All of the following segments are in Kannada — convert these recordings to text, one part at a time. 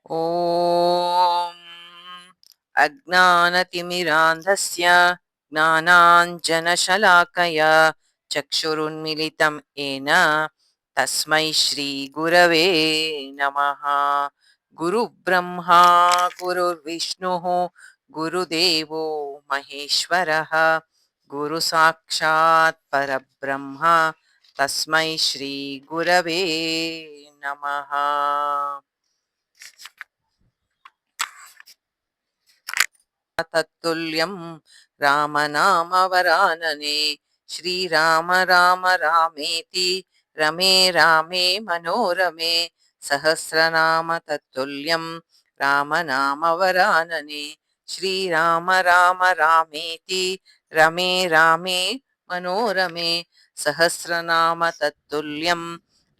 ॐ अज्ञानतिमिरान्धस्य ज्ञानाञ्जनशलाकया चक्षुरुन्मिलितं येन तस्मै श्रीगुरवे नमः। गुरुब्रह्मा गुरुर्विष्णुः गुरुदेवो महेश्वरः गुरुसाक्षात् परब्रह्म तस्मै श्रीगुरवे नमः। तत्तुल्यं रामनामवरानने श्रीराम राम रामेति रमे रामे मनोरमे सहस्रनाम तत्तुल्यं रामनामवरानने श्रीराम राम रामेति रमे रामे मनोरमे सहस्रनाम तत्तुल्यं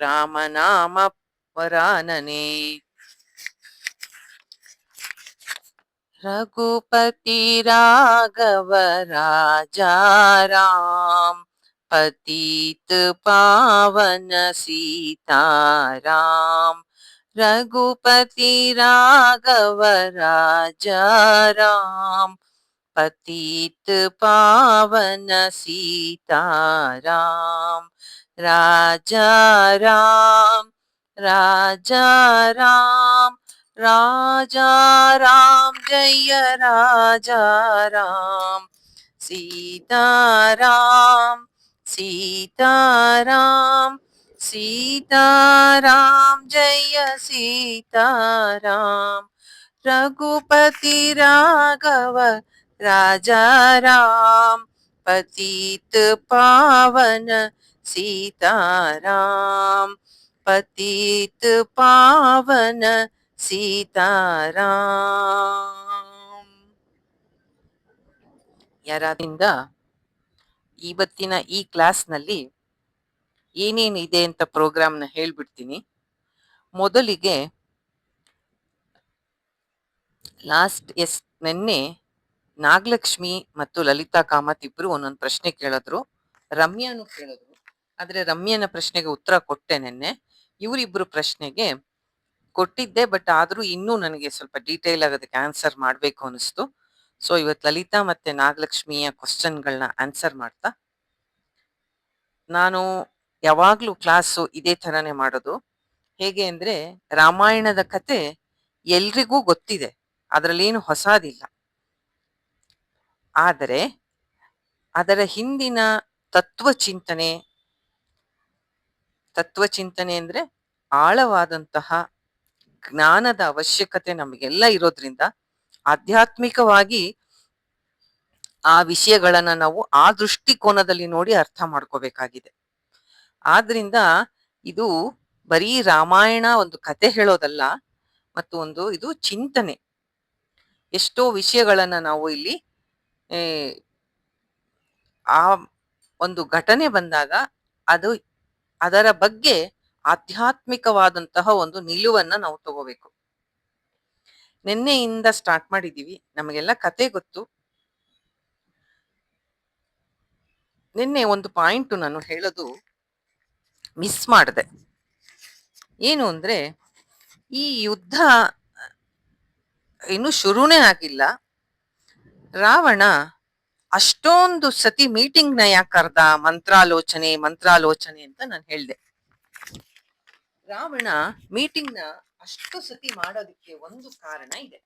रामनामवरानने। रघुपति राघव राजा राम पतित पावन सीताराम। रघुपति राघव राजा राम पतित पावन सीताराम। राजा राम राजा राम राजा राम जय राजा राम। सीताराम सीताराम सीताराम जय सीताराम। रघुपति राघव राजा राम पतित पावन सीताराम पतित पावन सीताराम। ಯಾರಾದ್ರಿಂದ ಇವತ್ತಿನ ಈ ಕ್ಲಾಸ್ನಲ್ಲಿ ಏನೇನಿದೆ ಅಂತ ಪ್ರೋಗ್ರಾಮ್ನ ಹೇಳ್ಬಿಡ್ತೀನಿ. ಮೊದಲಿಗೆ ನಿನ್ನೆ ನಾಗಲಕ್ಷ್ಮಿ ಮತ್ತು ಲಲಿತಾ ಕಾಮತ್ ಇಬ್ರು ಒಂದೊಂದು ಪ್ರಶ್ನೆ ಕೇಳಿದ್ರು, ರಮ್ಯಾನು ಕೇಳಿದ್ರು. ಆದ್ರೆ ರಮ್ಯನ ಪ್ರಶ್ನೆಗೆ ಉತ್ತರ ಕೊಟ್ಟೆ ನಿನ್ನೆ. ಇವರಿಬ್ರು ಪ್ರಶ್ನೆಗೆ ಕೊಟ್ಟಿದ್ದೆ, ಬಟ್ ಆದ್ರೂ ಇನ್ನೂ ನನಗೆ ಸ್ವಲ್ಪ ಡೀಟೇಲ್ ಆಗಿ ಅದಕ್ಕೆ ಆನ್ಸರ್ ಮಾಡ್ಬೇಕು ಅನಿಸ್ತು. ಸೊ ಇವತ್ತು ಲಲಿತಾ ಮತ್ತೆ ನಾಗಲಕ್ಷ್ಮಿಯ ಕ್ವಶನ್ಗಳನ್ನ ಆನ್ಸರ್ ಮಾಡ್ತಾ, ನಾನು ಯಾವಾಗ್ಲೂ ಕ್ಲಾಸು ಇದೇ ತರನೇ ಮಾಡೋದು. ಹೇಗೆ ಅಂದ್ರೆ, ರಾಮಾಯಣದ ಕತೆ ಎಲ್ರಿಗೂ ಗೊತ್ತಿದೆ, ಅದರಲ್ಲೇನು ಹೊಸದಿಲ್ಲ. ಆದರೆ ಅದರ ಹಿಂದಿನ ತತ್ವಚಿಂತನೆ ಅಂದ್ರೆ ಆಳವಾದಂತಹ ಜ್ಞಾನದ ಅವಶ್ಯಕತೆ ನಮಗೆಲ್ಲ ಇರೋದ್ರಿಂದ ಆಧ್ಯಾತ್ಮಿಕವಾಗಿ ಆ ವಿಷಯಗಳನ್ನ ನಾವು ಆ ದೃಷ್ಟಿಕೋನದಲ್ಲಿ ನೋಡಿ ಅರ್ಥ ಮಾಡ್ಕೋಬೇಕಾಗಿದೆ. ಆದ್ರಿಂದ ಇದು ಬರೀ ರಾಮಾಯಣ ಒಂದು ಕತೆ ಹೇಳೋದಲ್ಲ, ಮತ್ತು ಇದು ಚಿಂತನೆ. ಎಷ್ಟೋ ವಿಷಯಗಳನ್ನ ನಾವು ಇಲ್ಲಿ ಆ ಒಂದು ಘಟನೆ ಬಂದಾಗ ಅದರ ಬಗ್ಗೆ ಆಧ್ಯಾತ್ಮಿಕವಾದಂತಹ ಒಂದು ನಿಲುವನ್ನ ನಾವು ತಗೋಬೇಕು. ನಿನ್ನೆಯಿಂದ ಸ್ಟಾರ್ಟ್ ಮಾಡಿದೀವಿ, ನಮಗೆಲ್ಲ ಕತೆ ಗೊತ್ತು. ನಿನ್ನೆ ಒಂದು ಪಾಯಿಂಟ್ ನಾನು ಹೇಳೋದು ಮಿಸ್ ಮಾಡಿದೆ. ಏನು ಅಂದ್ರೆ, ಈ ಯುದ್ಧ ಇನ್ನು ಶುರುನೇ ಆಗಿಲ್ಲ. ರಾವಣ ಅಷ್ಟೊಂದು ಸತಿ ಮೀಟಿಂಗ್ ನ ಯಾಕೆ ಕರ್ದ? ಮಂತ್ರಾಲೋಚನೆ ಅಂತ ನಾನು ಹೇಳ್ದೆ. ರಾವಣ ಮೀಟಿಂಗ್ ನ ಅಷ್ಟು ಸತಿ ಮಾಡೋದಕ್ಕೆ ಒಂದು ಕಾರಣ ಇದೆ.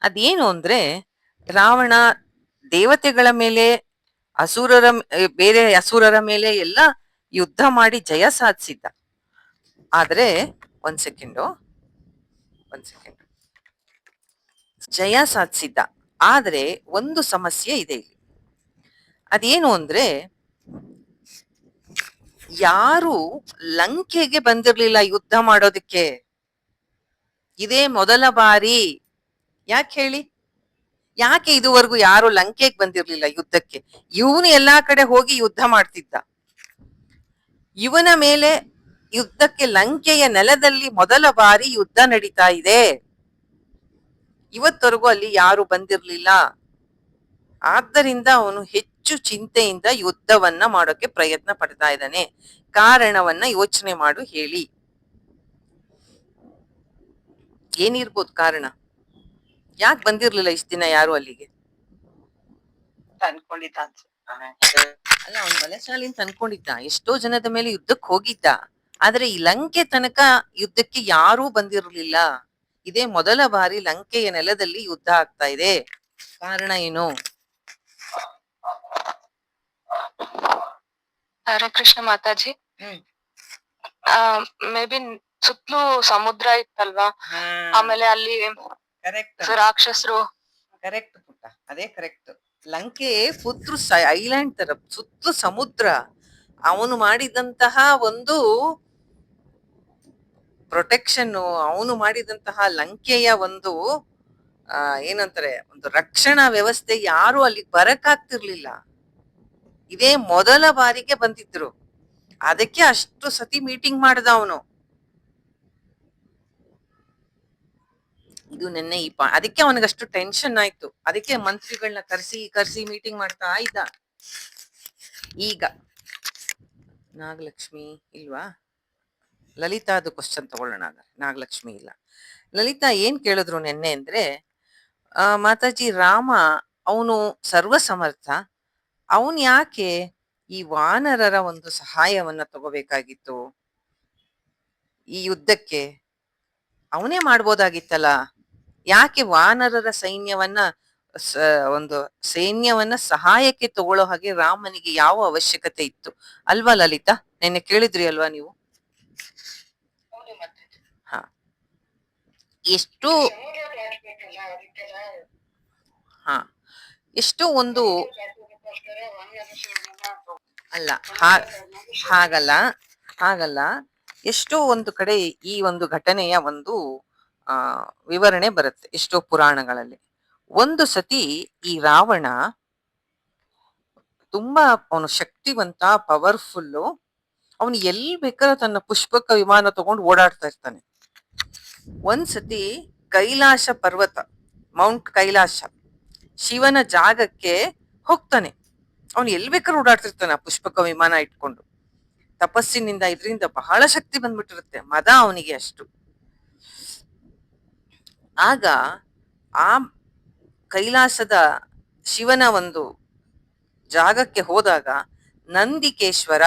ಅದೇನು ಅಂದ್ರೆ, ರಾವಣ ದೇವತೆಗಳ ಮೇಲೆ ಬೇರೆ ಅಸುರರ ಮೇಲೆ ಎಲ್ಲ ಯುದ್ಧ ಮಾಡಿ ಜಯ ಸಾಧಿಸಿದ್ದ. ಆದ್ರೆ ಒಂದ್ ಸೆಕೆಂಡು ಜಯ ಸಾಧಿಸಿದ್ದ. ಆದ್ರೆ ಒಂದು ಸಮಸ್ಯೆ ಇದೆ ಇಲ್ಲಿ. ಅದೇನು ಅಂದ್ರೆ, ಯಾರು ಲಂಕೆಗೆ ಬಂದಿರ್ಲಿಲ್ಲ ಯುದ್ಧ ಮಾಡೋದಕ್ಕೆ. ಇದೇ ಮೊದಲ ಬಾರಿ. ಯಾಕೆ ಹೇಳಿ? ಯಾಕೆ ಇದುವರೆಗೂ ಯಾರು ಲಂಕೆಗೆ ಬಂದಿರ್ಲಿಲ್ಲ ಯುದ್ಧಕ್ಕೆ? ಇವನು ಎಲ್ಲಾ ಕಡೆ ಹೋಗಿ ಯುದ್ಧ ಮಾಡ್ತಿದ್ದ. ಇವನ ಮೇಲೆ ಯುದ್ಧಕ್ಕೆ ಲಂಕೆಯ ನೆಲದಲ್ಲಿ ಮೊದಲ ಬಾರಿ ಯುದ್ಧ ನಡೀತಾ ಇದೆ. ಇವತ್ತವರೆಗೂ ಅಲ್ಲಿ ಯಾರು ಬಂದಿರ್ಲಿಲ್ಲ. ಆದ್ದರಿಂದ ಅವನು ಹೆಚ್ಚು ಚಿಂತೆಯಿಂದ ಯುದ್ಧವನ್ನ ಮಾಡೋಕೆ ಪ್ರಯತ್ನ ಪಡ್ತಾ ಇದ್ದಾನೆ. ಕಾರಣವನ್ನ ಯೋಚನೆ ಮಾಡು ಹೇಳಿ. ಏನಿರ್ಬೋದು ಕಾರಣ? ಯಾಕೆ ಬಂದಿರ್ಲಿಲ್ಲ ಇಷ್ಟ ದಿನ ಯಾರು ಅಲ್ಲಿಗೆ? ಅನ್ಕೊಂಡಿದ್ದ ಅಲ್ಲ, ಅವ್ನ್ ಬಲಶಾಲಿ ಅಂತ ಅನ್ಕೊಂಡಿದ್ದ, ಎಷ್ಟೋ ಜನದ ಮೇಲೆ ಯುದ್ಧಕ್ಕೆ ಹೋಗಿದ್ದ. ಆದ್ರೆ ಈ ಲಂಕೆ ತನಕ ಯುದ್ಧಕ್ಕೆ ಯಾರೂ ಬಂದಿರಲಿಲ್ಲ. ಇದೇ ಮೊದಲ ಬಾರಿ ಲಂಕೆಯ ನೆಲದಲ್ಲಿ ಯುದ್ಧ ಆಗ್ತಾ ಇದೆ. ಕಾರಣ ಏನು? ಹರೇ ಕೃಷ್ಣ ಮಾತಾಜಿ. ಮೇ ಬಿ ಸುತ್ತಲೂ ಸಮುದ್ರ ಇತ್ತಲ್ವಾ, ಆಮೇಲೆ ಅಲ್ಲಿ ಕರೆಕ್ಟ್ ರಾಕ್ಷಸರು. ಕರೆಕ್ಟ್ ಪುಟ್ಟ, ಅದೇ ಕರೆಕ್ಟ್. ಲಂಕೆ ಫುಲ್ ಐಲ್ಯಾಂಡ್ ತರ ಸುತ್ತಲೂ ಸಮುದ್ರ. ಅವನು ಮಾಡಿದಂತಹ ಒಂದು ಪ್ರೊಟೆಕ್ಷನ್, ಅವನು ಮಾಡಿದಂತಹ ಲಂಕೆಯ ಒಂದು ಏನಂತಾರೆ, ಒಂದು ರಕ್ಷಣಾ ವ್ಯವಸ್ಥೆ, ಯಾರು ಅಲ್ಲಿ ಬರಕಾಗ್ತಿರ್ಲಿಲ್ಲ. ಇದೇ ಮೊದಲ ಬಾರಿಗೆ ಬಂದಿದ್ರು. ಅದಕ್ಕೆ ಅಷ್ಟು ಸತಿ ಮೀಟಿಂಗ್ ಮಾಡ್ದ ಅವನು. ಇದು ನಿನ್ನೆ ಅದಕ್ಕೆ ಅವನಿಗಷ್ಟು ಟೆನ್ಷನ್ ಆಯ್ತು. ಅದಕ್ಕೆ ಮಂತ್ರಿಗಳನ್ನ ಕರ್ಸಿ ಮೀಟಿಂಗ್ ಮಾಡ್ತಾ ಇದ್ದ. ಈಗ ನಾಗಲಕ್ಷ್ಮಿ ಇಲ್ವಾ? ಲಲಿತಾದು ಕ್ವಶನ್ ತಗೊಳ್ಳೋಣ. ನಾಗಲಕ್ಷ್ಮಿ ಇಲ್ಲ. ಲಲಿತಾ ಏನ್ ಕೇಳಿದ್ರು ನಿನ್ನೆ ಅಂದ್ರೆ, ಮಾತಾಜಿ, ರಾಮ ಅವನು ಸರ್ವ ಸಮರ್ಥ, ಅವನ್ ಯಾಕೆ ಈ ವಾನರರ ಒಂದು ಸಹಾಯವನ್ನ ತಗೋಬೇಕಾಗಿತ್ತು ಈ ಯುದ್ಧಕ್ಕೆ? ಅವನೇ ಮಾಡ್ಬೋದಾಗಿತ್ತಲ್ಲ. ಯಾಕೆ ವಾನರರ ಒಂದು ಸೈನ್ಯವನ್ನ ಸಹಾಯಕ್ಕೆ ತಗೊಳ್ಳೋ ಹಾಗೆ ರಾಮನಿಗೆ ಯಾವ ಅವಶ್ಯಕತೆ ಇತ್ತು? ಅಲ್ವಾ ಲಲಿತಾ? ನೆನ್ನೆ ಕೇಳಿದ್ರಿ ಅಲ್ವಾ ನೀವು? ಹ, ಎಷ್ಟು ಹ ಎಷ್ಟು ಒಂದು ಅಲ್ಲ, ಹಾಗಲ್ಲ. ಎಷ್ಟೋ ಒಂದು ಕಡೆ ಈ ಒಂದು ಘಟನೆಯ ಒಂದು ವಿವರಣೆ ಬರುತ್ತೆ ಎಷ್ಟೋ ಪುರಾಣಗಳಲ್ಲಿ. ಒಂದು ಸತಿ ಈ ರಾವಣ ತುಂಬಾ ಅವನು ಶಕ್ತಿವಂತ, ಪವರ್ಫುಲ್ಲು. ಅವನು ಎಲ್ಲಿ ಬೇಕಾದ್ರೂ ತನ್ನ ಪುಷ್ಪಕ ವಿಮಾನ ತಗೊಂಡು ಓಡಾಡ್ತಾ ಇರ್ತಾನೆ. ಒಂದ್ಸತಿ ಕೈಲಾಸ ಪರ್ವತ, ಮೌಂಟ್ ಕೈಲಾಸ, ಶಿವನ ಜಾಗಕ್ಕೆ ಹೋಗ್ತಾನೆ. ಅವನು ಎಲ್ಲಿ ಬೇಕಾದ್ರೂ ಓಡಾಡ್ತಿರ್ತಾನೆ ಆ ಪುಷ್ಪಕ ವಿಮಾನ ಇಟ್ಕೊಂಡು. ತಪಸ್ಸಿನಿಂದ ಇದರಿಂದ ಬಹಳ ಶಕ್ತಿ ಬಂದ್ಬಿಟ್ಟಿರುತ್ತೆ, ಮದ ಅವನಿಗೆ ಅಷ್ಟು. ಆಗ ಆ ಕೈಲಾಸದ ಶಿವನ ಒಂದು ಜಾಗಕ್ಕೆ ಹೋದಾಗ ನಂದಿಕೇಶ್ವರ,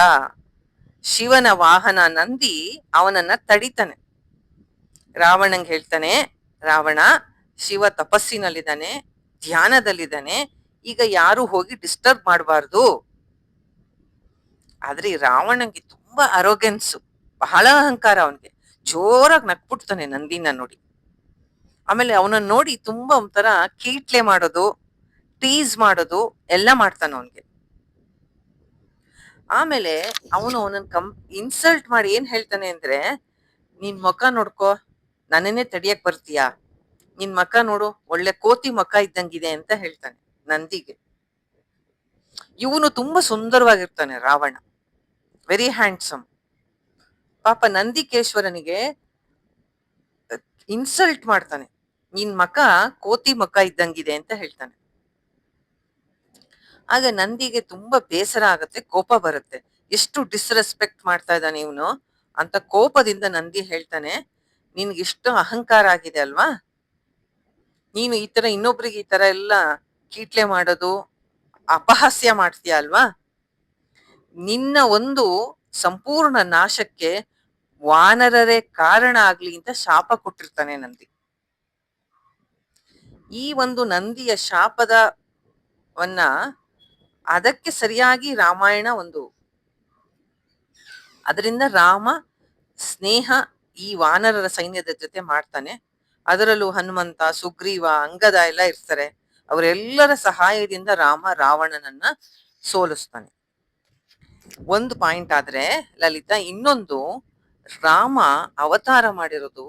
ಶಿವನ ವಾಹನ ನಂದಿ, ಅವನನ್ನ ತಡಿತಾನೆ. ರಾವಣಂಗೆ ಹೇಳ್ತಾನೆ, ರಾವಣ, ಶಿವ ತಪಸ್ಸಿನಲ್ಲಿದ್ದಾನೆ, ಧ್ಯಾನದಲ್ಲಿದ್ದಾನೆ, ಈಗ ಯಾರು ಹೋಗಿ ಡಿಸ್ಟರ್ಬ್ ಮಾಡಬಾರ್ದು. ಆದ್ರೆ ಈ ರಾವಣಂಗೆ ತುಂಬಾ ಅರೋಗೆನ್ಸು, ಬಹಳ ಅಹಂಕಾರ. ಅವನ್ಗೆ ಜೋರಾಗಿ ನಕ್ಬಿಡ್ತಾನೆ ನಂದಿನ ನೋಡಿ. ಆಮೇಲೆ ಅವನನ್ನ ನೋಡಿ ತುಂಬಾ ಒಂಥರ ಕೀಟ್ಲೆ ಮಾಡೋದು, ಟೀಸ್ ಮಾಡೋದು ಎಲ್ಲ ಮಾಡ್ತಾನ ಅವನ್ಗೆ. ಆಮೇಲೆ ಅವನನ್ನ ಇನ್ಸಲ್ಟ್ ಮಾಡಿ ಏನ್ ಹೇಳ್ತಾನೆ ಅಂದ್ರೆ, ನಿನ್ ಮುಖ ನೋಡ್ಕೋ, ನನ್ನನ್ನೇ ತಡಿಯಕ್ ಬರ್ತೀಯಾ? ನಿನ್ ಮುಖ ನೋಡು, ಒಳ್ಳೆ ಕೋತಿ ಮುಖ ಇದ್ದಂಗಿದೆ ಅಂತ ಹೇಳ್ತಾನೆ ನಂದಿಗೆ. ಇವನು ತುಂಬಾ ಸುಂದರವಾಗಿರ್ತಾನೆ ರಾವಣ, ವೆರಿ ಹ್ಯಾಂಡ್ಸಮ್. ಪಾಪ ನಂದಿಕೇಶ್ವರನಿಗೆ ಇನ್ಸಲ್ಟ್ ಮಾಡ್ತಾನೆ, ನಿನ್ ಮಕ ಕೋತಿ ಮಕ ಇದ್ದಂಗಿದೆ ಅಂತ ಹೇಳ್ತಾನೆ. ಆಗ ನಂದಿಗೆ ತುಂಬಾ ಬೇಸರ ಆಗತ್ತೆ, ಕೋಪ ಬರುತ್ತೆ. ಎಷ್ಟು ಡಿಸ್ರೆಸ್ಪೆಕ್ಟ್ ಮಾಡ್ತಾ ಇದ್ದಾನೆ ಇವನು ಅಂತ ಕೋಪದಿಂದ ನಂದಿ ಹೇಳ್ತಾನೆ, ನಿನ್ಗಿಷ್ಟು ಅಹಂಕಾರ ಆಗಿದೆ ಅಲ್ವಾ, ನೀನು ಈ ತರ ಇನ್ನೊಬ್ರಿಗೆ ಈ ತರ ಎಲ್ಲ ಕೀಟ್ಲೆ ಮಾಡೋದು, ಅಪಹಾಸ್ಯ ಮಾಡ್ತೀಯ ಅಲ್ವಾ, ನಿನ್ನ ಒಂದು ಸಂಪೂರ್ಣ ನಾಶಕ್ಕೆ ವಾನರರೇ ಕಾರಣ ಆಗ್ಲಿ ಅಂತ ಶಾಪ ಕೊಟ್ಟಿರ್ತಾನೆ ನಂದಿ. ಈ ಒಂದು ನಂದಿಯ ಶಾಪದವನ್ನ ಅದಕ್ಕೆ ಸರಿಯಾಗಿ ರಾಮಾಯಣ ಒಂದು, ಅದರಿಂದ ರಾಮ ಸ್ನೇಹ ಈ ವಾನರರ ಸೈನ್ಯದ ಜೊತೆ ಮಾಡ್ತಾನೆ. ಅದರಲ್ಲೂ ಹನುಮಂತ, ಸುಗ್ರೀವ, ಅಂಗದ ಎಲ್ಲ ಇರ್ತಾರೆ. ಅವರೆಲ್ಲರ ಸಹಾಯದಿಂದ ರಾಮ ರಾವಣನನ್ನ ಸೋಲಿಸ್ತಾನೆ. ಒಂದು ಪಾಯಿಂಟ್ ಆದ್ರೆ ಲಲಿತಾ, ಇನ್ನೊಂದು, ರಾಮ ಅವತಾರ ಮಾಡಿರೋದು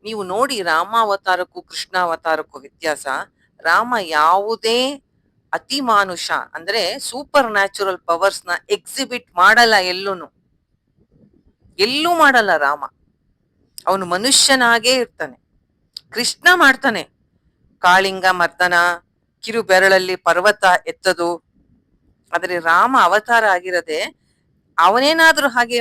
ನೀವು ನೋಡಿ, ರಾಮ ಅವತಾರಕ್ಕೂ ಕೃಷ್ಣ ಅವತಾರಕ್ಕೂ ವ್ಯತ್ಯಾಸ. ರಾಮ ಯಾವುದೇ ಅತಿ ಮಾನುಷ ಅಂದ್ರೆ ಸೂಪರ್ ನ್ಯಾಚುರಲ್ ಪವರ್ಸ್ ನ ಎಕ್ಸಿಬಿಟ್ ಮಾಡಲ್ಲ, ಎಲ್ಲೂ ಮಾಡಲ್ಲ ರಾಮ. ಅವನು ಮನುಷ್ಯನಾಗೇ ಇರ್ತಾನೆ. ಕೃಷ್ಣ ಮಾಡ್ತಾನೆ, ಕಾಳಿಂಗ ಮರ್ದನ, ಕಿರು ಬೆರಳಲ್ಲಿ ಪರ್ವತ ಎತ್ತದು. ಆದ್ರೆ ರಾಮ ಅವತಾರ ಆಗಿರದೆ, ಅವನೇನಾದ್ರೂ ಹಾಗೆ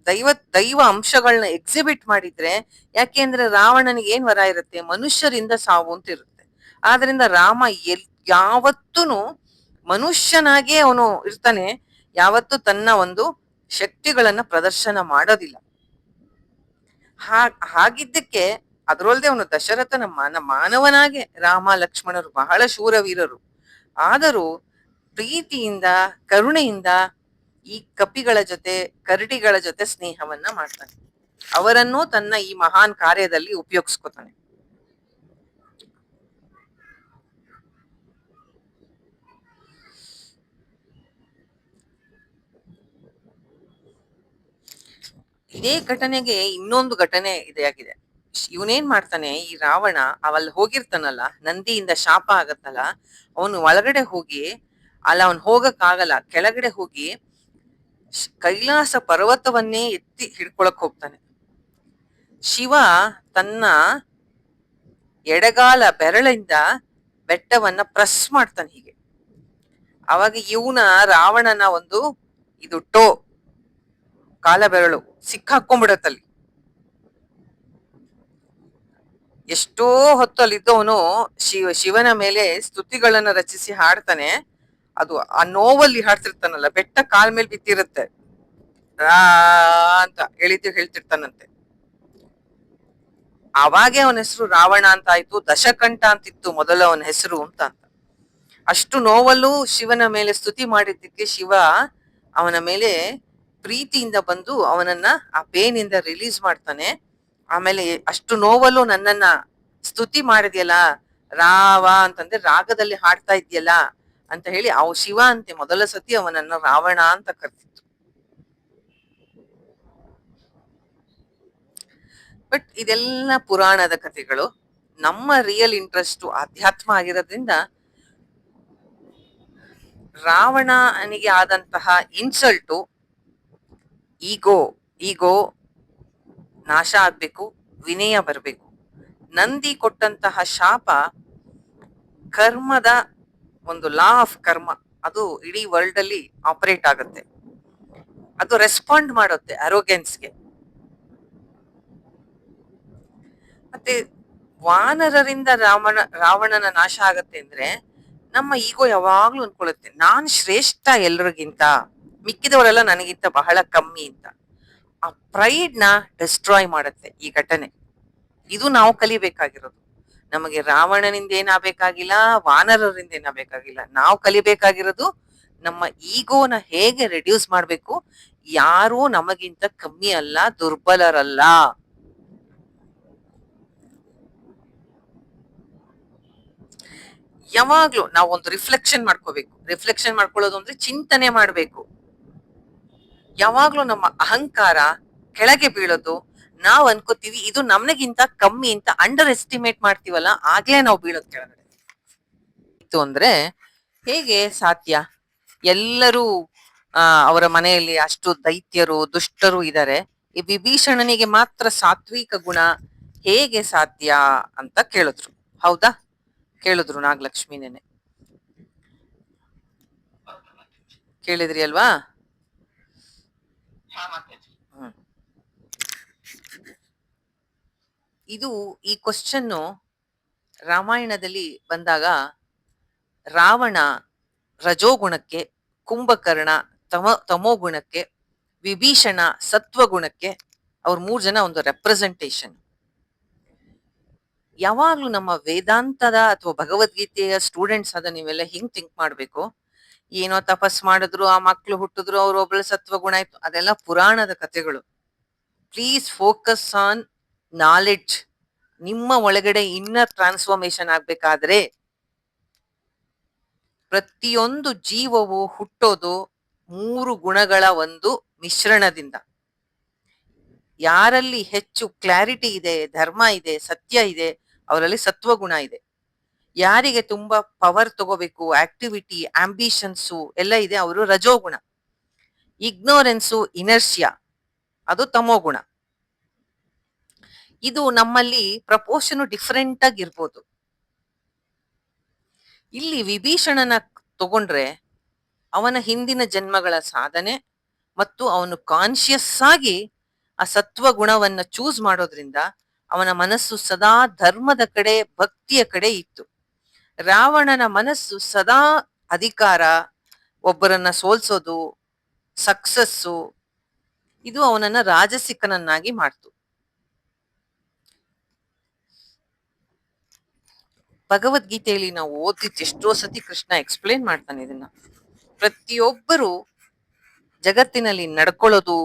ದೈವ ಅಂಶಗಳನ್ನ ಎಕ್ಸಿಬಿಟ್ ಮಾಡಿದ್ರೆ, ಯಾಕೆಂದ್ರೆ ರಾವಣನಿಗೆ ಏನ್ ವರ ಇರುತ್ತೆ, ಮನುಷ್ಯರಿಂದ ಸಾವು ಅಂತ ಇರುತ್ತೆ. ಆದ್ರಿಂದ ರಾಮ ಯಾವತ್ತೂನು ಮನುಷ್ಯನಾಗೆ ಅವನು ಇರ್ತಾನೆ, ಯಾವತ್ತು ತನ್ನ ಒಂದು ಶಕ್ತಿಗಳನ್ನ ಪ್ರದರ್ಶನ ಮಾಡೋದಿಲ್ಲ. ಹಾಗಿದ್ದಕ್ಕೆ ಅದ್ರೊಳದೆ ಅವನು ದಶರಥನ ಮಾನವನಾಗೆ ರಾಮ ಲಕ್ಷ್ಮಣರು ಬಹಳ ಶೂರವೀರರು. ಆದರೂ ಪ್ರೀತಿಯಿಂದ ಕರುಣೆಯಿಂದ ಈ ಕಪಿಗಳ ಜೊತೆ ಕರಡಿಗಳ ಜೊತೆ ಸ್ನೇಹವನ್ನ ಮಾಡ್ತಾನೆ, ಅವರನ್ನು ತನ್ನ ಈ ಮಹಾನ್ ಕಾರ್ಯದಲ್ಲಿ ಉಪಯೋಗಿಸ್ಕೊತಾನೆ. ಇದೇ ಘಟನೆಗೆ ಇನ್ನೊಂದು ಘಟನೆ ಆಗಿದೆ. ಇವನೇನ್ ಮಾಡ್ತಾನೆ, ಈ ರಾವಣ ಅವಲ್ಲಿ ಹೋಗಿರ್ತಾನಲ್ಲ, ನಂದಿಯಿಂದ ಶಾಪ ಆಗತ್ತಲ್ಲ, ಅವನು ಒಳಗಡೆ ಹೋಗಿ, ಅಲ್ಲ ಅವನ್ ಹೋಗಕ್ ಆಗಲ್ಲ, ಕೆಳಗಡೆ ಹೋಗಿ ಕೈಲಾಸ ಪರ್ವತವನ್ನೇ ಎತ್ತಿ ಹಿಡ್ಕೊಳಕ್ ಹೋಗ್ತಾನೆ. ಶಿವ ತನ್ನ ಎಡಗಾಲ ಬೆರಳಿಂದ ಬೆಟ್ಟವನ್ನ ಪ್ರೆಸ್ ಮಾಡ್ತಾನೆ ಹೀಗೆ. ಅವಾಗ ಇವನ ರಾವಣನ ಒಂದು ಇದು ಕಾಲ ಬೆರಳು ಸಿಕ್ಕಾಕೊಂಡ್ಬಿಡತ್ತಲ್ಲಿ. ಎಷ್ಟೋ ಹೊತ್ತು ಅಲ್ಲಿದ್ದವನು ಶಿವನ ಮೇಲೆ ಸ್ತುತಿಗಳನ್ನ ರಚಿಸಿ ಹಾಡ್ತಾನೆ. ಅದು ಆ ನೋವಲ್ಲಿ ಹಾಡ್ತಿರ್ತಾನಲ್ಲ, ಬೆಟ್ಟ ಕಾಲ್ ಮೇಲೆ ಬಿದ್ದಿರುತ್ತೆ, ರಾ ಅಂತ ಹೇಳ್ತಿರ್ತಾನಂತೆ. ಅವಾಗೆ ಅವನ ಹೆಸರು ರಾವಣ ಅಂತ ಆಯ್ತು. ದಶಕಂಠ ಅಂತಿತ್ತು ಮೊದಲು ಅವನ ಹೆಸರು ಅಂತ. ಅಷ್ಟು ನೋವಲ್ಲೂ ಶಿವನ ಮೇಲೆ ಸ್ತುತಿ ಮಾಡಿದ್ದಕ್ಕೆ ಶಿವ ಅವನ ಮೇಲೆ ಪ್ರೀತಿಯಿಂದ ಬಂದು ಅವನನ್ನ ಆ ಪೇನಿಂದ ರಿಲೀಸ್ ಮಾಡ್ತಾನೆ. ಆಮೇಲೆ ಅಷ್ಟು ನೋವಲ್ಲೂ ನನ್ನನ್ನ ಸ್ತುತಿ ಮಾಡಿದ್ಯಲ್ಲ ರಾವ ಅಂತಂದ್ರೆ, ರಾಗದಲ್ಲಿ ಹಾಡ್ತಾ ಇದ್ಯಲ್ಲ ಅಂತ ಹೇಳಿ ಶಿವ ಅಂತೆ ಮೊದಲ ಸತಿ ಅವನನ್ನ ರಾವಣ ಅಂತ ಕರ್ತಿತ್ತು. ಬಟ್ ಇದೆಲ್ಲ ಪುರಾಣದ ಕಥೆಗಳು. ನಮ್ಮ ರಿಯಲ್ ಇಂಟ್ರೆಸ್ಟ್ ಆಧ್ಯಾತ್ಮ ಆಗಿರೋದ್ರಿಂದ ರಾವಣನಿಗೆ ಆದಂತಹ ಇನ್ಸಲ್ಟು ಈಗೋ ನಾಶ ಆಗ್ಬೇಕು, ವಿನಯ ಬರಬೇಕು. ನಂದಿ ಕೊಟ್ಟಂತಹ ಶಾಪ ಕರ್ಮದ ಒಂದು ಲಾ ಆಫ್ ಕರ್ಮ, ಅದು ಇಡೀ ವರ್ಲ್ಡ್ ಅಲ್ಲಿ ಆಪರೇಟ್ ಆಗುತ್ತೆ. ಅದು ರೆಸ್ಪಾಂಡ್ ಮಾಡುತ್ತೆ ಅರೋಗೆನ್ಸ್ಗೆ. ಮತ್ತೆ ವಾನರರಿಂದ ರಾವಣನ ನಾಶ ಆಗತ್ತೆ ಅಂದ್ರೆ, ನಮ್ಮ ಈಗೋ ಯಾವಾಗ್ಲೂ ಅನ್ಕೊಳ್ಳುತ್ತೆ ನಾನ್ ಶ್ರೇಷ್ಠ ಎಲ್ರಿಗಿಂತ, ಮಿಕ್ಕಿದವರೆಲ್ಲ ನನಗಿಂತ ಬಹಳ ಕಮ್ಮಿ ಅಂತ. ಆ ಪ್ರೈಡ್ ನ ಡಿಸ್ಟ್ರಾಯ್ ಮಾಡುತ್ತೆ ಈ ಘಟನೆ. ಇದು ನಾವು ಕಲಿಬೇಕಾಗಿರೋದು. ನಮಗೆ ರಾವಣನಿಂದ ಏನಾಗಬೇಕಾಗಿಲ್ಲ, ವಾನರರಿಂದ ಏನಾಗಬೇಕಾಗಿಲ್ಲ. ನಾವು ಕಲಿಬೇಕಾಗಿರೋದು ನಮ್ಮ ಈಗೋನ ಹೇಗೆ ರೆಡ್ಯೂಸ್ ಮಾಡ್ಬೇಕು. ಯಾರೂ ನಮಗಿಂತ ಕಮ್ಮಿ ಅಲ್ಲ, ದುರ್ಬಲರಲ್ಲ. ಯಾವಾಗ್ಲೂ ನಾವು ಒಂದು ರಿಫ್ಲೆಕ್ಷನ್ ಮಾಡ್ಕೋಬೇಕು. ರಿಫ್ಲೆಕ್ಷನ್ ಮಾಡ್ಕೊಳ್ಳೋದು ಅಂದ್ರೆ ಚಿಂತನೆ ಮಾಡ್ಬೇಕು. ಯಾವಾಗ್ಲೂ ನಮ್ಮ ಅಹಂಕಾರ ಕೆಳಗೆ ಬೀಳೋದು, ನಾವ್ ಅನ್ಕೋತೀವಿ ಇದು ನಮ್ನಗಿಂತ ಕಮ್ಮಿ ಅಂತ ಅಂಡರ್ ಎಸ್ಟಿಮೇಟ್ ಮಾಡ್ತೀವಲ್ಲ, ಆಗ್ಲೇ ನಾವು ಬೀಳೋದ್ ಕೆಳಗಡೆ. ಇತ್ತು ಅಂದ್ರೆ ಹೇಗೆ ಸಾಧ್ಯ? ಎಲ್ಲರೂ ಅವರ ಮನೆಯಲ್ಲಿ ಅಷ್ಟು ದೈತ್ಯರು ದುಷ್ಟರು ಇದ್ದಾರೆ, ಈ ವಿಭೀಷಣನಿಗೆ ಮಾತ್ರ ಸಾತ್ವಿಕ ಗುಣ ಹೇಗೆ ಸಾಧ್ಯ ಅಂತ ಕೇಳಿದ್ರು. ಹೌದಾ? ಕೇಳಿದ್ರು ನಾಗಲಕ್ಷ್ಮಿನೇನೆ. ಕೇಳಿದ್ರಿ ಅಲ್ವಾ? ಇದು ಈ ಕ್ವಶನ್ನು ರಾಮಾಯಣದಲ್ಲಿ ಬಂದಾಗ ರಾವಣ ರಜೋಗುಣಕ್ಕೆ, ಕುಂಭಕರ್ಣ ತಮೋಗುಣಕ್ಕೆ, ವಿಭೀಷಣ ಸತ್ವಗುಣಕ್ಕೆ, ಅವ್ರ 3 ಜನ ಒಂದು ರೆಪ್ರೆಸೆಂಟೇಷನ್. ಯಾವಾಗ್ಲೂ ನಮ್ಮ ವೇದಾಂತದ ಅಥವಾ ಭಗವದ್ಗೀತೆಯ ಸ್ಟೂಡೆಂಟ್ಸ್ ಆದ ನೀವೆಲ್ಲ ಹಿಂಗ್ ಥಿಂಕ್ ಮಾಡ್ಬೇಕು. ಏನೋ ತಪಸ್ ಮಾಡಿದ್ರು, ಆ ಮಕ್ಳು ಹುಟ್ಟಿದ್ರು, ಅವ್ರೊಬ್ಳ ಸತ್ವಗುಣ ಇತ್ತು, ಅದೆಲ್ಲ ಪುರಾಣದ ಕಥೆಗಳು. Please focus on knowledge. ನಿಮ್ಮ ಒಳಗಡೆ ಇನ್ನರ್ ಟ್ರಾನ್ಸ್ಫಾರ್ಮೇಶನ್ ಆಗ್ಬೇಕಾದ್ರೆ ಪ್ರತಿಯೊಂದು ಜೀವವು ಹುಟ್ಟೋದು 3 ಗುಣಗಳ ಒಂದು ಮಿಶ್ರಣದಿಂದ. ಯಾರಲ್ಲಿ ಹೆಚ್ಚು ಕ್ಲಾರಿಟಿ ಇದೆ, ಧರ್ಮ ಇದೆ, ಸತ್ಯ ಇದೆ, ಅವರಲ್ಲಿ ಸತ್ವಗುಣ ಇದೆ. ಯಾರಿಗೆ ತುಂಬಾ ಪವರ್ ತಗೋಬೇಕು, ಆಕ್ಟಿವಿಟಿ, ಆಂಬಿಷನ್ಸು ಎಲ್ಲ ಇದೆ, ಅವರು ರಜೋಗುಣ. ಇಗ್ನೋರೆನ್ಸು, ಇನರ್ಷಿಯಾ, ಅದು ತಮೋಗುಣ. ಇದು ನಮ್ಮಲ್ಲಿ ಪ್ರಪೋರ್ಷನ್ ಡಿಫರೆಂಟ್ ಆಗಿರ್ಬೋದು. ಇಲ್ಲಿ ವಿಭೀಷಣನ ತಗೊಂಡ್ರೆ ಅವನ ಹಿಂದಿನ ಜನ್ಮಗಳ ಸಾಧನೆ ಮತ್ತು ಅವನು ಕಾನ್ಶಿಯಸ್ ಆಗಿ ಆ ಸತ್ವ ಗುಣವನ್ನ ಚೂಸ್ ಮಾಡೋದ್ರಿಂದ ಅವನ ಮನಸ್ಸು ಸದಾ ಧರ್ಮದ ಕಡೆ, ಭಕ್ತಿಯ ಕಡೆ ಇತ್ತು. ರಾವಣನ ಮನಸ್ಸು ಸದಾ ಅಧಿಕಾರ, ಒಬ್ಬರನ್ನ ಸೋಲ್ಸೋದು, ಸಕ್ಸಸ್ಸು, ಇದು ಅವನನ್ನ ರಾಜಸಿಕನನ್ನಾಗಿ ಮಾಡ್ತು. ಭಗವದ್ಗೀತೆಯಲ್ಲಿ ನಾವು ಓದಿದ್ ಎಷ್ಟೋ ಸತಿ ಕೃಷ್ಣ ಎಕ್ಸ್ಪ್ಲೇನ್ ಮಾಡ್ತಾನೆ ಇದನ್ನ. ಪ್ರತಿಯೊಬ್ಬರು ಜಗತ್ತಿನಲ್ಲಿ ನಡ್ಕೊಳ್ಳೋದು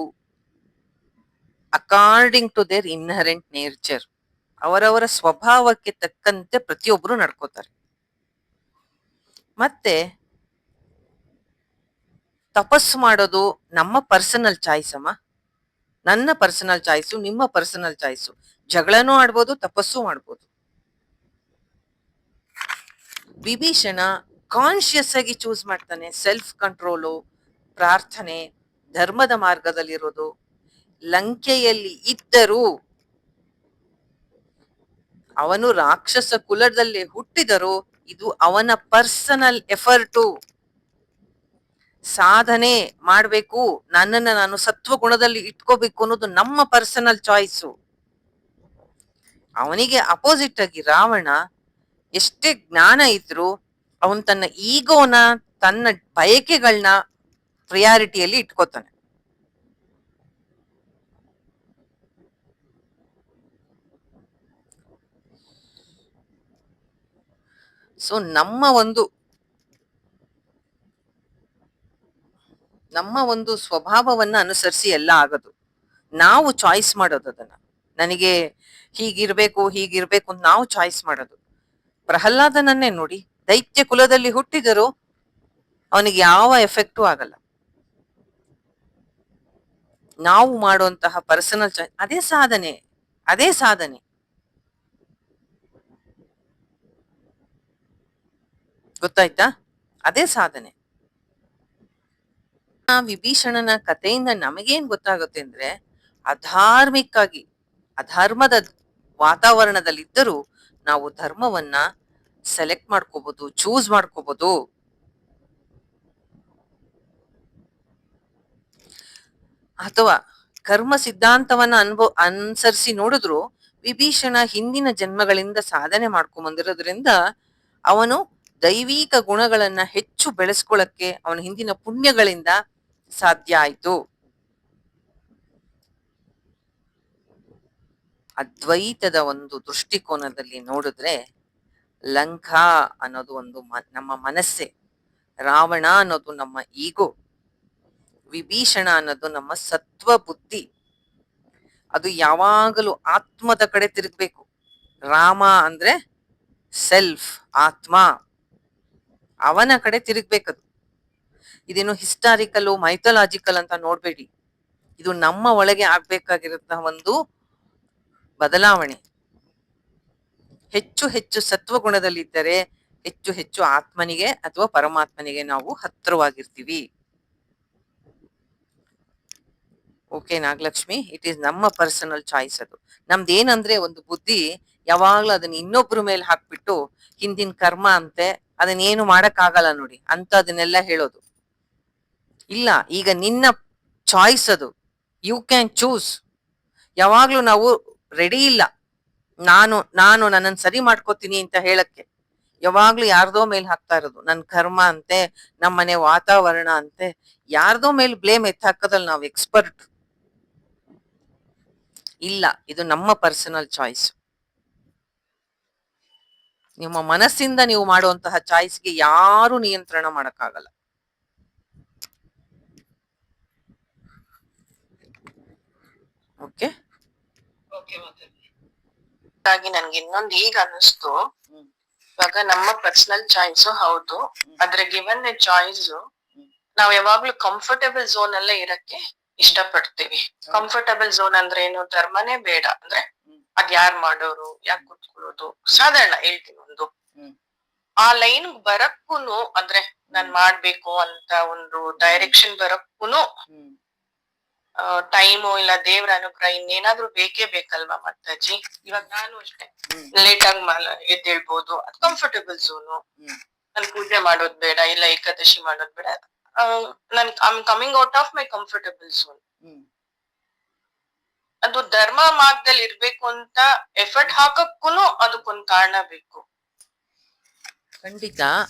according to their inherent nature. ಅವರವರ ಸ್ವಭಾವಕ್ಕೆ ತಕ್ಕಂತೆ ಪ್ರತಿಯೊಬ್ಬರು ನಡ್ಕೋತಾರೆ. ಮತ್ತೆ ತಪಸ್ಸು ಮಾಡೋದು ನಮ್ಮ ಪರ್ಸನಲ್ ಚಾಯ್ಸ್ ಅಮ್ಮ. ನನ್ನ ಪರ್ಸನಲ್ ಚಾಯ್ಸು, ನಿಮ್ಮ ಪರ್ಸನಲ್ ಚಾಯ್ಸು. ಜಗಳನೂ ಆಡ್ಬೋದು, ತಪಸ್ಸು ಮಾಡ್ಬೋದು. ವಿಭೀಷಣ ಕಾನ್ಶಿಯಸ್ ಆಗಿ ಚೂಸ್ ಮಾಡ್ತಾನೆ. ಸೆಲ್ಫ್ ಕಂಟ್ರೋಲು, ಪ್ರಾರ್ಥನೆ, ಧರ್ಮದ ಮಾರ್ಗದಲ್ಲಿರೋದು. ಲಂಕೆಯಲ್ಲಿ ಇದ್ದರೂ, ಅವನು ರಾಕ್ಷಸ ಕುಲದಲ್ಲಿ ಹುಟ್ಟಿದರೂ, ಇದು ಅವನ ಪರ್ಸನಲ್ ಎಫರ್ಟು. ಸಾಧನೆ ಮಾಡ್ಬೇಕು, ನನ್ನನ್ನ ನಾನು ಸತ್ವ ಗುಣದಲ್ಲಿ ಇಟ್ಕೋಬೇಕು ಅನ್ನೋದು ನಮ್ಮ ಪರ್ಸನಲ್ ಚಾಯ್ಸು. ಅವನಿಗೆ ಅಪೋಸಿಟ್ ಆಗಿ ರಾವಣ ಎಷ್ಟೇ ಜ್ಞಾನ ಇದ್ರು ಅವನ್ ತನ್ನ ಈಗೋನ, ತನ್ನ ಬಯಕೆಗಳನ್ನ ಪ್ರಿಯಾರಿಟಿಯಲ್ಲಿ ಇಟ್ಕೋತಾನೆ. ಸೊ ನಮ್ಮ ಒಂದು ಸ್ವಭಾವವನ್ನ ಅನುಸರಿಸಿ ಎಲ್ಲ ಆಗೋದು. ನಾವು ಚಾಯ್ಸ್ ಮಾಡೋದು ಅದನ್ನ. ನನಗೆ ಹೀಗಿರ್ಬೇಕು ಅಂತ ನಾವು ಚಾಯ್ಸ್ ಮಾಡೋದು. ಪ್ರಹ್ಲಾದನನ್ನೇ ನೋಡಿ, ದೈತ್ಯ ಕುಲದಲ್ಲಿ ಹುಟ್ಟಿದರೂ ಅವನಿಗೆ ಯಾವ ಎಫೆಕ್ಟು ಆಗಲ್ಲ. ನಾವು ಮಾಡುವಂತಹ ಪರ್ಸನಲ್ ಚಾಯ್ಸ್, ಅದೇ ಸಾಧನೆ. ಗೊತ್ತಾಯ್ತಾ? ಅದೇ ಸಾಧನೆ. ವಿಭೀಷಣನ ಕಥೆಯಿಂದ ನಮಗೇನ್ ಗೊತ್ತಾಗುತ್ತೆ ಅಂದ್ರೆ, ಅಧರ್ಮದ ವಾತಾವರಣದಲ್ಲಿದ್ದರೂ ನಾವು ಧರ್ಮವನ್ನ ಸೆಲೆಕ್ಟ್ ಮಾಡ್ಕೋಬಹುದು, ಚೂಸ್ ಮಾಡ್ಕೋಬಹುದು. ಅಥವಾ ಕರ್ಮ ಸಿದ್ಧಾಂತವನ್ನ ಅನುಸರಿಸಿ ನೋಡಿದ್ರು ವಿಭೀಷಣ ಹಿಂದಿನ ಜನ್ಮಗಳಿಂದ ಸಾಧನೆ ಮಾಡ್ಕೊಂಡ್ ಅವನು ದೈವಿಕ ಗುಣಗಳನ್ನ ಹೆಚ್ಚು ಬೆಳೆಸ್ಕೊಳ್ಳಕ್ಕೆ ಅವನ ಹಿಂದಿನ ಪುಣ್ಯಗಳಿಂದ ಸಾಧ್ಯ ಆಯ್ತು. ಅದ್ವೈತದ ಒಂದು ದೃಷ್ಟಿಕೋನದಲ್ಲಿ ನೋಡಿದ್ರೆ ಲಂಕಾ ಅನ್ನೋದು ಒಂದು ನಮ್ಮ ಮನಸ್ಸೆ, ರಾವಣ ಅನ್ನೋದು ನಮ್ಮ ಈಗೋ, ವಿಭೀಷಣ ಅನ್ನೋದು ನಮ್ಮ ಸತ್ವ ಬುದ್ಧಿ. ಅದು ಯಾವಾಗಲೂ ಆತ್ಮದ ಕಡೆ ತಿರುಗ್ಬೇಕು. ರಾಮ ಅಂದ್ರೆ ಸೆಲ್ಫ್, ಆತ್ಮ, ಅವನ ಕಡೆ ತಿರುಗ್ಬೇಕದು. ಇದೇನು ಹಿಸ್ಟಾರಿಕಲ್, ಮೈಥಾಲಜಿಕಲ್ ಅಂತ ನೋಡ್ಬೇಡಿ. ಇದು ನಮ್ಮ ಒಳಗೆ ಆಗ್ಬೇಕಾಗಿರುವಂತಹ ಒಂದು ಬದಲಾವಣೆ. ಹೆಚ್ಚು ಹೆಚ್ಚು ಸತ್ವಗುಣದಲ್ಲಿದ್ದರೆ ಹೆಚ್ಚು ಹೆಚ್ಚು ಆತ್ಮನಿಗೆ ಅಥವಾ ಪರಮಾತ್ಮನಿಗೆ ನಾವು ಹತ್ತಿರವಾಗಿರ್ತೀವಿ. ಓಕೆ ನಾಗಲಕ್ಷ್ಮಿ, ಇಟ್ ಈಸ್ ನಮ್ಮ ಪರ್ಸನಲ್ ಚಾಯ್ಸ್. ಅದು ನಮ್ದೇನಂದ್ರೆ ಒಂದು ಬುದ್ಧಿ ಯಾವಾಗ್ಲೂ ಅದನ್ನ ಇನ್ನೊಬ್ರ ಮೇಲೆ ಹಾಕ್ಬಿಟ್ಟು ಹಿಂದಿನ ಕರ್ಮ ಅಂತೆ, ಅದನ್ನೇನು ಮಾಡಕ್ ಆಗಲ್ಲ ನೋಡಿ ಅಂತ ಅದನ್ನೆಲ್ಲ ಹೇಳೋದು ಇಲ್ಲ. ಈಗ ನಿನ್ನ ಚಾಯ್ಸ್ ಅದು, ಯು ಕ್ಯಾನ್ ಚೂಸ್. ಯಾವಾಗ್ಲೂ ನಾವು ರೆಡಿ ಇಲ್ಲ ನಾನು ನನ್ನನ್ನು ಸರಿ ಮಾಡ್ಕೋತೀನಿ ಅಂತ ಹೇಳಕ್ಕೆ. ಯಾವಾಗ್ಲೂ ಯಾರ್ದೋ ಮೇಲೆ ಹಾಕ್ತಾ ಇರೋದು, ನನ್ ಕರ್ಮ ಅಂತೆ, ನಮ್ಮನೆ ವಾತಾವರಣ ಅಂತೆ, ಯಾರ್ದೋ ಮೇಲೆ ಬ್ಲೇಮ್ ಹಾಕೋದ್ರಲ್ಲಿ ನಾವು ಎಕ್ಸ್ಪರ್ಟ್ ಇಲ್ಲ. ಇದು ನಮ್ಮ ಪರ್ಸನಲ್ ಚಾಯ್ಸ್. ನಿಮ್ಮ ಮನಸ್ಸಿಂದ ನೀವು ಮಾಡುವಂತಹ ಚಾಯ್ಸ್ಗೆ ಯಾರು ನಿಯಂತ್ರಣ ಮಾಡಕ್ಕಾಗಲ್ಲ. ಓಕೆ, ಹಾಗಾಗಿ ನನ್ಗೆ ಇನ್ನೊಂದು ಈಗ ಅನಿಸ್ತು, ಇವಾಗ ನಮ್ಮ ಪರ್ಸನಲ್ ಚಾಯ್ಸ್ ಹೌದು, ಆದ್ರೆ ಗಿವನ್ ಎ ಚಾಯ್ಸ್ ನಾವ್ ಯಾವಾಗ್ಲೂ ಕಂಫರ್ಟೇಬಲ್ ಝೋನ್ ಅಲ್ಲೇ ಇರಕ್ಕೆ ಇಷ್ಟಪಡ್ತೀವಿ. ಕಂಫರ್ಟೇಬಲ್ ಝೋನ್ ಅಂದ್ರೆ ಏನು, ಧರ್ಮನೇ ಬೇಡ ಅಂದ್ರೆ ಅದ್ ಯಾರ್ ಮಾಡೋರು, ಯಾಕೆ ಕುತ್ಕೊಳ್ಳೋದು, ಸಾಧಾರಣ ಹೇಳ್ತೀನಿ ಒಂದು ಆ ಲೈನ್ ಬರಕ್ಕೂನು, ಅಂದ್ರೆ ನಾನ್ ಮಾಡ್ಬೇಕು ಅಂತ ಒಂದು ಡೈರೆಕ್ಷನ್ ಬರಕ್ಕೂನು ಟೈಮು ಇಲ್ಲ ದೇವ್ರ ಅನುಗ್ರಹ ಇನ್ನೇನಾದ್ರೂ ಬೇಕೇ ಬೇಕಲ್ವಾ ಮಾತಾಜಿ. ಇವಾಗ ನಾನು ಅಷ್ಟೇ ಲೇಟ್ ಆಗಿ ಎದ್ದೇಳ್ಬೋದು, ಅದು ಕಂಫರ್ಟೇಬಲ್ ಝೋನು. ನನ್ ಪೂಜೆ ಮಾಡೋದ್ ಬೇಡ, ಇಲ್ಲ ಏಕಾದಶಿ ಮಾಡೋದ್ ಬೇಡ, I am coming out of my comfortable zone. ಅದು ಧರ್ಮ ಮಾರ್ಗದಲ್ಲಿ ಇರ್ಬೇಕು ಅಂತ ಎಫರ್ಟ್ ಹಾಕಕ್ಕೂನು ಅದಕ್ಕೊಂದ್ ಕಾರಣ ಬೇಕು. ಖಂಡಿತ.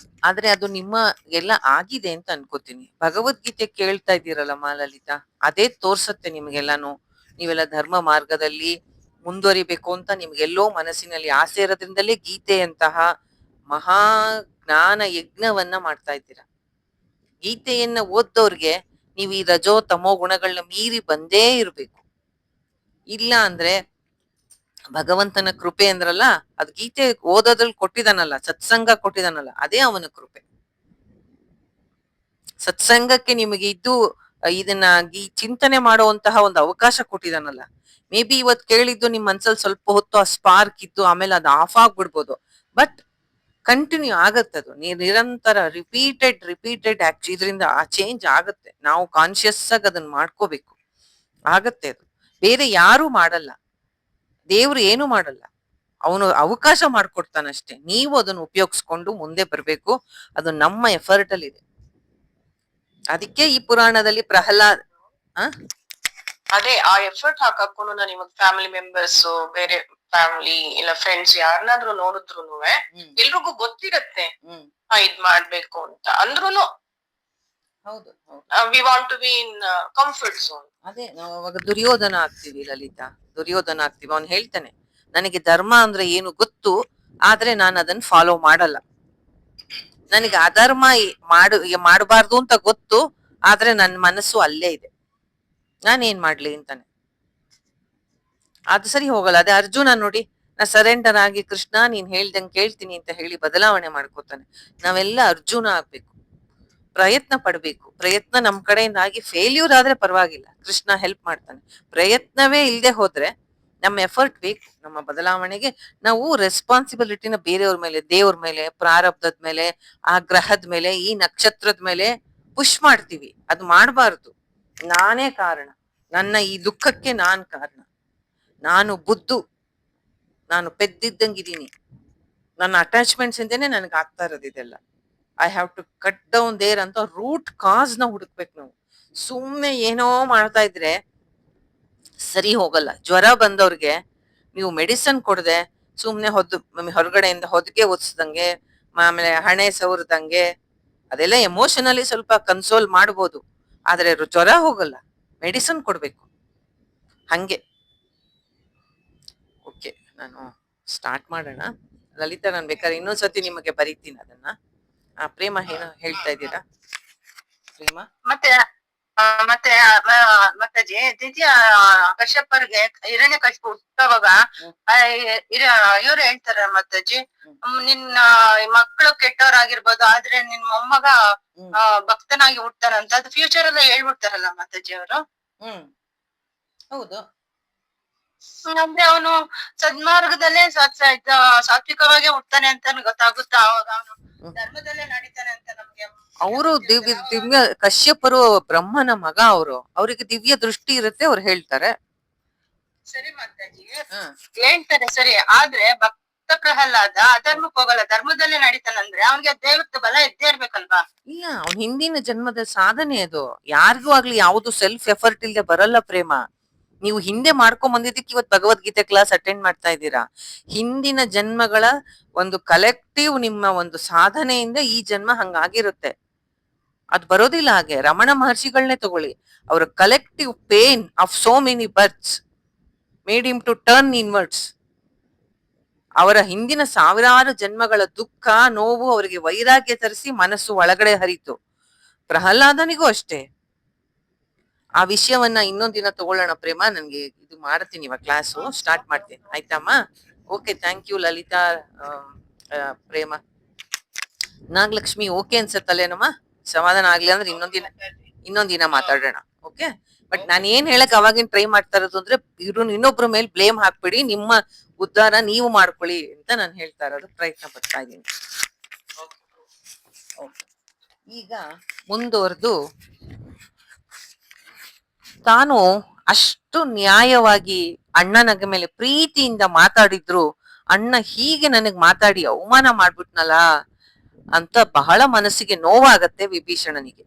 ಆದ್ರೆ ಅದು ನಿಮ್ಮ ಎಲ್ಲ ಆಗಿದೆ ಅಂತ ಅನ್ಕೋತೀನಿ. ಭಗವದ್ಗೀತೆ ಕೇಳ್ತಾ ಇದ್ದೀರಲ್ಲ ಲಲಿತಾ, ಅದೇ ತೋರ್ಸತ್ತೆ ನಿಮ್ಗೆಲ್ಲಾನು. ನೀವೆಲ್ಲ ಧರ್ಮ ಮಾರ್ಗದಲ್ಲಿ ಮುಂದುವರಿಬೇಕು ಅಂತ ನಿಮ್ಗೆಲ್ಲೋ ಮನಸ್ಸಿನಲ್ಲಿ ಆಸೆ ಇರೋದ್ರಿಂದಲೇ ಗೀತೆಯಂತಹ ಮಹಾ ಜ್ಞಾನ ಯಜ್ಞವನ್ನ ಮಾಡ್ತಾ ಇದ್ದೀರಾ. ಗೀತೆಯನ್ನ ಓದ್ದವ್ರಿಗೆ ನೀವು ಈ ರಜೋ ತಮೋ ಗುಣಗಳನ್ನ ಮೀರಿ ಬಂದೇ ಇರ್ಬೇಕು. ಇಲ್ಲ ಅಂದ್ರೆ ಭಗವಂತನ ಕೃಪೆ ಅಂದ್ರಲ್ಲ, ಅದ್ ಗೀತೆ ಓದೋದ್ರಲ್ಲಿ ಕೊಟ್ಟಿದಾನಲ್ಲ, ಸತ್ಸಂಗ ಕೊಟ್ಟಿದಾನಲ್ಲ, ಅದೇ ಅವನ ಕೃಪೆ. ಸತ್ಸಂಗಕ್ಕೆ ನಿಮಗೆ ಇದ್ದು ಇದನ್ನ ಚಿಂತನೆ ಮಾಡುವಂತಹ ಒಂದು ಅವಕಾಶ ಕೊಟ್ಟಿದಾನಲ್ಲ. ಮೇ ಬಿ ಇವತ್ ಕೇಳಿದ್ದು ನಿಮ್ ಮನ್ಸಲ್ಲಿ ಸ್ವಲ್ಪ ಹೊತ್ತು ಆ ಸ್ಪಾರ್ಕ್ ಇತ್ತು, ಆಮೇಲೆ ಅದು ಆಫ್ ಆಗ್ಬಿಡ್ಬೋದು. ಬಟ್ ಕಂಟಿನ್ಯೂ ಆಗತ್ತದು. ನಿರಂತರ ರಿಪೀಟೆಡ್ ಇದರಿಂದ ಆ ಚೇಂಜ್ ಆಗತ್ತೆ. ನಾವು ಕಾನ್ಶಿಯಸ್ ಆಗಿ ಅದನ್ನ ಮಾಡ್ಕೋಬೇಕು. ಆಗತ್ತೆ ಅದು. ಬೇರೆ ಯಾರು ಮಾಡಲ್ಲ. ದೇವ್ರು ಏನು ಮಾಡಲ್ಲ. ಅವನು ಅವಕಾಶ ಮಾಡ್ಕೊಡ್ತಾನಷ್ಟೇ. ನೀವು ಅದನ್ನು ಉಪಯೋಗಿಸ್ಕೊಂಡು ಮುಂದೆ ಬರ್ಬೇಕು. ಅದು ನಮ್ಮ ಎಫರ್ಟ್ ಅಲ್ಲಿ ಇದೆ. ಅದಕ್ಕೆ ಈ ಪುರಾಣದಲ್ಲಿ ಪ್ರಹ್ಲಾದ್ ಅದೇ ಆ ಎಫರ್ಟ್ ಹಾಕಕ್ಕೂ ನಿಮಗ್ ಫ್ಯಾಮಿಲಿ ಮೆಂಬರ್ಸ್, ಬೇರೆ ಫ್ಯಾಮಿಲಿ ಇಲ್ಲ ಫ್ರೆಂಡ್ಸ್ ಯಾರನ್ನಾದ್ರೂ ನೋಡಿದ್ರು ಎಲ್ರಿಗೂ ಗೊತ್ತಿರತ್ತೆ ಇದ್ ಮಾಡ್ಬೇಕು ಅಂತ. ಅಂದ್ರೂನು ಹೌದು, we want to be in comfort zone. ಅದೇ ನಾವು ಅವಾಗ ದುರ್ಯೋಧನ ಆಗ್ತೀವಿ ಲಲಿತಾ, ದುರ್ಯೋಧನ ಆಗ್ತೀವಿ. ಅವ್ನು ಹೇಳ್ತಾನೆ, ನನಗೆ ಧರ್ಮ ಅಂದ್ರೆ ಏನು ಗೊತ್ತು, ಆದ್ರೆ ನಾನು ಅದನ್ನ ಫಾಲೋ ಮಾಡಲ್ಲ. ನನಗೆ ಅಧರ್ಮ ಮಾಡಬಾರ್ದು ಅಂತ ಗೊತ್ತು, ಆದ್ರೆ ನನ್ನ ಮನಸ್ಸು ಅಲ್ಲೇ ಇದೆ. ನಾನೇನ್ ಮಾಡ್ಲಿ ಅಂತಾನೆ. ಅದು ಸರಿ ಹೋಗಲ್ಲ. ಅದೇ ಅರ್ಜುನ ನೋಡಿ, ನಾ ಸರೆಂಡರ್ ಆಗಿ ಕೃಷ್ಣ ನೀನ್ ಹೇಳ್ದಂಗೆ ಕೇಳ್ತೀನಿ ಅಂತ ಹೇಳಿ ಬದಲಾವಣೆ ಮಾಡ್ಕೋತಾನೆ. ನಾವೆಲ್ಲ ಅರ್ಜುನ ಆಗ್ಬೇಕು, ಪ್ರಯತ್ನ ಪಡ್ಬೇಕು. ಪ್ರಯತ್ನ ನಮ್ ಕಡೆಯಿಂದ ಆಗಿ ಫೇಲ್ಯೂರ್ ಆದ್ರೆ ಪರವಾಗಿಲ್ಲ, ಕೃಷ್ಣ ಹೆಲ್ಪ್ ಮಾಡ್ತಾನೆ. ಪ್ರಯತ್ನವೇ ಇಲ್ಲದೆ ಹೋದ್ರೆ ನಮ್ಮ ಎಫರ್ಟ್ ಬೇಕು ನಮ್ಮ ಬದಲಾವಣೆಗೆ. ನಾವು ರೆಸ್ಪಾನ್ಸಿಬಿಲಿಟಿನ ಬೇರೆಯವ್ರ ಮೇಲೆ, ದೇವ್ರ ಮೇಲೆ, ಪ್ರಾರಬ್ಧದ ಮೇಲೆ, ಆ ಗ್ರಹದ ಮೇಲೆ, ಈ ನಕ್ಷತ್ರದ ಮೇಲೆ ಪುಷ್ ಮಾಡ್ತೀವಿ. ಅದು ಮಾಡಬಾರ್ದು. ನಾನೇ ಕಾರಣ, ನನ್ನ ಈ ದುಃಖಕ್ಕೆ ನಾನ್ ಕಾರಣ, ನಾನು ಬುದ್ಧು, ನಾನು ಪೆದ್ದಿದ್ದಂಗಿದ್ದೀನಿ, ನನ್ನ ಅಟ್ಯಾಚ್ಮೆಂಟ್ಸ್ ಇಂದನೇ ನನಗೆ ಆಗ್ತಾ ಇರೋದು ಇದೆಲ್ಲ. I have to cut down there ಅಂತ ರೂಟ್ ಕಾಸ್ ನ ಹುಡುಕ್ಬೇಕು ನಾವು. ಸುಮ್ನೆ ಏನೋ ಮಾಡ್ತಾ ಇದ್ರೆ ಸರಿ ಹೋಗಲ್ಲ. ಜ್ವರ ಬಂದವ್ರಿಗೆ ನೀವು ಮೆಡಿಸನ್ ಕೊಡದೆ ಸುಮ್ನೆ ಹೊರಗಡೆಯಿಂದ ಹೊದಿಕೆ ಒದಿಸ್ದಂಗೆ, ಆಮೇಲೆ ಹಣೆ ಸವರ್ದಂಗೆ, ಅದೆಲ್ಲ ಎಮೋಷನಲಿ ಸ್ವಲ್ಪ ಕನ್ಸೋಲ್ ಮಾಡ್ಬೋದು, ಆದ್ರೆ ಜ್ವರ ಹೋಗಲ್ಲ. ಮೆಡಿಸನ್ ಕೊಡ್ಬೇಕು. ಹಂಗೆ ಓಕೆ, ನಾನು ಸ್ಟಾರ್ಟ್ ಮಾಡೋಣ. ಲಲಿತಾ, ನಾನು ಬೇಕಾದ್ರೆ ಇನ್ನೊಂದ್ಸತಿ ನಿಮಗೆ ಬರೀತೀನಿ ಅದನ್ನ. ಪ್ರೇಮ ಏನು ಹೇಳ್ತಾ ಇದ್ದೀರಾ ಪ್ರೇಮ? ಮತ್ತೆ ಮತ್ತೆ ಮತ್ತೆ ಕಶ್ಯಪರ್ಗೆ ಹಿರಣ್ಯ ಕಶ್ಯಪ ಹುಟ್ಟುವಾಗ ಇವ್ರು ಹೇಳ್ತಾರ ಮತ್ತಜ್ಜಿ, ನಿನ್ನ ಮಕ್ಕಳು ಕೆಟ್ಟವರಾಗಿರ್ಬೋದು, ಆದ್ರೆ ನಿನ್ ಮೊಮ್ಮಗ ಭಕ್ತನಾಗಿ ಹುಟ್ತಾರಂತ. ಅದು ಫ್ಯೂಚರ್ ಎಲ್ಲ ಹೇಳ್ಬಿಡ್ತಾರಲ್ಲ ಮತ್ತಜ್ಜಿ ಅವರು. ಹೌದು. ಅಂದ್ರೆ ಅವನು ಸದ್ಮಾರ್ಗದಲ್ಲೇ ಸಾತ್ವಿಕವಾಗಿ ಹುಟ್ತಾನೆ ಅಂತ ಗೊತ್ತಾಗುತ್ತಾ, ಅವಾಗ ಅವನು ಧರ್ಮದಲ್ಲೇ ನಡೀತಾನೆ ಅಂತ ನಮ್ಗೆ. ಅವರು ದಿವ್ಯ ಕಶ್ಯಪರು ಬ್ರಹ್ಮನ ಮಗ. ಅವ್ರಿಗೆ ದಿವ್ಯ ದೃಷ್ಟಿ ಇರುತ್ತೆ, ಅವ್ರು ಹೇಳ್ತಾರೆ. ಸರಿ ಮಾತಾಜಿ ಹೇಳ್ತಾರೆ ಸರಿ. ಆದ್ರೆ ಭಕ್ತ ಪ್ರಹ್ಲಾದ ಅಧರ್ಮಕ್ಕೆ ಹೋಗಲ್ಲ, ಧರ್ಮದಲ್ಲೇ ನಡೀತಾನಂದ್ರೆ ಅವನಿಗೆ ದೇವತೆ ಬಲ ಇದ್ದೇ ಇರ್ಬೇಕಲ್ವಾ? ಇಲ್ಲ, ಅವ್ನ ಹಿಂದಿನ ಜನ್ಮದ ಸಾಧನೆ ಅದು. ಯಾರಿಗೂ ಆಗ್ಲಿ ಯಾವ್ದು ಸೆಲ್ಫ್ ಎಫರ್ಟ್ ಇಲ್ದೆ ಬರಲ್ಲ ಪ್ರೇಮ. ನೀವು ಹಿಂದೆ ಮಾಡ್ಕೊಂಡ್ ಬಂದಿದ್ದಕ್ಕೆ ಇವತ್ತು ಭಗವದ್ಗೀತೆ ಕ್ಲಾಸ್ ಅಟೆಂಡ್ ಮಾಡ್ತಾ ಇದ್ದೀರಾ. ಹಿಂದಿನ ಜನ್ಮಗಳ ಒಂದು ಕಲೆಕ್ಟಿವ್ ನಿಮ್ಮ ಒಂದು ಸಾಧನೆಯಿಂದ ಈ ಜನ್ಮ ಹಂಗಾಗಿರುತ್ತೆ. ಅದು ಬರೋದಿಲ್ಲ ಹಾಗೆ. ರಮಣ ಮಹರ್ಷಿಗಳನ್ನೇ ತಗೊಳ್ಳಿ, ಅವರ collective pain of so many births made him to turn inwards. ಅವರ ಹಿಂದಿನ ಸಾವಿರಾರು ಜನ್ಮಗಳ ದುಃಖ ನೋವು ಅವರಿಗೆ ವೈರಾಗ್ಯ ತರಿಸಿ ಮನಸ್ಸು ಒಳಗಡೆ ಹರಿತು. ಪ್ರಹ್ಲಾದನಿಗೂ ಅಷ್ಟೇ. ಆ ವಿಷಯವನ್ನ ಇನ್ನೊಂದ್ ದಿನ ತಗೊಳ್ಳೋಣ ಪ್ರೇಮ. ನನ್ಗೆ ಇದು ಮಾಡ್ತೀನಿ, ಇವಾಗ ಕ್ಲಾಸು ಸ್ಟಾರ್ಟ್ ಮಾಡ್ತೀನಿ, ಆಯ್ತಮ್ಮ? Okay, thank you Lalitha. Prema, Nagalakshmi okay ಅನ್ಸತ್ತಲ್ಲೇನಮ್ಮ? ಸಮಾಧಾನ ಆಗ್ಲಿ ಅಂದ್ರೆ ಇನ್ನೊಂದ್ ದಿನ ಮಾತಾಡೋಣ. ಓಕೆ, ಬಟ್ ನಾನು ಏನ್ ಹೇಳಕ್ ಅವಾಗಿನ ಟ್ರೈ ಮಾಡ್ತಾ ಇರೋದು ಅಂದ್ರೆ, ಇನ್ನೊಬ್ರ ಮೇಲೆ ಬ್ಲೇಮ್ ಹಾಕ್ಬಿಡಿ, ನಿಮ್ಮ ಉದ್ಧಾರ ನೀವು ಮಾಡ್ಕೊಳ್ಳಿ ಅಂತ ನಾನು ಹೇಳ್ತಾ ಇರೋದು, ಪ್ರಯತ್ನ ಪಡ್ತಾ ಇದ್ದೀನಿ. ಈಗ ಮುಂದುವರೆದು, ತಾನು ಅಷ್ಟು ನ್ಯಾಯವಾಗಿ ಅಣ್ಣನ ಮೇಲೆ ಪ್ರೀತಿಯಿಂದ ಮಾತಾಡಿದ್ರು, ಅಣ್ಣ ಹೀಗೆ ನನಗ್ ಮಾತಾಡಿ ಅವಮಾನ ಮಾಡ್ಬಿಟ್ನಲ್ಲ ಅಂತ ಬಹಳ ಮನಸ್ಸಿಗೆ ನೋವಾಗತ್ತೆ ವಿಭೀಷಣನಿಗೆ.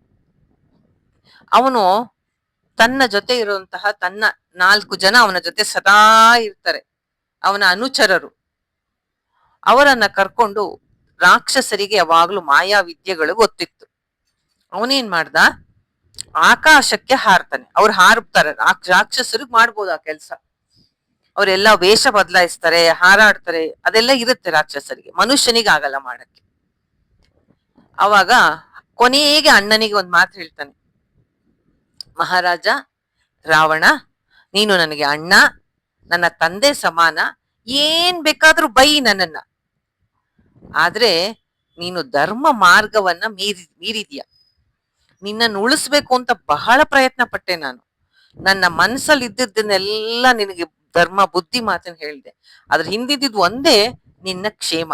ಅವನು ತನ್ನ ಜೊತೆ ಇರುವಂತಹ ತನ್ನ 4 ಜನ ಅವನ ಜೊತೆ ಸದಾ ಇರ್ತಾರೆ, ಅವನ ಅನುಚರರು. ಅವರನ್ನ ಕರ್ಕೊಂಡು ರಾಕ್ಷಸರಿಗೆ ಯಾವಾಗ್ಲೂ ಮಾಯಾ ವಿದ್ಯೆಗಳು ಗೊತ್ತಿತ್ತು. ಅವನೇನ್ ಮಾಡ್ದ, ಆಕಾಶಕ್ಕೆ ಹಾರ್ತಾನೆ. ಅವ್ರು ಹಾರ್ತಾರೆ, ರಾಕ್ಷಸರಿಗೆ ಮಾಡ್ಬೋದು ಆ ಕೆಲ್ಸ. ಅವರೆಲ್ಲ ವೇಷ ಬದಲಾಯಿಸ್ತಾರೆ, ಹಾರಾಡ್ತಾರೆ, ಅದೆಲ್ಲ ಇರುತ್ತೆ ರಾಕ್ಷಸರಿಗೆ, ಮನುಷ್ಯನಿಗೆ ಆಗಲ್ಲ ಮಾಡಕ್ಕೆ. ಅವಾಗ ಕೊನೆಗೆ ಅಣ್ಣನಿಗೆ ಒಂದ್ ಮಾತು ಹೇಳ್ತಾನೆ, ಮಹಾರಾಜ ರಾವಣ, ನೀನು ನನಗೆ ಅಣ್ಣ, ನನ್ನ ತಂದೆ ಸಮಾನ, ಏನ್ ಬೇಕಾದ್ರೂ ಬೈ ನನ್ನನ್ನ. ಆದ್ರೆ ನೀನು ಧರ್ಮ ಮಾರ್ಗವನ್ನ ಮೀರಿದ್ಯಾ. ನಿನ್ನನ್ನು ಉಳಿಸ್ಬೇಕು ಅಂತ ಬಹಳ ಪ್ರಯತ್ನ ಪಟ್ಟೆ ನಾನು. ನನ್ನ ಮನಸ್ಸಲ್ಲಿ ಇದ್ದಿದ್ದನ್ನೆಲ್ಲ ನಿನಗೆ ಧರ್ಮ ಬುದ್ಧಿ ಮಾತನ್ನ ಹೇಳಿದೆ. ಅದ್ರ ಹಿಂದಿದ್ದು ಒಂದೇ, ನಿನ್ನ ಕ್ಷೇಮ,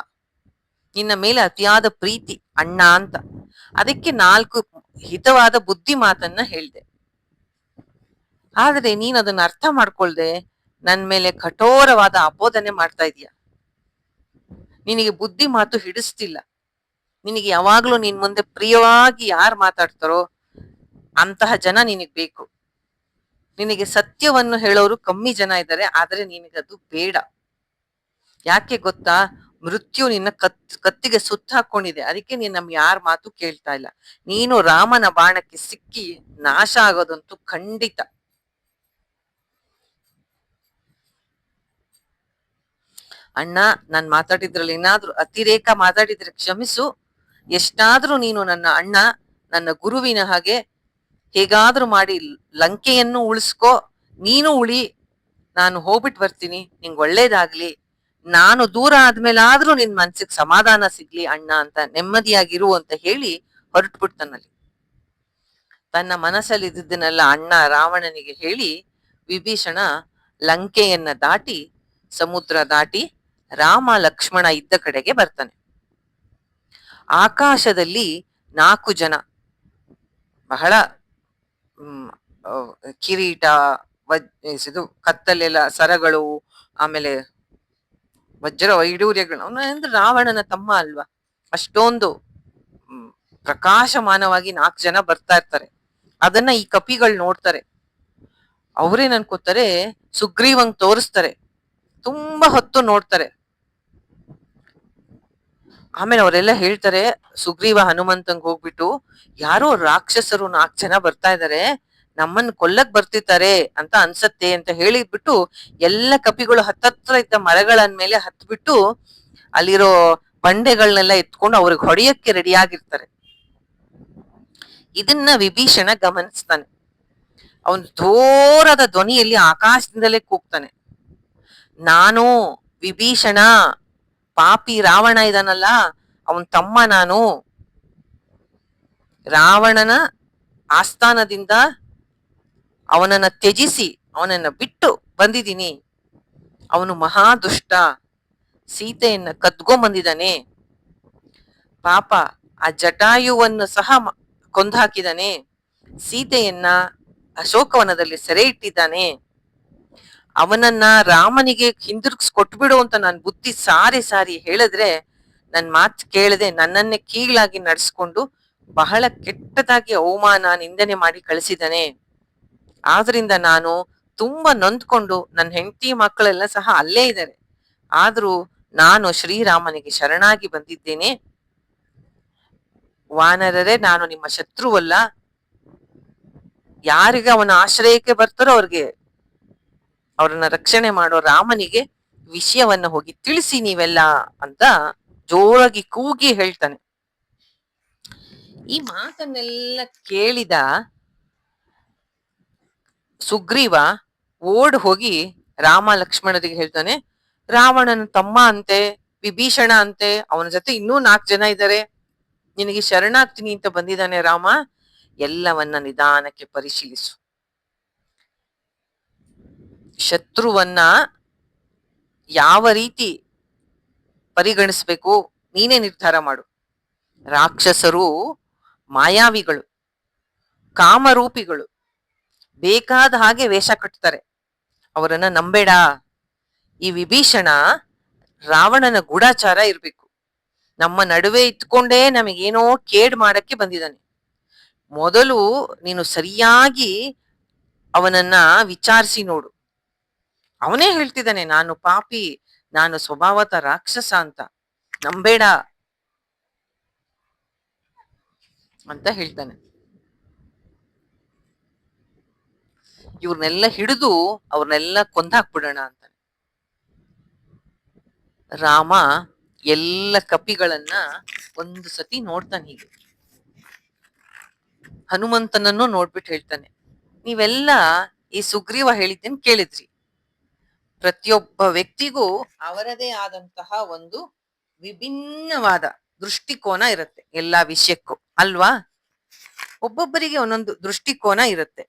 ನಿನ್ನ ಮೇಲೆ ಅತಿಯಾದ ಪ್ರೀತಿ ಅಣ್ಣ ಅಂತ. ಅದಕ್ಕೆ 4 ಹಿತವಾದ ಬುದ್ಧಿ ಮಾತನ್ನ ಹೇಳಿದೆ. ಆದ್ರೆ ನೀನ್ ಅದನ್ನ ಅರ್ಥ ಮಾಡ್ಕೊಳ್ದೆ ನನ್ ಮೇಲೆ ಕಠೋರವಾದ ಅಬೋಧನೆ ಮಾಡ್ತಾ ಇದೀಯ. ನಿನಗೆ ಬುದ್ಧಿ ಮಾತು ಹಿಡಿಸ್ತಿಲ್ಲ. ನಿನಗೆ ಯಾವಾಗ್ಲೂ ನಿನ್ ಮುಂದೆ ಪ್ರಿಯವಾಗಿ ಯಾರು ಮಾತಾಡ್ತಾರೋ ಅಂತಹ ಜನ ನಿನಗ್ ಬೇಕು. ನಿನಗೆ ಸತ್ಯವನ್ನು ಹೇಳೋರು ಕಮ್ಮಿ ಜನ ಇದ್ದಾರೆ, ಆದ್ರೆ ನಿನಗದು ಬೇಡ. ಯಾಕೆ ಗೊತ್ತಾ, ಮೃತ್ಯು ನಿನ್ನ ಕತ್ತಿಗೆ ಸುತ್ತ ಹಾಕೊಂಡಿದೆ, ಅದಕ್ಕೆ ನೀನ್ ನಮ್ ಯಾರ ಮಾತು ಕೇಳ್ತಾ ಇಲ್ಲ. ನೀನು ರಾಮನ ಬಾಣಕ್ಕೆ ಸಿಕ್ಕಿ ನಾಶ ಆಗೋದಂತೂ ಖಂಡಿತ. ಅಣ್ಣ, ನಾನ್ ಮಾತಾಡಿದ್ರಲ್ಲಿ ಏನಾದ್ರೂ ಅತಿರೇಕ ಮಾತಾಡಿದ್ರೆ ಕ್ಷಮಿಸು. ಎಷ್ಟಾದ್ರೂ ನೀನು ನನ್ನ ಅಣ್ಣ, ನನ್ನ ಗುರುವಿನ ಹಾಗೆ. ಹೇಗಾದ್ರೂ ಮಾಡಿ ಲಂಕೆಯನ್ನು ಉಳಿಸ್ಕೋ, ನೀನು ಉಳಿ, ನಾನು ಹೋಗ್ಬಿಟ್ಟು ಬರ್ತೀನಿ, ನಿಂಗ್ ಒಳ್ಳೇದಾಗ್ಲಿ. ನಾನು ದೂರ ಆದ್ಮೇಲಾದ್ರೂ ನಿನ್ ಮನ್ಸಿಗೆ ಸಮಾಧಾನ ಸಿಗ್ಲಿ ಅಣ್ಣ ಅಂತ, ನೆಮ್ಮದಿಯಾಗಿರು ಅಂತ ಹೇಳಿ ಹೊರಟ್ಬಿಡ್ತಾನಲ್ಲಿ. ತನ್ನ ಮನಸ್ಸಲ್ಲಿ ಇದ್ದನ್ನೆಲ್ಲ ಅಣ್ಣ ರಾವಣನಿಗೆ ಹೇಳಿ ವಿಭೀಷಣ ಲಂಕೆಯನ್ನ ದಾಟಿ, ಸಮುದ್ರ ದಾಟಿ ರಾಮ ಲಕ್ಷ್ಮಣ ಇದ್ದ ಕಡೆಗೆ ಬರ್ತಾನೆ. ಆಕಾಶದಲ್ಲಿ 4 ಜನ ಬಹಳ ಕಿರೀಟ, ಇದು ಕತ್ತಲೆಲ್ಲ ಸರಗಳು, ಆಮೇಲೆ ವಜ್ರ ವೈಡೂರ್ಯಗಳು. ಅವನ ರಾವಣನ ತಮ್ಮ ಅಲ್ವಾ, ಅಷ್ಟೊಂದು ಪ್ರಕಾಶಮಾನವಾಗಿ 4 ಜನ ಬರ್ತಾ ಇರ್ತಾರೆ. ಅದನ್ನ ಈ ಕಪಿಗಳು ನೋಡ್ತಾರೆ. ಅವ್ರೇನ್ ಅನ್ಕೋತಾರೆ, ಸುಗ್ರೀವಂಗ್ ತೋರಿಸ್ತಾರೆ. ತುಂಬಾ ಹೊತ್ತು ನೋಡ್ತಾರೆ. ಆಮೇಲೆ ಅವರೆಲ್ಲ ಹೇಳ್ತಾರೆ, ಸುಗ್ರೀವ ಹನುಮಂತಂಗ್ ಹೋಗ್ಬಿಟ್ಟು, ಯಾರೋ ರಾಕ್ಷಸರು 4 ಜನ ಬರ್ತಾ ಇದಾರೆ, ನಮ್ಮನ್ ಕೊಲ್ಲಕ್ ಬರ್ತಿದ್ದಾರೆ ಅಂತ ಅನ್ಸತ್ತೆ ಅಂತ ಹೇಳಿದ್ಬಿಟ್ಟು ಎಲ್ಲ ಕಪಿಗಳು ಹತ್ತತ್ರ ಇದ್ದ ಮರಗಳ ಮೇಲೆ ಹತ್ಬಿಟ್ಟು ಅಲ್ಲಿರೋ ಬಂಡೆಗಳನ್ನೆಲ್ಲ ಎತ್ಕೊಂಡು ಅವ್ರಿಗೆ ಹೊಡೆಯಕ್ಕೆ ರೆಡಿ ಆಗಿರ್ತಾರೆ. ಇದನ್ನ ವಿಭೀಷಣ ಗಮನಿಸ್ತಾನೆ. ಅವನು ಜೋರಾದ ಧ್ವನಿಯಲ್ಲಿ ಆಕಾಶದಿಂದಲೇ ಕೂಗ್ತಾನೆ, ನಾನು ವಿಭೀಷಣ, ಪಾಪಿ ರಾವಣ ಇದಾನಲ್ಲ ಅವನ್ ತಮ್ಮ ನಾನು. ರಾವಣನ ಆಸ್ಥಾನದಿಂದ ಅವನನ್ನ ತ್ಯಜಿಸಿ ಅವನನ್ನ ಬಿಟ್ಟು ಬಂದಿದ್ದೀನಿ. ಅವನು ಮಹಾದುಷ್ಟ, ಸೀತೆಯನ್ನ ಕದ್ಕೊಂಬಂದಿದ್ದಾನೆ. ಪಾಪ ಆ ಜಟಾಯುವನ್ನು ಸಹ ಕೊಂದಾಕಿದ್ದಾನೆ. ಸೀತೆಯನ್ನ ಅಶೋಕವನದಲ್ಲಿ ಸೆರೆ ಇಟ್ಟಿದ್ದಾನೆ. ಅವನನ್ನ ರಾಮನಿಗೆ ಹಿಂದಿರುಗಿಸ್ ಕೊಟ್ಬಿಡು ಅಂತ ನಾನು ಬುದ್ಧಿ ಸಾರಿ ಸಾರಿ ಹೇಳಿದ್ರೆ ನನ್ ಮಾತು ಕೇಳದೆ ನನ್ನನ್ನೇ ಕೀಳಾಗಿ ನಡೆಸ್ಕೊಂಡು ಬಹಳ ಕೆಟ್ಟದಾಗಿ ಅವಮಾನ ನಿಂದನೆ ಮಾಡಿ ಕಳಿಸಿದ್ದಾನೆ. ಆದ್ರಿಂದ ನಾನು ತುಂಬಾ ನೊಂದ್ಕೊಂಡು, ನನ್ನ ಹೆಂಡತಿ ಮಕ್ಕಳೆಲ್ಲ ಸಹ ಅಲ್ಲೇ ಇದ್ದಾರೆ. ಆದ್ರೂ ನಾನು ಶ್ರೀರಾಮನಿಗೆ ಶರಣಾಗಿ ಬಂದಿದ್ದೇನೆ. ವಾನರರೇ, ನಾನು ನಿಮ್ಮ ಶತ್ರುವಲ್ಲ. ಯಾರಿಗೆ ಅವನ ಆಶ್ರಯಕ್ಕೆ ಬರ್ತಾರೋ ಅವ್ರನ್ನ ರಕ್ಷಣೆ ಮಾಡೋ ರಾಮನಿಗೆ ವಿಷಯವನ್ನ ಹೋಗಿ ತಿಳಿಸಿ ನೀವೆಲ್ಲ ಅಂತ ಜೋರಾಗಿ ಕೂಗಿ ಹೇಳ್ತಾನೆ. ಈ ಮಾತನ್ನೆಲ್ಲ ಕೇಳಿದ ಸುಗ್ರೀವ ಓಡ್ ಹೋಗಿ ರಾಮ ಲಕ್ಷ್ಮಣರಿಗೆ ಹೇಳ್ತಾನೆ, ರಾವಣನ ತಮ್ಮ ಅಂತೆ, ವಿಭೀಷಣ ಅಂತೆ, ಅವನ ಜೊತೆ ಇನ್ನೂ 4 ಜನ ಇದ್ದಾರೆ, ನಿನಗೆ ಶರಣಾಗ್ತೀನಿ ಅಂತ ಬಂದಿದ್ದಾನೆ ರಾಮ. ಎಲ್ಲವನ್ನ ನಿಧಾನಕ್ಕೆ ಪರಿಶೀಲಿಸು. ಶತ್ರುವನ್ನ ಯಾವ ರೀತಿ ಪರಿಗಣಿಸ್ಬೇಕು ನೀನೇ ನಿರ್ಧಾರ ಮಾಡು. ರಾಕ್ಷಸರು ಮಾಯಾವಿಗಳು, ಕಾಮರೂಪಿಗಳು, ಬೇಕಾದ ಹಾಗೆ ವೇಷ ಕಟ್ತಾರೆ, ಅವರನ್ನ ನಂಬೇಡ. ಈ ವಿಭೀಷಣ ರಾವಣನ ಗೂಢಾಚಾರ ಇರ್ಬೇಕು, ನಮ್ಮ ನಡುವೆ ಇತ್ಕೊಂಡೇ ನಮಗೇನೋ ಕೇಡ್ ಮಾಡಕ್ಕೆ ಬಂದಿದ್ದಾನೆ. ಮೊದಲು ನೀನು ಸರಿಯಾಗಿ ಅವನನ್ನ ವಿಚಾರಿಸಿ ನೋಡು. ಅವನೇ ಹೇಳ್ತಿದ್ದಾನೆ, ನಾನು ಪಾಪಿ, ನಾನು ಸ್ವಭಾವತ ರಾಕ್ಷಸ ಅಂತ, ನಂಬೇಡ ಅಂತ ಹೇಳ್ತಾನೆ. ಇವ್ರನ್ನೆಲ್ಲ ಹಿಡಿದು ಅವ್ರನ್ನೆಲ್ಲ ಕೊಂದಾಕ್ಬಿಡೋಣ ಅಂತಾನೆ. ರಾಮ ಎಲ್ಲ ಕಪಿಗಳನ್ನ ಒಂದು ಸತಿ ನೋಡ್ತಾನೆ. ಹೀಗೆ ಹನುಮಂತನನ್ನು ನೋಡ್ಬಿಟ್ಟು ಹೇಳ್ತಾನೆ, ನೀವೆಲ್ಲ ಈ ಸುಗ್ರೀವ ಹೇಳಿದ್ದೇನೆ ಕೇಳಿದ್ರಿ. ಪ್ರತಿಯೊಬ್ಬ ವ್ಯಕ್ತಿಗೂ ಅವರದೇ ಆದಂತಹ ಒಂದು ವಿಭಿನ್ನವಾದ ದೃಷ್ಟಿಕೋನ ಇರುತ್ತೆ ಎಲ್ಲಾ ವಿಷಯಕ್ಕೂ, ಅಲ್ವಾ? ಒಬ್ಬೊಬ್ಬರಿಗೆ ಒಂದೊಂದು ದೃಷ್ಟಿಕೋನ ಇರುತ್ತೆ.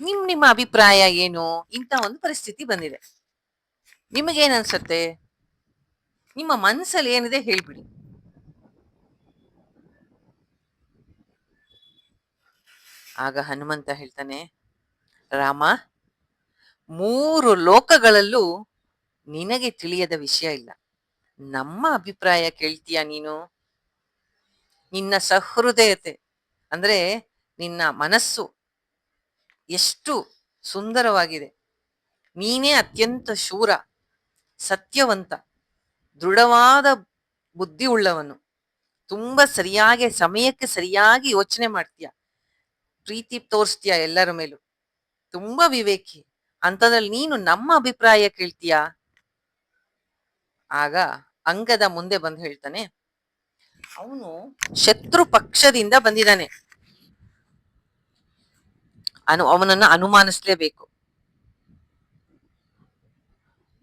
ನಿಮ್ಮ ಅಭಿಪ್ರಾಯ ಏನು? ಇಂಥ ಒಂದು ಪರಿಸ್ಥಿತಿ ಬಂದಿದೆ, ನಿಮಗೇನ್ ಅನ್ಸತ್ತೆ? ನಿಮ್ಮ ಮನಸ್ಸಲ್ಲಿ ಏನಿದೆ ಹೇಳ್ಬಿಡಿ. ಆಗ ಹನುಮಂತ ಹೇಳ್ತಾನೆ, ರಾಮ, 3 ಲೋಕಗಳಲ್ಲೂ ನಿನಗೆ ತಿಳಿಯದ ವಿಷಯ ಇಲ್ಲ. ನಮ್ಮ ಅಭಿಪ್ರಾಯ ಕೇಳ್ತೀಯ ನೀನು? ನಿನ್ನ ಸಹೃದಯತೆ ಅಂದ್ರೆ ನಿನ್ನ ಮನಸ್ಸು ಎಷ್ಟು ಸುಂದರವಾಗಿದೆ. ನೀನೇ ಅತ್ಯಂತ ಶೂರ, ಸತ್ಯವಂತ, ದೃಢವಾದ ಬುದ್ಧಿ ಉಳ್ಳವನು, ತುಂಬಾ ಸರಿಯಾಗಿ ಸಮಯಕ್ಕೆ ಸರಿಯಾಗಿ ಯೋಚನೆ ಮಾಡ್ತೀಯ, ಪ್ರೀತಿ ತೋರಿಸ್ತೀಯ ಎಲ್ಲರ ಮೇಲೂ, ತುಂಬಾ ವಿವೇಕಿ. ಅಂತದ್ರಲ್ಲಿ ನೀನು ನಮ್ಮ ಅಭಿಪ್ರಾಯ ಕೇಳ್ತೀಯ? ಆಗ ಅಂಗದ ಮುಂದೆ ಬಂದು ಹೇಳ್ತಾನೆ, ಅವನು ಶತ್ರು ಪಕ್ಷದಿಂದ ಬಂದಿದ್ದಾನೆ, ಅವನನ್ನ ಅನುಮಾನಿಸ್ಲೇಬೇಕು,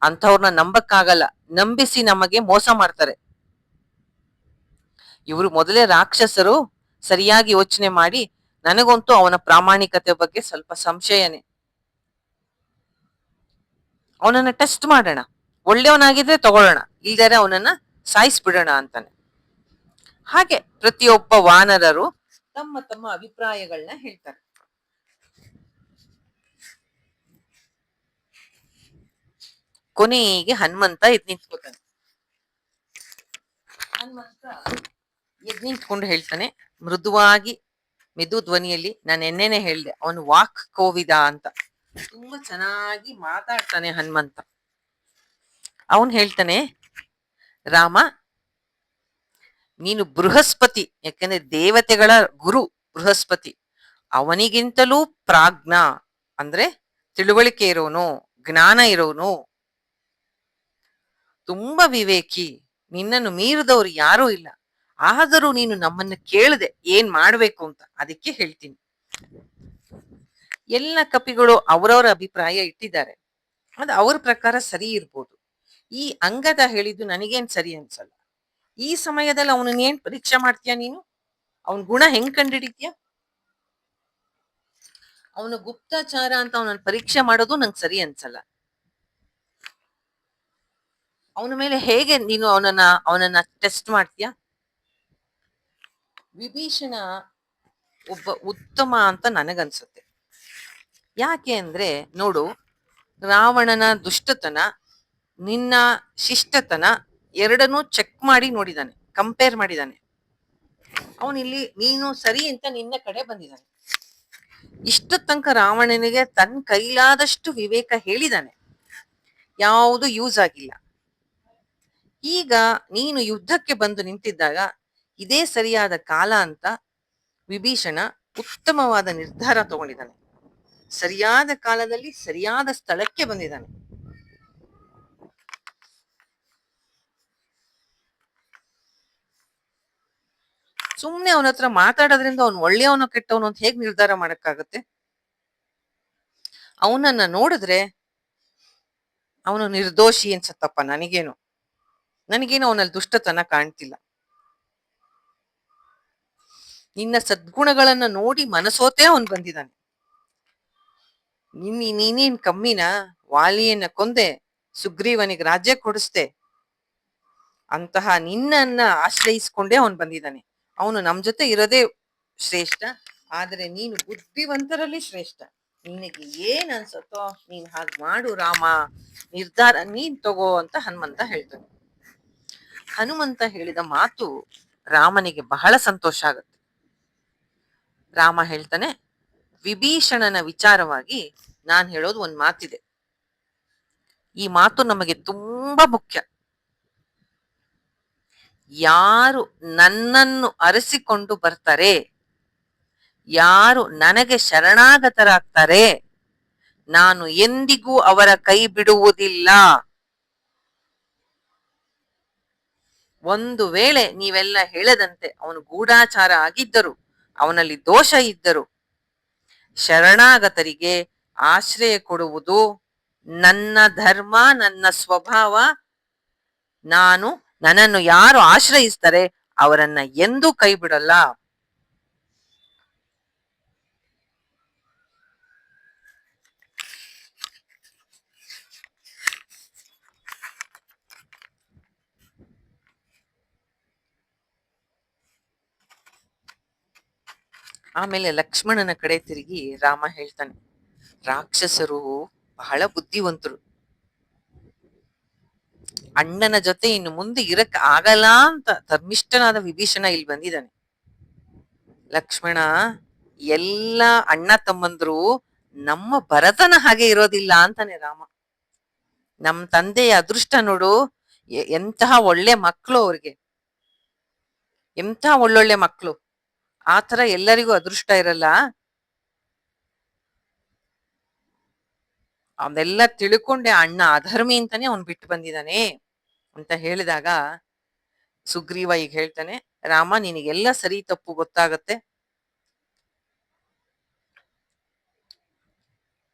ಅಂಥವ್ರನ್ನ ನಂಬಕ್ಕಾಗಲ್ಲ, ನಂಬಿಸಿ ನಮಗೆ ಮೋಸ ಮಾಡ್ತಾರೆ. ಇವರು ಮೊದಲೇ ರಾಕ್ಷಸರು, ಸರಿಯಾಗಿ ಯೋಚನೆ ಮಾಡಿ, ನನಗಂತೂ ಅವನ ಪ್ರಾಮಾಣಿಕತೆ ಬಗ್ಗೆ ಸ್ವಲ್ಪ ಸಂಶಯನೇ. ಅವನನ್ನ ಟೆಸ್ಟ್ ಮಾಡೋಣ, ಒಳ್ಳೆಯವನಾಗಿದ್ರೆ ತಗೊಳ್ಳೋಣ, ಇಲ್ದರೆ ಅವನನ್ನ ಸಾಯಿಸ್ಬಿಡೋಣ ಅಂತಾನೆ. ಹಾಗೆ ಪ್ರತಿಯೊಬ್ಬ ವಾನರರು ತಮ್ಮ ತಮ್ಮ ಅಭಿಪ್ರಾಯಗಳನ್ನ ಹೇಳ್ತಾರೆ. ಕೊನೆಗೆ ಹನುಮಂತ ಎದ್ ನಿಂತ್ಕೋತಾನೆ. ಹನುಮಂತ ಎದ್ ನಿಂತ್ಕೊಂಡು ಹೇಳ್ತಾನೆ ಮೃದುವಾಗಿ, ಮೆದು ಧ್ವನಿಯಲ್ಲಿ, ನಾನು ಎನ್ನೆನೆ ಹೇಳ್ದೆ, ಅವನು ವಾಕ್ ಕೋವಿದ ಅಂತ, ತುಂಬಾ ಚೆನ್ನಾಗಿ ಮಾತಾಡ್ತಾನೆ ಹನುಮಂತ. ಅವನ್ ಹೇಳ್ತಾನೆ, ರಾಮ, ನೀನು ಬೃಹಸ್ಪತಿ, ಯಾಕಂದ್ರೆ ದೇವತೆಗಳ ಗುರು ಬೃಹಸ್ಪತಿ, ಅವನಿಗಿಂತಲೂ ಪ್ರಾಜ್ಞ ಅಂದ್ರೆ ತಿಳುವಳಿಕೆ ಇರೋನು, ಜ್ಞಾನ ಇರೋನು, ತುಂಬಾ ವಿವೇಕಿ, ನಿನ್ನನ್ನು ಮೀರಿದವರು ಯಾರೂ ಇಲ್ಲ. ಆದರೂ ನೀನು ನಮ್ಮನ್ನ ಕೇಳದೆ ಏನ್ ಮಾಡ್ಬೇಕು ಅಂತ, ಅದಕ್ಕೆ ಹೇಳ್ತೀನಿ. ಎಲ್ಲ ಕಪಿಗಳು ಅವರವರ ಅಭಿಪ್ರಾಯ ಇಟ್ಟಿದ್ದಾರೆ, ಅದು ಅವ್ರ ಪ್ರಕಾರ ಸರಿ ಇರ್ಬೋದು. ಈ ಅಂಗದ ಹೇಳಿದ್ದು ನನಗೇನ್ ಸರಿ ಅನ್ಸಲ್ಲ. ಈ ಸಮಯದಲ್ಲಿ ಅವನನ್ನ ಏನ್ ಪರೀಕ್ಷೆ ಮಾಡ್ತೀಯ ನೀನು? ಅವನ ಗುಣ ಹೆಂಗ್ ಕಂಡಿಡಿತೀಯ? ಅವನ ಗುಪ್ತಾಚಾರ ಅಂತ ಅವನನ್ನ ಪರೀಕ್ಷೆ ಮಾಡೋದು ನಂಗೆ ಸರಿ ಅನ್ಸಲ್ಲ. ಅವನ ಮೇಲೆ ಹೇಗೆ ನೀನು ಅವನನ್ನ ಟೆಸ್ಟ್ ಮಾಡ್ತೀಯ? ವಿಭೀಷಣ ಒಬ್ಬ ಉತ್ತಮ ಅಂತ ನನಗನ್ಸುತ್ತೆ. ಯಾಕೆ ಅಂದ್ರೆ ನೋಡು, ರಾವಣನ ದುಷ್ಟತನ, ನಿನ್ನ ಶಿಷ್ಟತನ ಎರಡನ್ನೂ ಚೆಕ್ ಮಾಡಿ ನೋಡಿದಾನೆ, ಕಂಪೇರ್ ಮಾಡಿದಾನೆ. ಅವನಿಲ್ಲಿ ನೀನು ಸರಿ ಅಂತ ನಿನ್ನ ಕಡೆ ಬಂದಿದ್ದಾನೆ. ಇಷ್ಟು ತನಕ ರಾವಣನಿಗೆ ತನ್ನ ಕೈಲಾದಷ್ಟು ವಿವೇಕ ಹೇಳಿದಾನೆ, ಯಾವುದು ಯೂಸ್ ಆಗಿಲ್ಲ. ಈಗ ನೀನು ಯುದ್ಧಕ್ಕೆ ಬಂದು ನಿಂತಿದ್ದಾಗ ಇದೇ ಸರಿಯಾದ ಕಾಲ ಅಂತ ವಿಭೀಷಣ ಉತ್ತಮವಾದ ನಿರ್ಧಾರ ತಗೊಂಡಿದ್ದಾನೆ. ಸರಿಯಾದ ಕಾಲದಲ್ಲಿ ಸರಿಯಾದ ಸ್ಥಳಕ್ಕೆ ಬಂದಿದ್ದಾನೆ. ಸುಮ್ನೆ ಅವನ ಹತ್ರ ಮಾತಾಡೋದ್ರಿಂದ ಅವ್ನು ಒಳ್ಳೆಯವನು ಕೆಟ್ಟವನು ಅಂತ ಹೇಗ್ ನಿರ್ಧಾರ ಮಾಡಕ್ಕಾಗತ್ತೆ? ಅವನನ್ನ ನೋಡಿದ್ರೆ ಅವನು ನಿರ್ದೋಷಿ ಅನ್ಸತ್ತಪ್ಪ ನನಗೇನು ಅವನಲ್ಲಿ ದುಷ್ಟತನ ಕಾಣ್ತಿಲ್ಲ. ನಿನ್ನ ಸದ್ಗುಣಗಳನ್ನ ನೋಡಿ ಮನಸೋತೆ ಅವನ್ ಬಂದಿದ್ದಾನೆ. ನೀನೇನ್ ಕಮ್ಮಿನ? ವಾಲಿಯನ್ನ ಕೊಂದೆ, ಸುಗ್ರೀವನಿಗೆ ರಾಜ್ಯ ಕೊಡಿಸ್ದೆ, ಅಂತಹ ನಿನ್ನನ್ನ ಆಶ್ರಯಿಸ್ಕೊಂಡೇ ಅವನ್ ಬಂದಿದ್ದಾನೆ. ಅವನು ನಮ್ ಜೊತೆ ಇರೋದೇ ಶ್ರೇಷ್ಠ, ಆದ್ರೆ ನೀನು ಬುದ್ಧಿವಂತರಲ್ಲಿ ಶ್ರೇಷ್ಠ. ನಿನಗೆ ಏನ್ ಅನ್ಸತ್ತೋ ನೀನ್ ಹಾಗ್ ಮಾಡು ರಾಮ, ನಿರ್ಧಾರ ನೀನ್ ತಗೋ ಅಂತ ಹನುಮಂತ ಹೇಳ್ತಾನೆ. ಹನುಮಂತ ಹೇಳಿದ ಮಾತು ರಾಮನಿಗೆ ಬಹಳ ಸಂತೋಷ ಆಗುತ್ತೆ. ರಾಮ ಹೇಳ್ತಾನೆ, ವಿಭೀಷಣನ ವಿಚಾರವಾಗಿ ನಾನ್ ಹೇಳೋದು ಒಂದ್ ಮಾತಿದೆ. ಈ ಮಾತು ನಮಗೆ ತುಂಬಾ ಮುಖ್ಯ. ಯಾರು ನನ್ನನ್ನು ಅರಸಿಕೊಂಡು ಬರ್ತಾರೆ, ಯಾರು ನನಗೆ ಶರಣಾಗತರಾಗ್ತಾರೆ, ನಾನು ಎಂದಿಗೂ ಅವರ ಕೈ ಬಿಡುವುದಿಲ್ಲ. ಒಂದು ವೇಳೆ ನೀವೆಲ್ಲ ಹೇಳದಂತೆ ಅವನು ಗೂಢಾಚಾರ ಆಗಿದ್ದರು, ಅವನಲ್ಲಿ ದೋಷ ಇದ್ದರು, ಶರಣಾಗತರಿಗೆ ಆಶ್ರಯ ಕೊಡುವುದು ನನ್ನ ಧರ್ಮ, ನನ್ನ ಸ್ವಭಾವ. ನನ್ನನ್ನು ಯಾರು ಆಶ್ರಯಿಸ್ತಾರೆ ಅವರನ್ನ ಎಂದೂ ಕೈ ಬಿಡಲ್ಲ. ಆಮೇಲೆ ಲಕ್ಷ್ಮಣನ ಕಡೆ ತಿರುಗಿ ರಾಮ ಹೇಳ್ತಾನೆ, ರಾಕ್ಷಸರು ಬಹಳ ಬುದ್ಧಿವಂತರು. ಅಣ್ಣನ ಜೊತೆ ಇನ್ನು ಮುಂದೆ ಇರಕ್ ಆಗಲ್ಲ ಅಂತ ಧರ್ಮಿಷ್ಠನಾದ ವಿಭೀಷಣ ಇಲ್ಲಿ ಬಂದಿದ್ದಾನೆ. ಲಕ್ಷ್ಮಣ, ಎಲ್ಲ ಅಣ್ಣ ತಮ್ಮಂದ್ರು ನಮ್ಮ ಭರತನ ಹಾಗೆ ಇರೋದಿಲ್ಲ ಅಂತಾನೆ ರಾಮ. ನಮ್ ತಂದೆಯ ಅದೃಷ್ಟ ನೋಡು, ಎಂತಹ ಒಳ್ಳೆ ಮಕ್ಕಳು ಅವ್ರಿಗೆ, ಎಂತಹ ಒಳ್ಳೊಳ್ಳೆ ಮಕ್ಕಳು. ಆತರ ಎಲ್ಲರಿಗೂ ಅದೃಷ್ಟ ಇರಲ್ಲ. ಅವನ್ನೆಲ್ಲ ತಿಳ್ಕೊಂಡೆ ಅಣ್ಣ ಅಧರ್ಮಿ ಅಂತಾನೆ ಅವ್ನ್ ಬಿಟ್ಟು ಬಂದಿದ್ದಾನೆ ಅಂತ ಹೇಳಿದಾಗ ಸುಗ್ರೀವ ಈಗ ಹೇಳ್ತಾನೆ, ರಾಮ ನಿನಗೆಲ್ಲ ಸರಿ ತಪ್ಪು ಗೊತ್ತಾಗತ್ತೆ.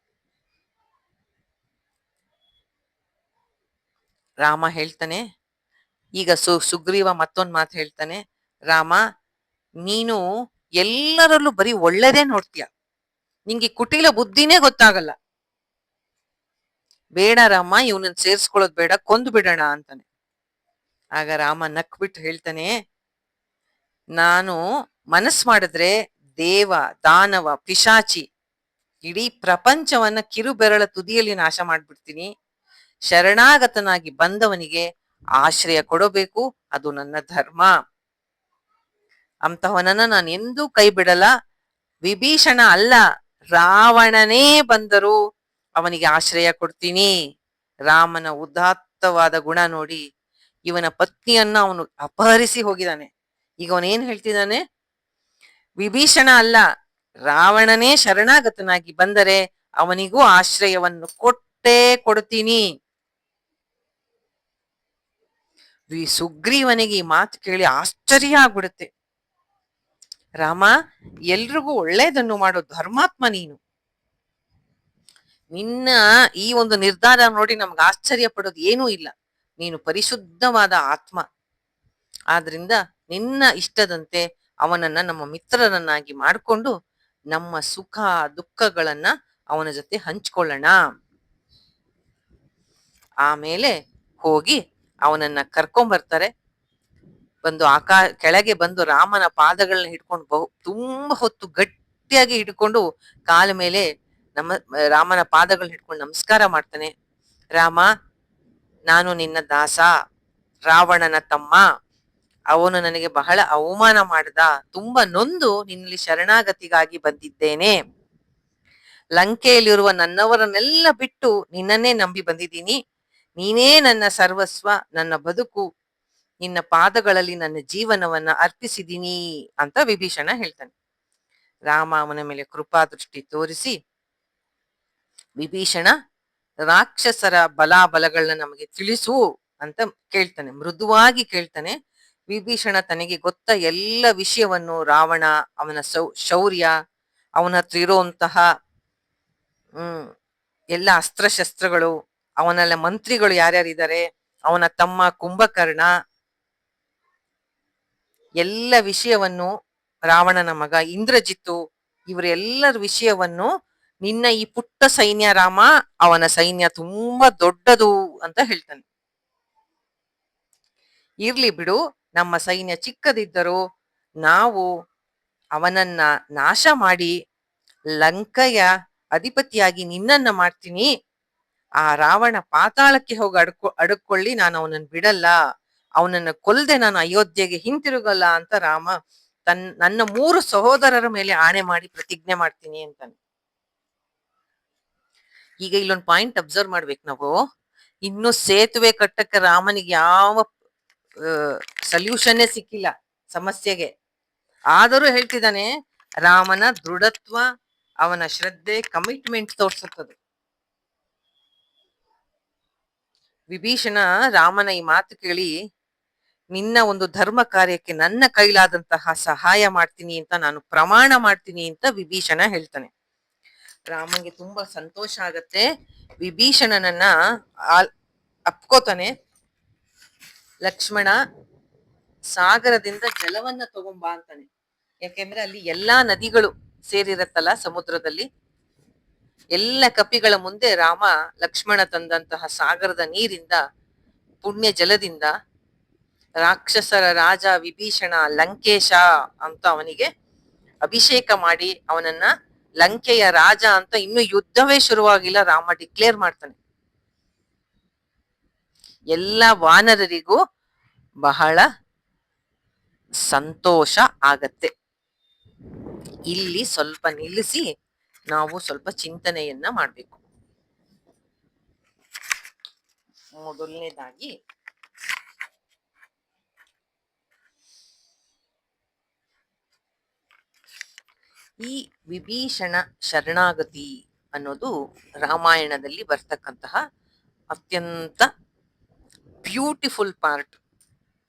ರಾಮ ಹೇಳ್ತಾನೆ, ಈಗ ಸುಗ್ರೀವ ಮತ್ತೊಂದ್ ಮಾತು ಹೇಳ್ತಾನೆ, ರಾಮ ನೀನು ಎಲ್ಲರಲ್ಲೂ ಬರೀ ಒಳ್ಳೆದೇ ನೋಡ್ತೀಯ, ನಿಂಗೆ ಕುಟಿಲ ಬುದ್ಧಿನೇ ಗೊತ್ತಾಗಲ್ಲ. ಬೇಡ ರಾಮ, ಇವನನ್ನ ಸೇರ್ಸ್ಕೊಳ್ಳೋದ್ ಬೇಡ, ಕೊಂದು ಬಿಡೋಣ ಅಂತಾನೆ. ಆಗ ರಾಮ ನಕ್ಬಿಟ್ಟು ಹೇಳ್ತಾನೆ, ನಾನು ಮನಸ್ ಮಾಡಿದ್ರೆ ದೇವ, ದಾನವ, ಪಿಶಾಚಿ ಇಡೀ ಪ್ರಪಂಚವನ್ನ ಕಿರುಬೆರಳ ತುದಿಯಲ್ಲಿ ನಾಶ ಮಾಡ್ಬಿಡ್ತೀನಿ. ಶರಣಾಗತನಾಗಿ ಬಂದವನಿಗೆ ಆಶ್ರಯ ಕೊಡಬೇಕು, ಅದು ನನ್ನ ಧರ್ಮ. ಅಂತಹವನನ್ನ ನಾನು ಎಂದೂ ಕೈ ಬಿಡಲ್ಲ. ವಿಭೀಷಣ ಅಲ್ಲ, ರಾವಣನೇ ಬಂದರು ಅವನಿಗೆ ಆಶ್ರಯ ಕೊಡ್ತೀನಿ. ರಾಮನ ಉದಾತ್ತವಾದ ಗುಣ ನೋಡಿ ಇವನ ಪತ್ನಿಯನ್ನ ಅವನು ಅಪಹರಿಸಿ ಹೋಗಿದ್ದಾನೆ. ಈಗ ಅವನೇನ್ ಹೇಳ್ತಿದ್ದಾನೆ, ವಿಭೀಷಣ ಅಲ್ಲ, ರಾವಣನೇ ಶರಣಾಗತನಾಗಿ ಬಂದರೆ ಅವನಿಗೂ ಆಶ್ರಯವನ್ನು ಕೊಟ್ಟೇ ಕೊಡ್ತೀನಿ. ಸುಗ್ರೀವನಿಗೆ ಈ ಮಾತು ಕೇಳಿ ಆಶ್ಚರ್ಯ ಆಗ್ಬಿಡುತ್ತೆ. ರಾಮ, ಎಲ್ರಿಗೂ ಒಳ್ಳೇದನ್ನು ಮಾಡೋ ಧರ್ಮಾತ್ಮ ನೀನು. ನಿನ್ನ ಈ ಒಂದು ನಿರ್ಧಾರ ನೋಡಿ ನಮ್ಗೆ ಆಶ್ಚರ್ಯ ಪಡೋದು ಏನೂ ಇಲ್ಲ. ನೀನು ಪರಿಶುದ್ಧವಾದ ಆತ್ಮ. ಆದ್ರಿಂದ ನಿನ್ನ ಇಷ್ಟದಂತೆ ಅವನನ್ನ ನಮ್ಮ ಮಿತ್ರರನ್ನಾಗಿ ಮಾಡಿಕೊಂಡು ನಮ್ಮ ಸುಖ ದುಃಖಗಳನ್ನ ಅವನ ಜೊತೆ ಹಂಚ್ಕೊಳ್ಳೋಣ. ಆಮೇಲೆ ಹೋಗಿ ಅವನನ್ನ ಕರ್ಕೊಂಬರ್ತಾರೆ. ಬಂದು ಕೆಳಗೆ ಬಂದು ರಾಮನ ಪಾದಗಳನ್ನ ಹಿಡ್ಕೊಂಡು ತುಂಬಾ ಹೊತ್ತು ಗಟ್ಟಿಯಾಗಿ ಹಿಡ್ಕೊಂಡು ಕಾಲ ಮೇಲೆ ರಾಮನ ಪಾದಗಳನ್ನ ಹಿಡ್ಕೊಂಡು ನಮಸ್ಕಾರ ಮಾಡ್ತಾನೆ. ರಾಮ, ನಾನು ನಿನ್ನ ದಾಸ, ರಾವಣನ ತಮ್ಮ. ಅವನು ನನಗೆ ಬಹಳ ಅವಮಾನ ಮಾಡ್ದ. ತುಂಬಾ ನೊಂದು ನಿನ್ನಲ್ಲಿ ಶರಣಾಗತಿಗಾಗಿ ಬಂದಿದ್ದೇನೆ. ಲಂಕೆಯಲ್ಲಿರುವ ನನ್ನವರನ್ನೆಲ್ಲ ಬಿಟ್ಟು ನಿನ್ನನ್ನೇ ನಂಬಿ ಬಂದಿದ್ದೀನಿ. ನೀನೇ ನನ್ನ ಸರ್ವಸ್ವ, ನನ್ನ ಬದುಕು. ನಿನ್ನ ಪಾದಗಳಲ್ಲಿ ನನ್ನ ಜೀವನವನ್ನ ಅರ್ಪಿಸಿದೀನಿ ಅಂತ ವಿಭೀಷಣ ಹೇಳ್ತಾನೆ. ರಾಮ ಅವನ ಮೇಲೆ ಕೃಪಾ ದೃಷ್ಟಿ ತೋರಿಸಿ, ವಿಭೀಷಣ, ರಾಕ್ಷಸರ ಬಲಾಬಲಗಳನ್ನ ನಮಗೆ ತಿಳಿಸು ಅಂತ ಕೇಳ್ತಾನೆ, ಮೃದುವಾಗಿ ಕೇಳ್ತಾನೆ. ವಿಭೀಷಣ ತನಗೆ ಗೊತ್ತ ಎಲ್ಲ ವಿಷಯವನ್ನು, ರಾವಣ, ಅವನ ಶೌರ್ಯ, ಅವನ ಹತ್ರ ಇರುವಂತಹ ಎಲ್ಲ ಅಸ್ತ್ರಶಸ್ತ್ರಗಳು, ಅವನೆಲ್ಲ ಮಂತ್ರಿಗಳು ಯಾರ್ಯಾರಿದ್ದಾರೆ, ಅವನ ತಮ್ಮ ಕುಂಭಕರ್ಣ, ಎಲ್ಲ ವಿಷಯವನ್ನು, ರಾವಣನ ಮಗ ಇಂದ್ರಜಿತ್ತು, ಇವರೆಲ್ಲರ ವಿಷಯವನ್ನು, ನಿನ್ನ ಈ ಪುಟ್ಟ ಸೈನ್ಯ ರಾಮ, ಅವನ ಸೈನ್ಯ ತುಂಬಾ ದೊಡ್ಡದು ಅಂತ ಹೇಳ್ತಾನೆ. ಇರ್ಲಿ ಬಿಡು, ನಮ್ಮ ಸೈನ್ಯ ಚಿಕ್ಕದಿದ್ದರೂ ನಾವು ಅವನನ್ನ ನಾಶ ಮಾಡಿ ಲಂಕೆಯ ಅಧಿಪತಿಯಾಗಿ ನಿನ್ನನ್ನ ಮಾಡ್ತೀನಿ. ಆ ರಾವಣ ಪಾತಾಳಕ್ಕೆ ಹೋಗಿ ಅಡಕೊಳ್ಳಿ, ನಾನು ಅವನನ್ನ ಬಿಡಲ್ಲ, ಅವನನ್ನ ಕೊಲ್ಲದೆ ನಾನು ಅಯೋಧ್ಯೆಗೆ ಹಿಂತಿರುಗಲ್ಲ ಅಂತ ರಾಮ ನನ್ನ 3 ಸಹೋದರರ ಮೇಲೆ ಆಣೆ ಮಾಡಿ ಪ್ರತಿಜ್ಞೆ ಮಾಡ್ತೀನಿ ಅಂತಾನೆ. ಈಗ ಇಲ್ಲೊಂದು ಪಾಯಿಂಟ್ ಅಬ್ಸರ್ವ್ ಮಾಡ್ಬೇಕು ನಾವು. ಇನ್ನು ಸೇತುವೆ ಕಟ್ಟಕ್ಕೆ ರಾಮನಿಗೆ ಯಾವ ಸೊಲ್ಯೂಷನ್ನೇ ಸಿಕ್ಕಿಲ್ಲ ಸಮಸ್ಯೆಗೆ. ಆದರೂ ಹೇಳ್ತಿದ್ದಾನೆ, ರಾಮನ ದೃಢತ್ವ, ಅವನ ಶ್ರದ್ಧೆ, ಕಮಿಟ್ಮೆಂಟ್ ತೋರ್ಸುತ್ತದೆ. ವಿಭೀಷಣ ರಾಮನ ಈ ಮಾತು ಕೇಳಿ, ನಿನ್ನ ಒಂದು ಧರ್ಮ ಕಾರ್ಯಕ್ಕೆ ನನ್ನ ಕೈಲಾದಂತಹ ಸಹಾಯ ಮಾಡ್ತೀನಿ ಅಂತ ನಾನು ಪ್ರಮಾಣ ಮಾಡ್ತೀನಿ ಅಂತ ವಿಭೀಷಣ ಹೇಳ್ತಾನೆ. ರಾಮನಿಗೆ ತುಂಬಾ ಸಂತೋಷ ಆಗತ್ತೆ. ವಿಭೀಷಣನನ್ನ ಅಪ್ಕೋತಾನೆ. ಲಕ್ಷ್ಮಣ, ಸಾಗರದಿಂದ ಜಲವನ್ನ ತಗೊಂಬಾ ಅಂತಾನೆ. ಯಾಕೆಂದ್ರೆ ಅಲ್ಲಿ ಎಲ್ಲಾ ನದಿಗಳು ಸೇರಿರತ್ತಲ್ಲ ಸಮುದ್ರದಲ್ಲಿ. ಎಲ್ಲ ಕಪಿಗಳ ಮುಂದೆ ರಾಮ ಲಕ್ಷ್ಮಣ ತಂದಂತಹ ಸಾಗರದ ನೀರಿಂದ, ಪುಣ್ಯ ಜಲದಿಂದ ರಾಕ್ಷಸರ ರಾಜ ವಿಭೀಷಣ ಲಂಕೇಶ ಅಂತ ಅವನಿಗೆ ಅಭಿಷೇಕ ಮಾಡಿ ಅವನನ್ನ ಲಂಕೆಯ ರಾಜ ಅಂತ ಇನ್ನು ಯುದ್ಧವೇ ಶುರುವಾಗಿಲ್ಲ ರಾಮ ಡಿಕ್ಲೇರ್ ಮಾಡ್ತಾನೆ. ಎಲ್ಲ ವಾನರರಿಗೂ ಬಹಳ ಸಂತೋಷ ಆಗತ್ತೆ. ಇಲ್ಲಿ ಸ್ವಲ್ಪ ನಿಲ್ಲಿಸಿ ನಾವು ಸ್ವಲ್ಪ ಚಿಂತನೆಯನ್ನ ಮಾಡ್ಬೇಕು. ಮೊದಲನೇದಾಗಿ ಈ ವಿಭೀಷಣ ಶರಣಾಗತಿ ಅನ್ನೋದು ರಾಮಾಯಣದಲ್ಲಿ ಬರ್ತಕ್ಕಂತಹ ಅತ್ಯಂತ ಬ್ಯೂಟಿಫುಲ್ ಪಾರ್ಟ್,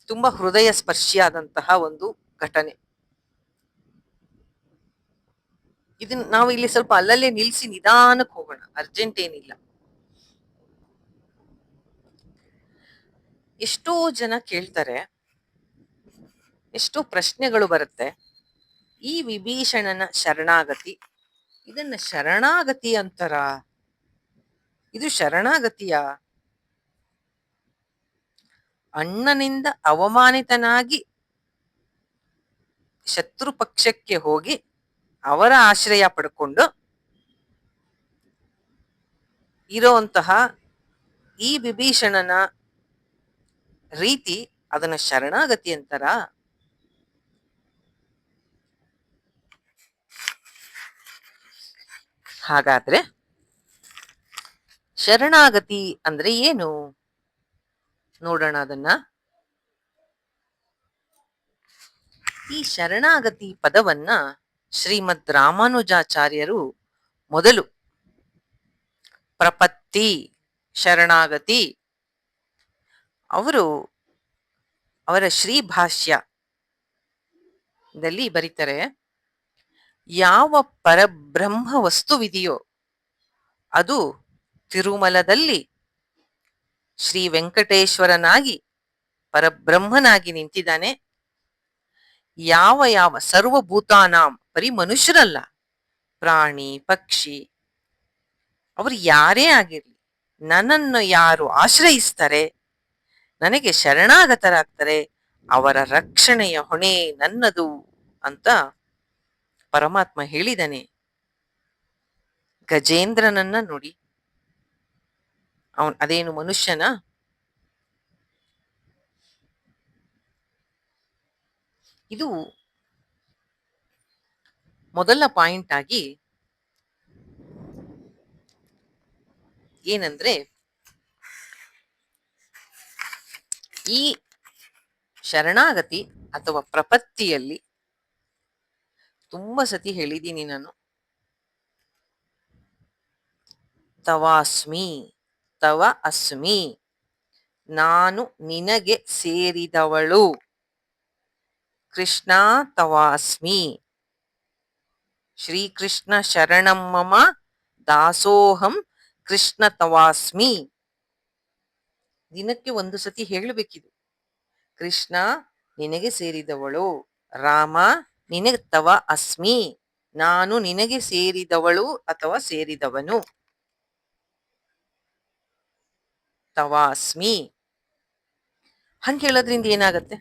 ತುಂಬಾ ಹೃದಯ ಸ್ಪರ್ಶಿಯಾದಂತಹ ಒಂದು ಘಟನೆ. ಇದನ್ನ ನಾವು ಇಲ್ಲಿ ಸ್ವಲ್ಪ ಅಲ್ಲಲ್ಲೇ ನಿಲ್ಸಿ ನಿಧಾನಕ್ಕೆ ಹೋಗೋಣ, ಅರ್ಜೆಂಟ್ ಏನಿಲ್ಲ. ಎಷ್ಟೋ ಜನ ಕೇಳ್ತಾರೆ, ಎಷ್ಟೋ ಪ್ರಶ್ನೆಗಳು ಬರುತ್ತೆ. ಈ ವಿಭೀಷಣನ ಶರಣಾಗತಿ, ಇದನ್ನ ಶರಣಾಗತಿ ಅಂತಾರ? ಇದು ಶರಣಾಗತಿಯ? ಅಣ್ಣನಿಂದ ಅವಮಾನಿತನಾಗಿ ಶತ್ರು ಪಕ್ಷಕ್ಕೆ ಹೋಗಿ ಅವರ ಆಶ್ರಯ ಪಡ್ಕೊಂಡು ಇರೋಂತಹ ಈ ವಿಭೀಷಣನ ರೀತಿ ಅದನ್ನ ಶರಣಾಗತಿ ಅಂತಾರ? ಹಾಗಾದ್ರೆ ಶರಣಾಗತಿ ಅಂದ್ರೆ ಏನು ನೋಡೋಣ ಅದನ್ನ. ಈ ಶರಣಾಗತಿ ಪದವನ್ನ ಶ್ರೀಮದ್ ರಾಮಾನುಜಾಚಾರ್ಯರು ಮೊದಲು ಪ್ರಪತ್ತಿ, ಶರಣಾಗತಿ, ಅವರು ಅವರ ಶ್ರೀಭಾಷ್ಯದಲ್ಲಿ ಬರೀತಾರೆ, ಯಾವ ಪರಬ್ರಹ್ಮ ವಸ್ತುವಿದೆಯೋ ಅದು ತಿರುಮಲದಲ್ಲಿ ಶ್ರೀ ವೆಂಕಟೇಶ್ವರನಾಗಿ ಪರಬ್ರಹ್ಮನಾಗಿ ನಿಂತಿದ್ದಾನೆ. ಯಾವ ಯಾವ ಸರ್ವಭೂತಾನಾಂ, ಬರೀ ಮನುಷ್ಯರಲ್ಲ, ಪ್ರಾಣಿ ಪಕ್ಷಿ, ಅವರು ಯಾರೇ ಆಗಿರ್ಲಿ, ನನ್ನನ್ನು ಯಾರು ಆಶ್ರಯಿಸ್ತಾರೆ, ನನಗೆ ಶರಣಾಗತರಾಗ್ತಾರೆ, ಅವರ ರಕ್ಷಣೆಯ ಹೊಣೆ ನನ್ನದು ಅಂತ ಪರಮಾತ್ಮ ಹೇಳಿದಾನೆ. ಗಜೇಂದ್ರನನ್ನ ನೋಡಿ, ಅದೇನು ಮನುಷ್ಯನ? ಇದು ಮೊದಲ ಪಾಯಿಂಟ್ ಆಗಿ ಏನಂದ್ರೆ, ಈ ಶರಣಾಗತಿ ಅಥವಾ ಪ್ರಪತ್ತಿಯಲ್ಲಿ ತುಂಬಾ ಸತಿ ಹೇಳಿದ್ದೀನಿ ನಾನು, ತವಾಸ್ಮಿ, ತವ ಅಸ್ಮಿ, ನಾನು ನಿನಗೆ ಸೇರಿದವಳು, ಕೃಷ್ಣ ತವಾಸ್ಮಿ, ಶ್ರೀಕೃಷ್ಣ ಶರಣಂ ಮಮ ದಾಸೋಹಂ ಕೃಷ್ಣ ತವಾಸ್ಮಿ. ದಿನಕ್ಕೆ ಒಂದು ಸತಿ ಹೇಳಬೇಕಿದು. ಕೃಷ್ಣ ನಿನಗೆ ಸೇರಿದವಳು, ರಾಮ ನಿನಗೆ ತವ ಅಸ್ಮಿ, ನಾನು ನಿನಗೆ ಸೇರಿದವಳು ಅಥವಾ ಸೇರಿದವನು, ತವಾಸ್ಮಿ. ಹಂಗೆ ಹೇಳೋದ್ರಿಂದ ಏನಾಗತ್ತೆ?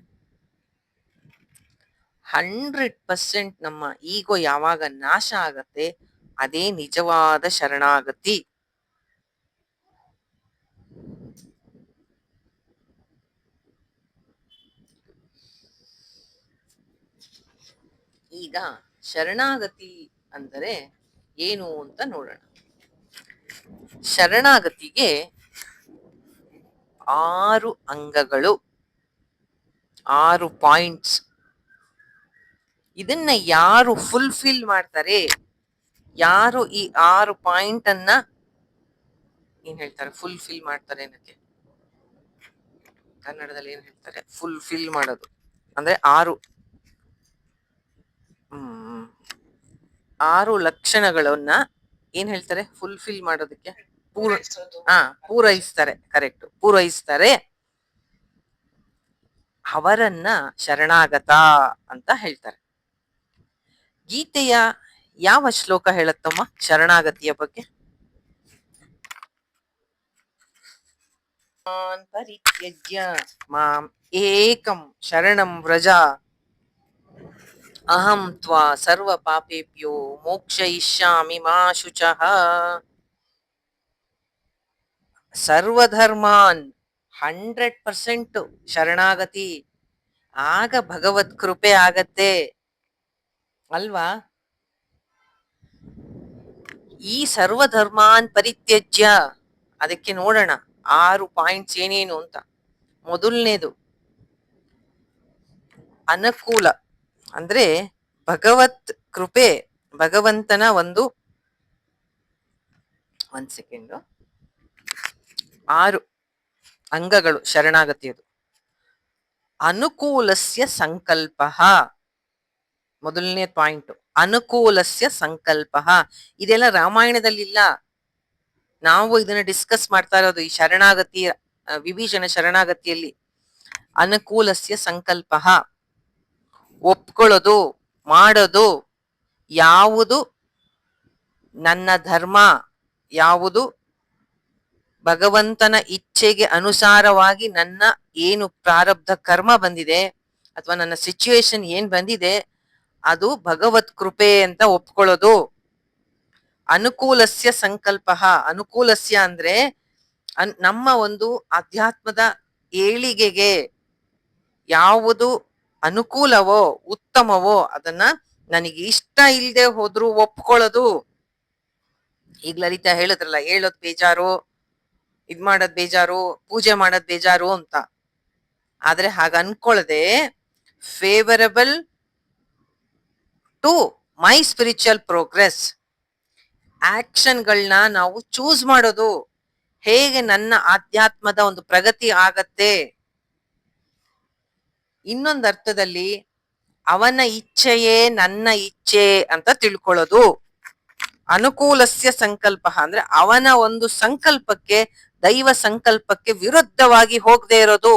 100% ನಮ್ಮ ಈಗೋ ಯಾವಾಗ ನಾಶ ಆಗತ್ತೆ, ಅದೇ ನಿಜವಾದ ಶರಣಾಗತಿ. ಈಗ ಶರಣಾಗತಿ ಅಂದರೆ ಏನು ಅಂತ ನೋಡೋಣ. ಶರಣಾಗತಿಗೆ 6 ಅಂಗಗಳು, 6 ಪಾಯಿಂಟ್ಸ್. ಇದನ್ನ ಯಾರು ಫುಲ್ಫಿಲ್ ಮಾಡ್ತಾರೆ, ಯಾರು ಈ 6 ಪಾಯಿಂಟ್ ಅನ್ನ ಏನ್ ಹೇಳ್ತಾರೆ ಫುಲ್ಫಿಲ್ ಮಾಡ್ತಾರೆ, ಏನಕ್ಕೆ ಕನ್ನಡದಲ್ಲಿ ಏನ್ ಹೇಳ್ತಾರೆ ಫುಲ್ಫಿಲ್ ಮಾಡೋದು ಅಂದ್ರೆ 6 ಲಕ್ಷಣಗಳನ್ನ ಏನ್ ಹೇಳ್ತಾರೆ ಫುಲ್ಫಿಲ್ ಮಾಡೋದಕ್ಕೆ ಪೂರೈಸ್ತಾರೆ. ಕರೆಕ್ಟ್, ಪೂರೈಸ್ತಾರೆ. ಅವರನ್ನ ಶರಣಾಗತ ಅಂತ ಹೇಳ್ತಾರೆ. ಗೀತೆಯ ಯಾವ ಶ್ಲೋಕ ಹೇಳತ್ತಮ್ಮ ಶರಣಾಗತಿಯ ಬಗ್ಗೆ? ಪರಿತ್ಯಜ್ಯ ಮಾಂ ಏಕಂ ಶರಣಂ ವ್ರಜ ಅಹಂ ತ್ವಾ ಸರ್ವ ಪಾಪೇಭ್ಯೋ ಮೋಕ್ಷಯಿಷ್ಯಾಮಿ ಮಾ ಶುಚಃ. ಸರ್ವಧರ್ಮಾನ್ 100% ಶರಣಾಗತಿ, ಆಗ ಭಗವತ್ ಕೃಪೆ ಆಗತ್ತೆ ಅಲ್ವಾ? ಈ ಸರ್ವಧರ್ಮಾನ್ ಪರಿತ್ಯಜ್ಯ, ಅದಕ್ಕೆ ನೋಡೋಣ 6 ಪಾಯಿಂಟ್ಸ್ ಏನೇನು ಅಂತ. ಮೊದಲನೇದು ಅನುಕೂಲ, ಅಂದ್ರೆ ಭಗವತ್ ಕೃಪೆ, ಭಗವಂತನ ಒಂದು ಸೆಕೆಂಡು 6 ಅಂಗಗಳು ಶರಣಾಗತಿಯದು. ಅನುಕೂಲಸ್ಯ ಸಂಕಲ್ಪ, ಮೊದಲನೇ ಪಾಯಿಂಟ್ ಅನುಕೂಲಸ್ಯ ಸಂಕಲ್ಪ. ಇದೆಲ್ಲ ರಾಮಾಯಣದಲ್ಲಿಲ್ಲ, ನಾವು ಇದನ್ನ ಡಿಸ್ಕಸ್ ಮಾಡ್ತಾ ಇರೋದು ಈ ಶರಣಾಗತಿ, ವಿಭೀಷಣ ಶರಣಾಗತಿಯಲ್ಲಿ. ಅನುಕೂಲಸ್ಯ ಸಂಕಲ್ಪ, ಒಪ್ಕೊಳ್ಳೋದು, ಮಾಡೋದು, ಯಾವುದು ನನ್ನ ಧರ್ಮ, ಯಾವುದು ಭಗವಂತನ ಇಚ್ಛೆಗೆ ಅನುಸಾರವಾಗಿ ನನ್ನ ಏನು ಪ್ರಾರಬ್ಧ ಕರ್ಮ ಬಂದಿದೆ ಅಥವಾ ನನ್ನ ಸಿಚುವೇಶನ್ ಏನ್ ಬಂದಿದೆ ಅದು ಭಗವತ್ ಕೃಪೆ ಅಂತ ಒಪ್ಕೊಳ್ಳೋದು. ಅನುಕೂಲಸ್ಯ ಸಂಕಲ್ಪ, ಅನುಕೂಲಸ್ಯ ಅಂದ್ರೆ ನಮ್ಮ ಒಂದು ಅಧ್ಯಾತ್ಮದ ಏಳಿಗೆಗೆ ಯಾವುದು ಅನುಕೂಲವೋ ಉತ್ತಮವೋ ಅದನ್ನ ನನಗೆ ಇಷ್ಟ ಇಲ್ಲದೆ ಹೋದ್ರು ಒಪ್ಕೊಳ್ಳೋದು. ಈಗ ಲಲಿತಾ ಹೇಳಿದ್ರಲ್ಲ, ಹೇಳೋದ್ ಬೇಜಾರು, ಇದ್ ಮಾಡೋದ್ ಬೇಜಾರು, ಪೂಜೆ ಮಾಡೋದ್ ಬೇಜಾರು ಅಂತ. ಆದ್ರೆ ಹಾಗ ಅನ್ಕೊಳ್ಳದೆ favourable to my spiritual progress ಆಕ್ಷನ್ಗಳನ್ನ ನಾವು ಚೂಸ್ ಮಾಡೋದು. ಹೇಗೆ ನನ್ನ ಆಧ್ಯಾತ್ಮದ ಒಂದು ಪ್ರಗತಿ ಆಗತ್ತೆ, ಇನ್ನೊಂದು ಅರ್ಥದಲ್ಲಿ ಅವನ ಇಚ್ಛೆಯೇ ನನ್ನ ಇಚ್ಛೆ ಅಂತ ತಿಳ್ಕೊಳ್ಳೋದು. ಅನುಕೂಲಸ್ಯ ಸಂಕಲ್ಪ ಅಂದ್ರೆ ಅವನ ಒಂದು ಸಂಕಲ್ಪಕ್ಕೆ, ದೈವ ಸಂಕಲ್ಪಕ್ಕೆ ವಿರುದ್ಧವಾಗಿ ಹೋಗದೆ ಇರೋದು.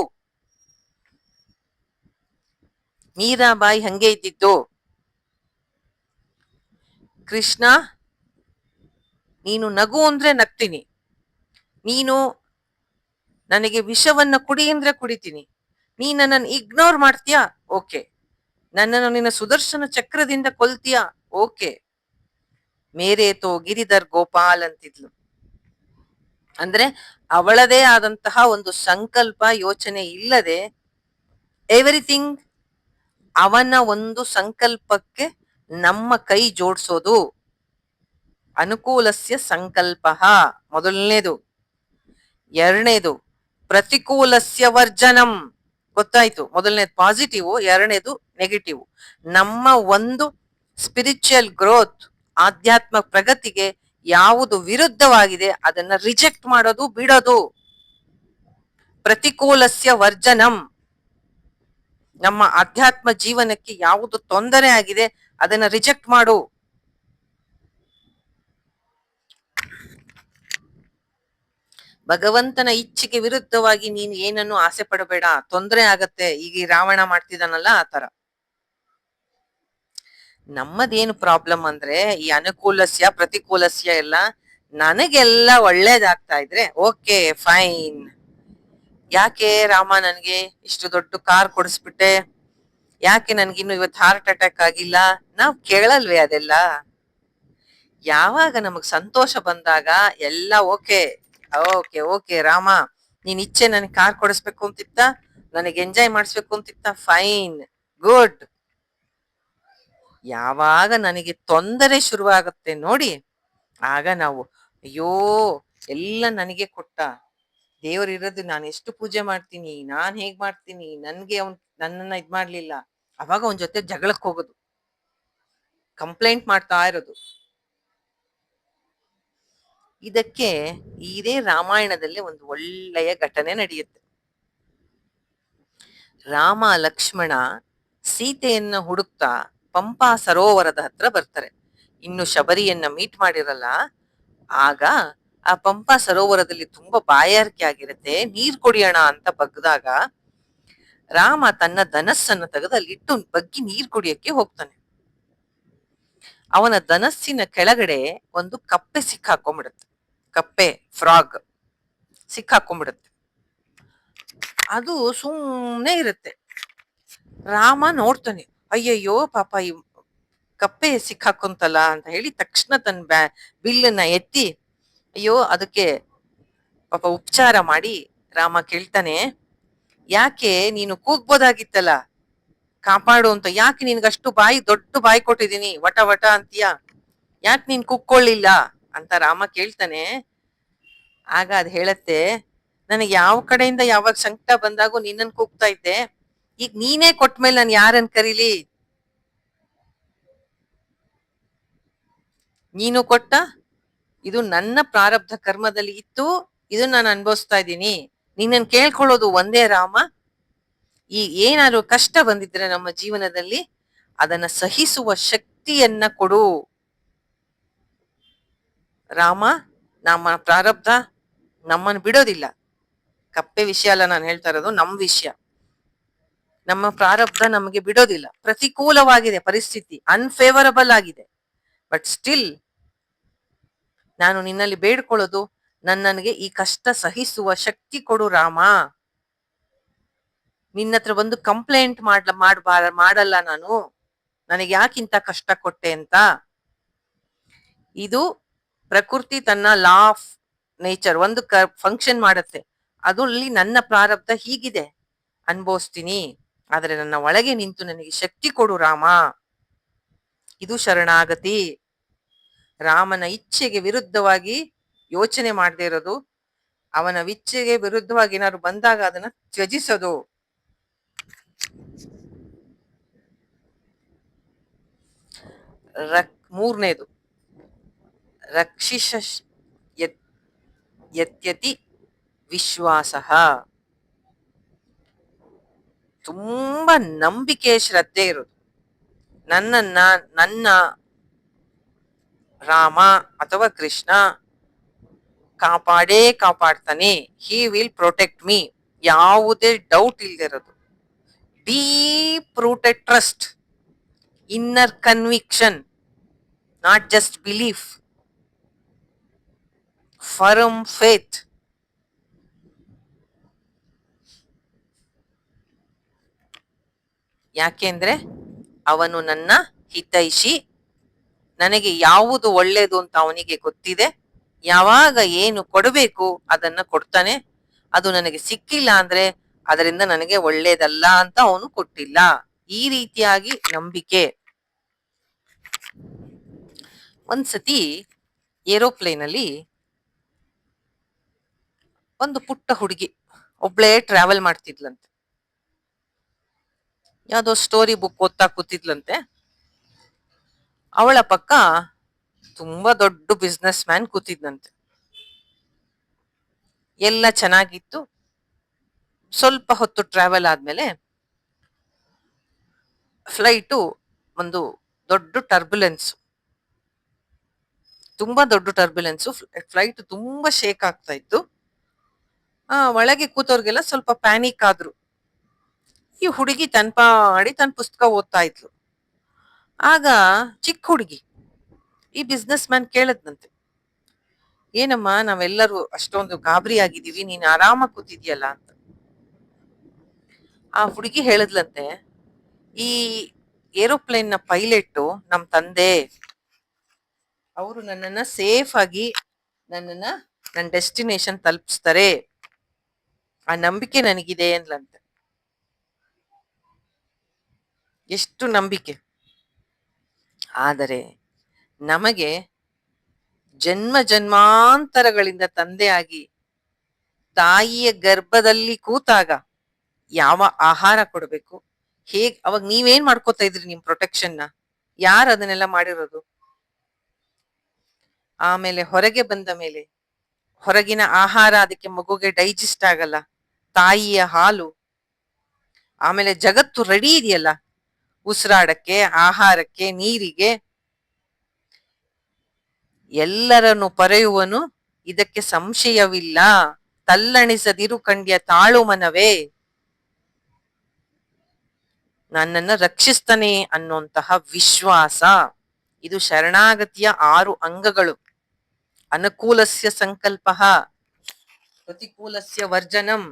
ಮೀರಾಬಾಯಿ ಹಂಗೆ ಇದ್ದಿದ್ದು. ಕೃಷ್ಣ ನೀನು ನಗು ಅಂದ್ರೆ ನಗ್ತೀನಿ, ನೀನು ನನಗೆ ವಿಷವನ್ನ ಕುಡಿ ಅಂದ್ರೆ ಕುಡಿತೀನಿ, ನೀ ನನ್ನನ್ನು ಇಗ್ನೋರ್ ಮಾಡ್ತೀಯಾ ಓಕೆ, ನನ್ನನ್ನು ನಿನ್ನ ಸುದರ್ಶನ ಚಕ್ರದಿಂದ ಕೊಲ್ತೀಯಾ ಓಕೆ, ಮೇರೆ ತೋ ಗಿರಿಧರ್ ಗೋಪಾಲ್ ಅಂತಿದ್ಲು. ಅಂದ್ರೆ ಅವಳದೇ ಆದಂತಹ ಒಂದು ಸಂಕಲ್ಪ ಯೋಚನೆ ಇಲ್ಲದೆ ಎವ್ರಿಥಿಂಗ್ ಅವನ ಒಂದು ಸಂಕಲ್ಪಕ್ಕೆ ನಮ್ಮ ಕೈ ಜೋಡಿಸೋದು. ಅನುಕೂಲಸ್ಯ ಸಂಕಲ್ಪ ಮೊದಲನೇದು. ಎರಡನೇದು ಪ್ರತಿಕೂಲಸ್ಯ ವರ್ಜನಂ, ಗೊತ್ತಾಯ್ತು, ಮೊದಲನೇದು ಪಾಸಿಟಿವ್, ಎರಡನೇದು ನೆಗೆಟಿವ್. ನಮ್ಮ ಒಂದು ಸ್ಪಿರಿಚುವಲ್ ಗ್ರೋತ್, ಆಧ್ಯಾತ್ಮ ಪ್ರಗತಿಗೆ ಯಾವುದು ವಿರುದ್ಧವಾಗಿದೆ ಅದನ್ನ ರಿಜೆಕ್ಟ್ ಮಾಡೋದು, ಬಿಡೋದು. ಪ್ರತಿಕೂಲಸ್ಯ ವರ್ಜನಂ, ನಮ್ಮ ಆಧ್ಯಾತ್ಮ ಜೀವನಕ್ಕೆ ಯಾವುದು ತೊಂದರೆ ಆಗಿದೆ ಅದನ್ನ ರಿಜೆಕ್ಟ್ ಮಾಡು. ಭಗವಂತನ ಇಚ್ಛೆಗೆ ವಿರುದ್ಧವಾಗಿ ನೀನು ಏನನ್ನು ಆಸೆ ಪಡಬೇಡ, ತೊಂದರೆ ಆಗತ್ತೆ. ಈಗ ಈ ರಾವಣ ಮಾಡ್ತಿದ್ದಾನಲ್ಲ ಆ ತರ. ನಮ್ಮದೇನು ಪ್ರಾಬ್ಲಮ್ ಅಂದ್ರೆ ಈ ಅನುಕೂಲಸ್ಯ ಪ್ರತಿಕೂಲಸ್ಯ ಎಲ್ಲ ನನಗೆಲ್ಲ ಒಳ್ಳೇದಾಗ್ತಾ ಇದ್ರೆ ಓಕೆ ಫೈನ್. ಯಾಕೆ ರಾಮ ನನ್ಗೆ ಇಷ್ಟು ದೊಡ್ಡ ಕಾರ್ ಕೊಡಿಸ್ಬಿಟ್ಟೆ, ಯಾಕೆ ನನ್ಗಿನ್ನು ಇವತ್ತು ಹಾರ್ಟ್ ಅಟ್ಯಾಕ್ ಆಗಿಲ್ಲ, ನಾವ್ ಕೇಳಲ್ವೇ ಅದೆಲ್ಲ? ಯಾವಾಗ ನಮಗ್ ಸಂತೋಷ ಬಂದಾಗ ಎಲ್ಲ ಓಕೆ ಓಕೆ ಓಕೆ ರಾಮ ನೀನ್ ಇಚ್ಛೆ ನನಗೆ ಕಾರ್ ಕೊಡಿಸ್ಬೇಕು ಅಂತಿತ್ತ, ನನಗೆ ಎಂಜಾಯ್ ಮಾಡಿಸ್ಬೇಕು ಅಂತಿತ್ತ, ಫೈನ್ ಗುಡ್. ಯಾವಾಗ ನನಗೆ ತೊಂದರೆ ಶುರುವಾಗುತ್ತೆ ನೋಡಿ, ಆಗ ನಾವು ಅಯ್ಯೋ ಎಲ್ಲ ನನಗೆ ಕೊಟ್ಟ ದೇವರಿರೋದು, ನಾನು ಎಷ್ಟು ಪೂಜೆ ಮಾಡ್ತೀನಿ, ನಾನ್ ಹೇಗ್ ಮಾಡ್ತೀನಿ, ನನ್ಗೆ ಅವ್ನ್ ನನ್ನನ್ನ ಇದ್ ಮಾಡ್ಲಿಲ್ಲ, ಅವಾಗ ಅವನ್ ಜೊತೆ ಜಗಳಕ್ಕೆ ಹೋಗೋದು, ಕಂಪ್ಲೇಂಟ್ ಮಾಡ್ತಾ ಇರೋದು. ಇದಕ್ಕೆ ಇದೇ ರಾಮಾಯಣದಲ್ಲಿ ಒಂದು ಒಳ್ಳೆಯ ಘಟನೆ ನಡೆಯುತ್ತೆ. ರಾಮ ಲಕ್ಷ್ಮಣ ಸೀತೆಯನ್ನ ಹುಡುಕ್ತಾ ಪಂಪಾ ಸರೋವರದ ಹತ್ರ ಬರ್ತಾರೆ. ಇನ್ನು ಶಬರಿಯನ್ನ ಮೀಟ್ ಮಾಡಿರಲ್ಲ. ಆಗ ಆ ಪಂಪಾ ಸರೋವರದಲ್ಲಿ ತುಂಬಾ ಬಾಯಾರಿಕೆ ಆಗಿರುತ್ತೆ, ನೀರ್ ಕುಡಿಯೋಣ ಅಂತ ಬಗ್ಗದಾಗ ರಾಮ ತನ್ನ ಧನಸ್ಸನ್ನು ತೆಗೆದು ಅಲ್ಲಿಟ್ಟು ಬಗ್ಗಿ ನೀರ್ ಕುಡಿಯಕ್ಕೆ ಹೋಗ್ತಾನೆ. ಅವನ ಧನಸ್ಸಿನ ಕೆಳಗಡೆ ಒಂದು ಕಪ್ಪೆ ಸಿಕ್ಕಾಕೊಂಡ್ಬಿಡುತ್ತೆ. ಕಪ್ಪೆ, ಫ್ರಾಗ್ ಸಿಕ್ಕಾಕೊಂಡ್ಬಿಡುತ್ತೆ. ಅದು ಸುಮ್ಮನೆ ಇರುತ್ತೆ. ರಾಮ ನೋಡ್ತಾನೆ, ಅಯ್ಯಯ್ಯೋ ಪಾಪ ಈ ಕಪ್ಪೆ ಸಿಕ್ಕಾಕೊಂತಲ್ಲ ಅಂತ ಹೇಳಿ ತಕ್ಷಣ ತನ್ನ ಬಿಲ್ಲನ್ನ ಎತ್ತಿ ಅಯ್ಯೋ ಅದಕ್ಕೆ ಪಾಪ ಉಪಚಾರ ಮಾಡಿ ರಾಮ ಕೇಳ್ತಾನೆ, ಯಾಕೆ ನೀನು ಕೂಗ್ಬೋದಾಗಿತ್ತಲ್ಲ ಕಾಪಾಡು ಅಂತ, ಯಾಕೆ ನಿನ್ಗಷ್ಟು ಬಾಯಿ ದೊಡ್ಡ ಬಾಯಿ ಕೊಟ್ಟಿದೀನಿ ವಟ ವಟ ಅಂತೀಯ, ಯಾಕೆ ನೀನ್ ಕೂಗ್ಕೊಳ್ಳಿಲ್ಲ ಅಂತ ರಾಮ ಕೇಳ್ತಾನೆ. ಆಗ ಅದ್ ಹೇಳತ್ತೆ, ನನಗೆ ಯಾವ ಕಡೆಯಿಂದ ಯಾವಾಗ ಸಂಕಟ ಬಂದಾಗೂ ನಿನ್ನನ್ ಕೂಗ್ತಾ ಇದ್ದೆ, ಈಗ ನೀನೇ ಕೊಟ್ಮೇಲೆ ನಾನು ಯಾರನ್ ಕರೀಲಿ, ನೀನು ಕೊಟ್ಟ, ಇದು ನನ್ನ ಪ್ರಾರಬ್ಧ ಕರ್ಮದಲ್ಲಿ ಇತ್ತು, ಇದು ನಾನು ಅನುಭವಿಸ್ತಾ ಇದ್ದೀನಿ, ನಿನ್ನನ್ ಕೇಳ್ಕೊಳ್ಳೋದು ಒಂದೇ ರಾಮ. ಈ ಏನಾದ್ರು ಕಷ್ಟ ಬಂದಿದ್ರೆ ನಮ್ಮ ಜೀವನದಲ್ಲಿ ಅದನ್ನ ಸಹಿಸುವ ಶಕ್ತಿಯನ್ನ ಕೊಡು ರಾಮ. ನಮ್ಮ ಪ್ರಾರಬ್ಧ ನಮ್ಮನ್ನು ಬಿಡೋದಿಲ್ಲ. ಕಪ್ಪೆ ವಿಷಯ ಅಲ್ಲ ನಾನು ಹೇಳ್ತಾ ಇರೋದು, ನಮ್ ವಿಷಯ. ನಮ್ಮ ಪ್ರಾರಬ್ಧ ನಮಗೆ ಬಿಡೋದಿಲ್ಲ. ಪ್ರತಿಕೂಲವಾಗಿದೆ ಪರಿಸ್ಥಿತಿ, ಅನ್ಫೇವರಬಲ್ ಆಗಿದೆ, ಬಟ್ ಸ್ಟಿಲ್ ನಾನು ನಿನ್ನಲ್ಲಿ ಬೇಡ್ಕೊಳ್ಳೋದು, ನನಗೆ ಈ ಕಷ್ಟ ಸಹಿಸುವ ಶಕ್ತಿ ಕೊಡು ರಾಮ. ನಿನ್ನತ್ರ ಬಂದು ಕಂಪ್ಲೇಂಟ್ ಮಾಡಲ್ಲ ನಾನು, ನನಗೆ ಯಾಕಿಂತ ಕಷ್ಟ ಕೊಟ್ಟೆ ಅಂತ. ಇದು ಪ್ರಕೃತಿ ತನ್ನ ಲಾ ಆಫ್ ನೇಚರ್ ಒಂದು ಫಂಕ್ಷನ್ ಮಾಡುತ್ತೆ. ಅದು ಅಲ್ಲಿ ನನ್ನ ಪ್ರಾರಬ್ಧ ಹೀಗಿದೆ, ಅನ್ಭವಿಸ್ತೀನಿ, ಆದ್ರೆ ನನ್ನ ಒಳಗೆ ನಿಂತು ನನಗೆ ಶಕ್ತಿ ಕೊಡು ರಾಮ. ಇದು ಶರಣಾಗತಿ. ರಾಮನ ಇಚ್ಛೆಗೆ ವಿರುದ್ಧವಾಗಿ ಯೋಚನೆ ಮಾಡದೇ ಇರೋದು, ಅವನ ಇಚ್ಛೆಗೆ ವಿರುದ್ಧವಾಗಿ ಏನಾದ್ರು ಬಂದಾಗ ಅದನ್ನ ತ್ಯಜಿಸೋದು. ಮೂರನೇದು ರಕ್ಷಿಷ ಯತ್ಯತಿ ವಿಶ್ವಾಸ. ತುಂಬಾ ನಂಬಿಕೆ ಶ್ರದ್ಧೆ ಇರೋದು. ನನ್ನ ರಾಮ ಅಥವಾ ಕೃಷ್ಣ ಕಾಪಾಡ್ತಾನೆ, ಹಿ ವಿಲ್ ಪ್ರೊಟೆಕ್ಟ್ ಮೀ, ಯಾವುದೇ ಡೌಟ್ ಇಲ್ದೇ ಇರೋದು. Deep rooted trust, inner conviction, not just belief, firm faith. ಯಾಕೆಂದ್ರೆ ಅವನು ನನ್ನ ಹಿತೈಷಿ, ನನಗೆ ಯಾವುದು ಒಳ್ಳೇದು ಅಂತ ಅವನಿಗೆ ಗೊತ್ತಿದೆ, ಯಾವಾಗ ಏನು ಕೊಡಬೇಕು ಅದನ್ನ ಕೊಡ್ತಾನೆ, ಅದು ನನಗೆ ಸಿಕ್ಕಿಲ್ಲ ಅಂದ್ರೆ ಅದರಿಂದ ನನಗೆ ಒಳ್ಳೇದಲ್ಲ ಅಂತ ಅವನು ಕೊಟ್ಟಿಲ್ಲ. ಈ ರೀತಿಯಾಗಿ ನಂಬಿಕೆ. ಒಂದ್ಸತಿ ಏರೋಪ್ಲೇನ್ ಅಲ್ಲಿ ಒಂದು ಪುಟ್ಟ ಹುಡುಗಿ ಒಬ್ಳೇ ಟ್ರಾವೆಲ್ ಮಾಡ್ತಿದ್ಲಂತೆ. ಯಾವ್ದೋ ಸ್ಟೋರಿ ಬುಕ್ ಓದ್ತಾ ಕೂತಿದ್ಲಂತೆ. ಅವಳ ಪಕ್ಕ ತುಂಬಾ ದೊಡ್ಡ ಬಿಸ್ನೆಸ್ ಮ್ಯಾನ್ ಕೂತಿದ್ನಂತೆ. ಎಲ್ಲ ಚೆನ್ನಾಗಿತ್ತು. ಸ್ವಲ್ಪ ಹೊತ್ತು ಟ್ರಾವೆಲ್ ಆದ್ಮೇಲೆ ಫ್ಲೈಟು ಒಂದು ದೊಡ್ಡ ಟರ್ಬುಲೆನ್ಸ್, ತುಂಬಾ ದೊಡ್ಡ ಟರ್ಬುಲೆನ್ಸ್, ಫ್ಲೈಟ್ ತುಂಬಾ ಶೇಕ್ ಆಗ್ತಾ ಇತ್ತು. ಒಳಗೆ ಕೂತವ್ರಿಗೆಲ್ಲ ಸ್ವಲ್ಪ ಪ್ಯಾನಿಕ್ ಆದ್ರು. ಈ ಹುಡುಗಿ ಮಾಡಿ ತನ್ನ ಪುಸ್ತಕ ಓದ್ತಾ ಇದ್ಲು. ಆಗ ಚಿಕ್ಕ ಹುಡುಗಿ ಈ ಬಿಸ್ನೆಸ್ ಮ್ಯಾನ್ ಕೇಳದ್ನಂತೆ, ಏನಮ್ಮ ನಾವೆಲ್ಲರೂ ಅಷ್ಟೊಂದು ಗಾಬರಿ ಆಗಿದೀವಿ, ನೀನ್ ಆರಾಮಾಗಿ ಕೂತಿದ್ಯಲ್ಲ ಅಂತ. ಆ ಹುಡುಗಿ ಹೇಳದ್ಲಂತೆ, ಈ ಏರೋಪ್ಲೇನ್ ನ ಪೈಲಟ್ ನಮ್ ತಂದೆ, ಅವರು ನನ್ನನ್ನ ಸೇಫ್ ಆಗಿ ನನ್ನ ಡೆಸ್ಟಿನೇಷನ್ ತಲುಪಿಸ್ತಾರೆ, ಆ ನಂಬಿಕೆ ನನಗಿದೆ ಅಂದ್ಲಂತೆ. ಎಷ್ಟು ನಂಬಿಕೆ! ಆದರೆ ನಮಗೆ ಜನ್ಮ ಜನ್ಮಾಂತರಗಳಿಂದ ತಂದೆಯಾಗಿ ತಾಯಿಯ ಗರ್ಭದಲ್ಲಿ ಕೂತಾಗ ಯಾವ ಆಹಾರ ಕೊಡ್ಬೇಕು, ಅವಾಗ ನೀವೇನ್ ಮಾಡ್ಕೋತಾ ಇದ್ರಿ ನಿಮ್ ಪ್ರೊಟೆಕ್ಷನ್ ನ? ಯಾರು ಅದನ್ನೆಲ್ಲ ಮಾಡಿರೋದು? ಆಮೇಲೆ ಹೊರಗೆ ಬಂದ ಮೇಲೆ ಹೊರಗಿನ ಆಹಾರ ಅದಕ್ಕೆ ಮಗುಗೆ ಡೈಜೆಸ್ಟ್ ಆಗಲ್ಲ, ತಾಯಿಯ ಹಾಲು, ಆಮೇಲೆ ಜಗತ್ತು ರೆಡಿ ಇದೆಯಲ್ಲ ಉಸಿರಾಡಕ್ಕೆ, ಆಹಾರಕ್ಕೆ, ನೀರಿಗೆ, ಎಲ್ಲರನ್ನು ಪರೆಯುವನು, ಇದಕ್ಕೆ ಸಂಶಯವಿಲ್ಲ. ತಲ್ಲಣಿಸದಿರು ಕಂಡ್ಯ ತಾಳು ಮನವೇ, ನನ್ನನ್ನ ರಕ್ಷಿಸ್ತಾನೆ ಅನ್ನುವಂತಹ ವಿಶ್ವಾಸ. ಇದು ಶರಣಾಗತಿಯ 6 ಅಂಗಗಳು. ಅನುಕೂಲಸ್ಯ ಸಂಕಲ್ಪ, ಪ್ರತಿಕೂಲಸ್ಯ ವರ್ಜನಂ,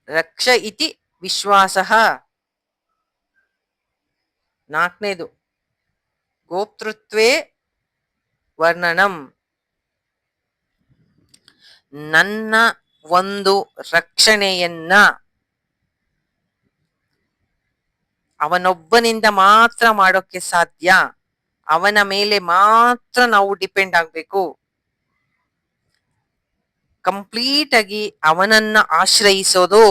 ರಕ್ಷ ಇತಿ ವಿಶ್ವಾಸ. 4ನೇದು ಗೋಪ್ತೃತ್ವೇ ವರ್ಣನಂ, ನನ್ನ ಒಂದು ರಕ್ಷಣೆಯನ್ನ ಅವನೊಬ್ಬನಿಂದ ಮಾತ್ರ ಮಾಡೋಕೆ ಸಾಧ್ಯ, ಅವನ ಮೇಲೆ ಮಾತ್ರ ನಾವು ಡಿಪೆಂಡ್ ಆಗ್ಬೇಕು, ಕಂಪ್ಲೀಟ್ ಆಗಿ ಅವನನ್ನ ಆಶ್ರಯಿಸೋದು.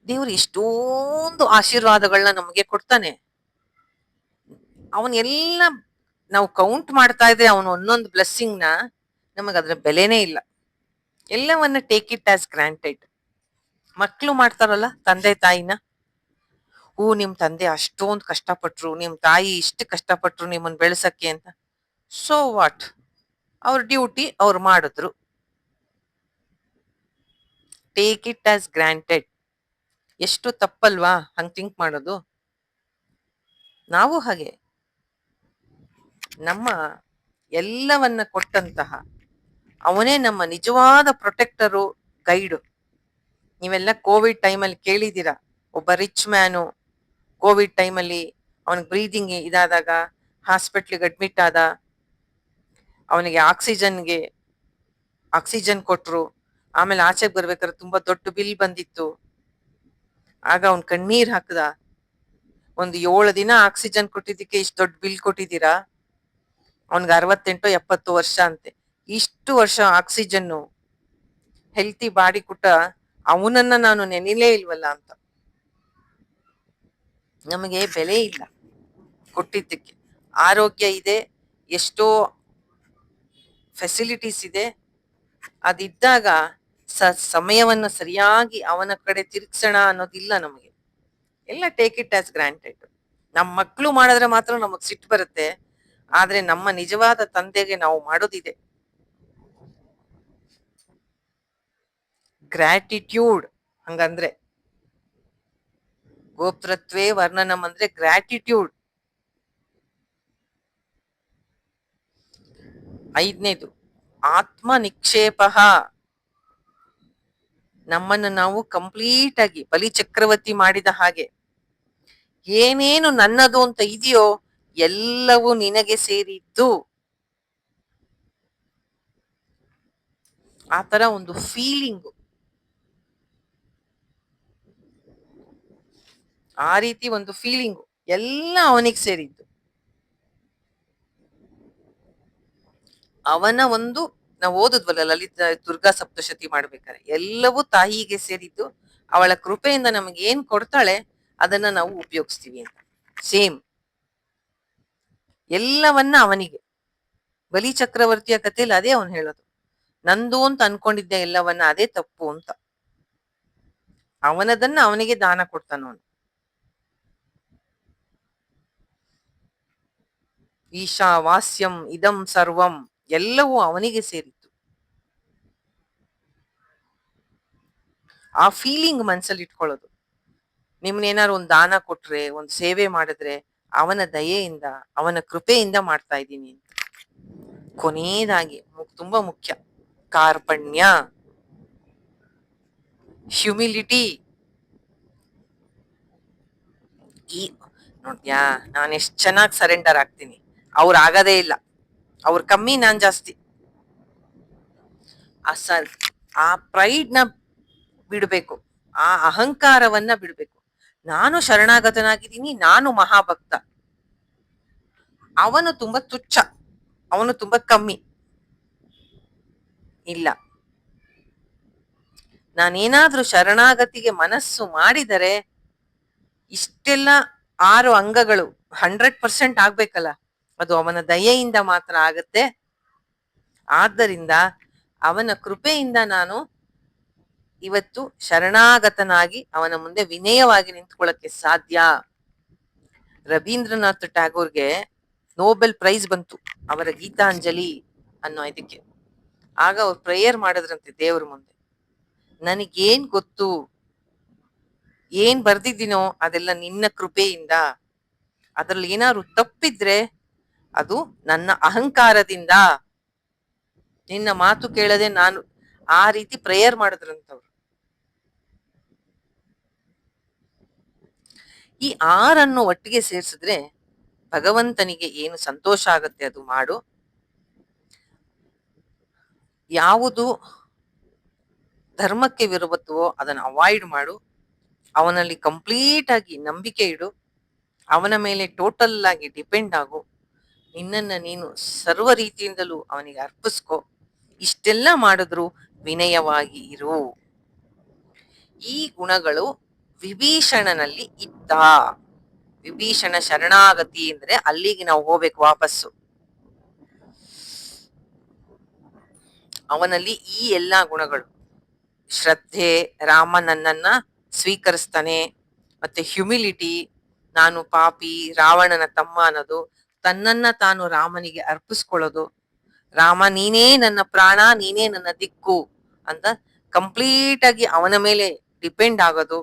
ದೇವ್ರು ಎಷ್ಟೊಂದು ಆಶೀರ್ವಾದಗಳನ್ನ ನಮಗೆ ಕೊಡ್ತಾನೆ. ಅವನ್ನೆಲ್ಲ ನಾವು ಕೌಂಟ್ ಮಾಡ್ತಾ ಇದ್ರೆ ಅವನು ಒಂದೊಂದು ಬ್ಲೆಸ್ಸಿಂಗ್ ನ, ನಮಗ ಅದ್ರ ಬೆಲೆನೇ ಇಲ್ಲ. ಎಲ್ಲವನ್ನ ಟೇಕ್ ಇಟ್ ಆಸ್ ಗ್ರಾಂಟೆಡ್. ಮಕ್ಳು ಮಾಡ್ತಾರಲ್ಲ ತಂದೆ ತಾಯಿನ, ನಿಮ್ ತಂದೆ ಅಷ್ಟೊಂದು ಕಷ್ಟಪಟ್ರು, ನಿಮ್ ತಾಯಿ ಇಷ್ಟು ಕಷ್ಟಪಟ್ರು ನಿಮ್ಮನ್ನ ಬೆಳೆಸಕ್ಕೆ ಅಂತ. ಸೋ ವಾಟ್, ಅವ್ರ ಡ್ಯೂಟಿ ಅವ್ರು ಮಾಡಿದ್ರು, ಟೇಕ್ ಇಟ್ ಆಸ್ ಗ್ರಾಂಟೆಡ್. ಎಷ್ಟು ತಪ್ಪಲ್ವಾ ಹಂಗ್ ಥಿಂಕ್ ಮಾಡೋದು? ನಾವು ಹಾಗೆ ನಮ್ಮ ಎಲ್ಲವನ್ನ ಕೊಟ್ಟಂತಹ ಅವನೇ ನಮ್ಮ ನಿಜವಾದ ಪ್ರೊಟೆಕ್ಟರು, ಗೈಡು. ನೀವೆಲ್ಲ ಕೋವಿಡ್ ಟೈಮಲ್ಲಿ ಕೇಳಿದ್ದೀರಾ, ಒಬ್ಬ ರಿಚ್ ಮ್ಯಾನು ಕೋವಿಡ್ ಟೈಮಲ್ಲಿ ಅವನಿಗೆ ಬ್ರೀದಿಂಗ್ ಇದಾದಾಗ ಹಾಸ್ಪಿಟ್ಲಿಗೆ ಅಡ್ಮಿಟ್ ಆದ, ಅವನಿಗೆ ಆಕ್ಸಿಜನ್ ಕೊಟ್ರು. ಆಮೇಲೆ ಆಚೆಗೆ ಬರ್ಬೇಕಾದ್ರೆ ತುಂಬಾ ದೊಡ್ಡ ಬಿಲ್ ಬಂದಿತ್ತು. ಆಗ ಅವನ್ ಕಣ್ಣೀರ್ ಹಾಕದ. ಒಂದು 7 ದಿನ ಆಕ್ಸಿಜನ್ ಕೊಟ್ಟಿದ್ದಕ್ಕೆ ಇಷ್ಟು ದೊಡ್ಡ ಬಿಲ್ ಕೊಟ್ಟಿದ್ದೀರಾ? ಅವನ್ಗೆ 68-70 ವರ್ಷ ಅಂತೆ. ಇಷ್ಟು ವರ್ಷ ಆಕ್ಸಿಜನ್ನು ಹೆಲ್ತಿ ಬಾಡಿ ಕೊಟ್ಟ ಅವನನ್ನ ನಾನು ನೆನಿಲೇ ಇಲ್ವಲ್ಲ ಅಂತ. ನಮಗೆ ಬೆಲೆ ಇಲ್ಲ ಕೊಟ್ಟಿದ್ದಕ್ಕೆ. ಆರೋಗ್ಯ ಇದೆ, ಎಷ್ಟೋ ಫೆಸಿಲಿಟೀಸ್ ಇದೆ, ಅದಿದ್ದಾಗ ಸಮಯವನ್ನು ಸರಿಯಾಗಿ ಅವನ ಕಡೆ ತಿರುಗಿಸೋಣ ಅನ್ನೋದಿಲ್ಲ ನಮಗೆ. ಎಲ್ಲ ಟೇಕ್ ಇಟ್ ಆಸ್ ಗ್ರಾಂಟೆಡ್. ನಮ್ಮ ಮಕ್ಕಳು ಮಾಡಿದ್ರೆ ಮಾತ್ರ ನಮಗ್ ಸಿಟ್ಟು ಬರುತ್ತೆ, ಆದ್ರೆ ನಮ್ಮ ನಿಜವಾದ ತಂದೆಗೆ ನಾವು ಮಾಡೋದಿದೆ. ಗ್ರಾಟಿಟ್ಯೂಡ್. ಹಂಗಂದ್ರೆ ಗೋಪ್ತೃತ್ವೇ ವರ್ಣನಂ ಅಂದ್ರೆ ಗ್ರಾಟಿಟ್ಯೂಡ್. 5ನೇದು ಆತ್ಮ ನಿಕ್ಷೇಪ. ನಮ್ಮನ್ನು ನಾವು ಕಂಪ್ಲೀಟ್ ಆಗಿ ಬಲಿ ಚಕ್ರವರ್ತಿ ಮಾಡಿದ ಹಾಗೆ, ಏನೇನು ನನ್ನದು ಅಂತ ಇದೆಯೋ ಎಲ್ಲವೂ ನಿನಗೆ ಸೇರಿದ್ದು. ಆ ತರ ಒಂದು ಫೀಲಿಂಗು, ಆ ರೀತಿ ಒಂದು ಫೀಲಿಂಗು, ಎಲ್ಲ ಅವನಿಗೆ ಸೇರಿದ್ದು. ಅವನ ಒಂದು, ನಾವು ಓದಿದ್ವಲ್ಲ ಲಲಿತ ದುರ್ಗಾ ಸಪ್ತಶತಿ ಮಾಡ್ಬೇಕಾದ್ರೆ, ಎಲ್ಲವೂ ತಾಯಿಗೆ ಸೇರಿದ್ದು. ಅವಳ ಕೃಪೆಯಿಂದ ನಮಗೆ ಏನ್ ಕೊಡ್ತಾಳೆ ಅದನ್ನ ನಾವು ಉಪಯೋಗಿಸ್ತೀವಿ ಅಂತ. ಸೇಮ್ ಎಲ್ಲವನ್ನ ಅವನಿಗೆ. ಬಲಿ ಚಕ್ರವರ್ತಿಯ ಕಥೆಯಲ್ಲಿ ಅದೇ ಅವನು ಹೇಳೋದು, ನಂದು ಅಂತ ಅನ್ಕೊಂಡಿದ್ದೆ ಎಲ್ಲವನ್ನ, ಅದೇ ತಪ್ಪು ಅಂತ. ಅವನದನ್ನ ಅವನಿಗೆ ದಾನ ಕೊಡ್ತಾನವನು. ಈಶಾವಾಸ್ಯಂ ಇದಂ ಸರ್ವಂ, ಎಲ್ಲವೂ ಅವನಿಗೆ ಸೇರಿತ್ತು. ಆ ಫೀಲಿಂಗ್ ಮನ್ಸಲ್ಲಿ ಇಟ್ಕೊಳ್ಳೋದು. ನಿಮ್ನೇನಾದ್ರು ಒಂದು ದಾನ ಕೊಟ್ರೆ, ಒಂದು ಸೇವೆ ಮಾಡಿದ್ರೆ ಅವನ ದಯೆಯಿಂದ, ಅವನ ಕೃಪೆಯಿಂದ ಮಾಡ್ತಾ ಇದ್ದೀನಿ ಅಂತ. ಕೊನೆಯದಾಗಿ ತುಂಬಾ ಮುಖ್ಯ, ಕಾರ್ಪಣ್ಯ, ಹ್ಯುಮಿಲಿಟಿ. ಈ ನೋಡ್ದ್ಯಾ, ನಾನು ಎಷ್ಟ್ ಚೆನ್ನಾಗಿ ಸರೆಂಡರ್ ಆಗ್ತೀನಿ, ಅವ್ರು ಆಗದೇ ಇಲ್ಲ, ಅವ್ರ ಕಮ್ಮಿ, ನಾನ್ ಜಾಸ್ತಿ. ಆ ಪ್ರೈಡ್ ನ ಬಿಡ್ಬೇಕು. ಆ ಅಹಂಕಾರವನ್ನ ಬಿಡ್ಬೇಕು. ನಾನು ಶರಣಾಗತನಾಗಿದ್ದೀನಿ, ನಾನು ಮಹಾಭಕ್ತ. ಅವನು ತುಂಬಾ ತುಚ್ಛ, ಅವನು ತುಂಬಾ ಕಮ್ಮಿ. ಇಲ್ಲ, ನಾನೇನಾದ್ರೂ ಶರಣಾಗತಿಗೆ ಮನಸ್ಸು ಮಾಡಿದರೆ ಇಷ್ಟೆಲ್ಲ 6 ಅಂಗಗಳು 100% ಆಗ್ಬೇಕಲ್ಲ. ಅದು ಅವನ ದಯೆಯಿಂದ ಮಾತ್ರ ಆಗತ್ತೆ. ಆದ್ದರಿಂದ ಅವನ ಕೃಪೆಯಿಂದ ನಾನು ಇವತ್ತು ಶರಣಾಗತನಾಗಿ ಅವನ ಮುಂದೆ ವಿನಯವಾಗಿ ನಿಂತ್ಕೊಳ್ಳಕ್ಕೆ ಸಾಧ್ಯ. ರವೀಂದ್ರನಾಥ್ ಟ್ಯಾಗೋರ್ಗೆ ನೋಬೆಲ್ ಪ್ರೈಸ್ ಬಂತು ಅವರ ಗೀತಾಂಜಲಿ ಅನ್ನೋ ಇದಕ್ಕೆ. ಆಗ ಅವ್ರು ಪ್ರೇಯರ್ ಮಾಡಿದ್ರಂತೆ ದೇವ್ರ ಮುಂದೆ, ನನಗೇನ್ ಗೊತ್ತು, ಏನ್ ಬರ್ದಿದ್ದೀನೋ ಅದೆಲ್ಲ ನಿನ್ನ ಕೃಪೆಯಿಂದ. ಅದ್ರಲ್ಲಿ ಏನಾದ್ರು ತಪ್ಪಿದ್ರೆ ಅದು ನನ್ನ ಅಹಂಕಾರದಿಂದ. ನಿನ್ನ ಮಾತು ಕೇಳದೆ ನಾನು ಆ ರೀತಿ ಪ್ರೇಯರ್ ಮಾಡಿದ್ರಂತವ್ರು. ಈ 6 ಒಟ್ಟಿಗೆ ಸೇರ್ಸಿದ್ರೆ ಭಗವಂತನಿಗೆ ಏನು ಸಂತೋಷ ಆಗತ್ತೆ ಅದು ಮಾಡು. ಯಾವುದು ಧರ್ಮಕ್ಕೆ ವಿರುದ್ಧವೋ ಅದನ್ನ ಅವಾಯ್ಡ್ ಮಾಡು. ಅವನಲ್ಲಿ ಕಂಪ್ಲೀಟ್ ಆಗಿ ನಂಬಿಕೆ ಇಡು. ಅವನ ಮೇಲೆ ಟೋಟಲ್ ಆಗಿ ಡಿಪೆಂಡ್ ಆಗು. ನಿನ್ನನ್ನ ನೀನು ಸರ್ವ ರೀತಿಯಿಂದಲೂ ಅವನಿಗೆ ಅರ್ಪಿಸ್ಕೊ. ಇಷ್ಟೆಲ್ಲ ಮಾಡಿದ್ರು ವಿನಯವಾಗಿ ಇರು. ಈ ಗುಣಗಳು ವಿಭೀಷಣನಲ್ಲಿ ಇತ್ತ. ವಿಭೀಷಣ ಶರಣಾಗತಿ ಅಂದ್ರೆ ಅಲ್ಲಿಗೆ ನಾವು ಹೋಗ್ಬೇಕು ವಾಪಸ್ಸು. ಅವನಲ್ಲಿ ಈ ಎಲ್ಲಾ ಗುಣಗಳು, ಶ್ರದ್ಧೆ, ರಾಮ ನನ್ನನ್ನ ಸ್ವೀಕರಿಸ್ತಾನೆ, ಮತ್ತೆ ಹ್ಯುಮಿಲಿಟಿ, ನಾನು ಪಾಪಿ, ರಾವಣನ ತಮ್ಮ ಅನ್ನೋದು, ತನ್ನನ್ನ ತಾನು ರಾಮನಿಗೆ ಅರ್ಪಿಸ್ಕೊಳ್ಳೋದು, ರಾಮ ನೀನೇ ನನ್ನ ಪ್ರಾಣ, ನೀನೇ ನನ್ನ ದಿಕ್ಕು ಅಂತ ಕಂಪ್ಲೀಟ್ ಆಗಿ ಅವನ ಮೇಲೆ ಡಿಪೆಂಡ್ ಆಗೋದು.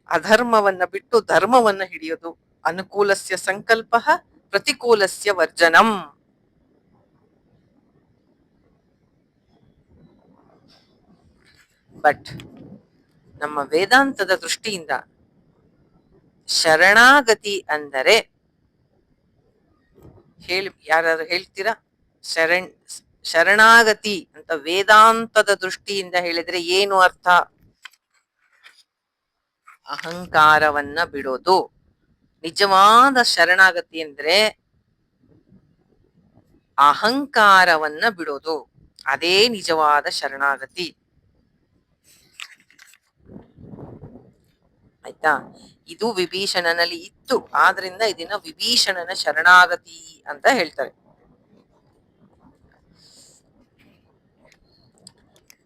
ಅಧರ್ಮವನ್ನ ಬಿಟ್ಟು ಧರ್ಮವನ್ನ ಹಿಡಿಯೋದು. ಅನುಕೂಲಸ್ಯ ಸಂಕಲ್ಪ, ಪ್ರತಿಕೂಲಸ್ಯ ವರ್ಜನಂ. ಬಟ್ ನಮ್ಮ ವೇದಾಂತದ ದೃಷ್ಟಿಯಿಂದ ಶರಣಾಗತಿ ಅಂದರೆ ಯಾರಾದ್ರೂ ಹೇಳ್ತೀರಾ? ಶರಣಾಗತಿ ಅಂತ ವೇದಾಂತದ ದೃಷ್ಟಿಯಿಂದ ಹೇಳಿದ್ರೆ ಏನು ಅರ್ಥ? ಅಹಂಕಾರವನ್ನ ಬಿಡೋದು. ನಿಜವಾದ ಶರಣಾಗತಿ ಅಂದ್ರೆ ಅಹಂಕಾರವನ್ನ ಬಿಡೋದು. ಅದೇ ನಿಜವಾದ ಶರಣಾಗತಿ. ಆಯ್ತಾ? ಇದು ವಿಭೀಷಣನಲ್ಲಿ ಇತ್ತು, ಆದ್ರಿಂದ ಇದನ್ನ ವಿಭೀಷಣನ ಶರಣಾಗತಿ ಅಂತ ಹೇಳ್ತಾರೆ.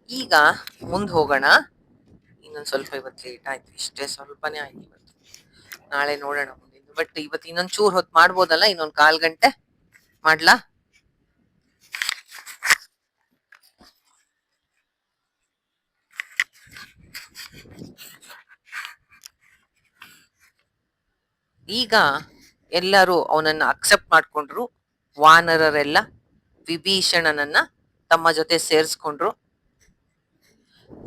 ಈಗ ಮುಂದ್ ಹೋಗೋಣ. ಇನ್ನೊಂದ್ ಸ್ವಲ್ಪ ಇವತ್ತು ಲೇಟ್ ಆಯ್ತು, ಇಷ್ಟೇ ಸ್ವಲ್ಪನೇ ಆಯ್ತು ಇವತ್ತು. ನಾಳೆ ನೋಡೋಣ ಮುಂದಿದ್ದು. ಬಟ್ ಇವತ್ತು ಇನ್ನೊಂದ್ ಚೂರ್ ಹೊತ್ತು ಮಾಡ್ಬೋದಲ್ಲ, ಇನ್ನೊಂದ್ 1/4 ಗಂಟೆ ಮಾಡ್ಲಾ? ಈಗ ಎಲ್ಲರೂ ಅವನನ್ನ ಅಕ್ಸೆಪ್ಟ್ ಮಾಡ್ಕೊಂಡ್ರು. ವಾನರರೆಲ್ಲ ವಿಭೀಷಣನನ್ನ ತಮ್ಮ ಜೊತೆ ಸೇರಿಸ್ಕೊಂಡ್ರು.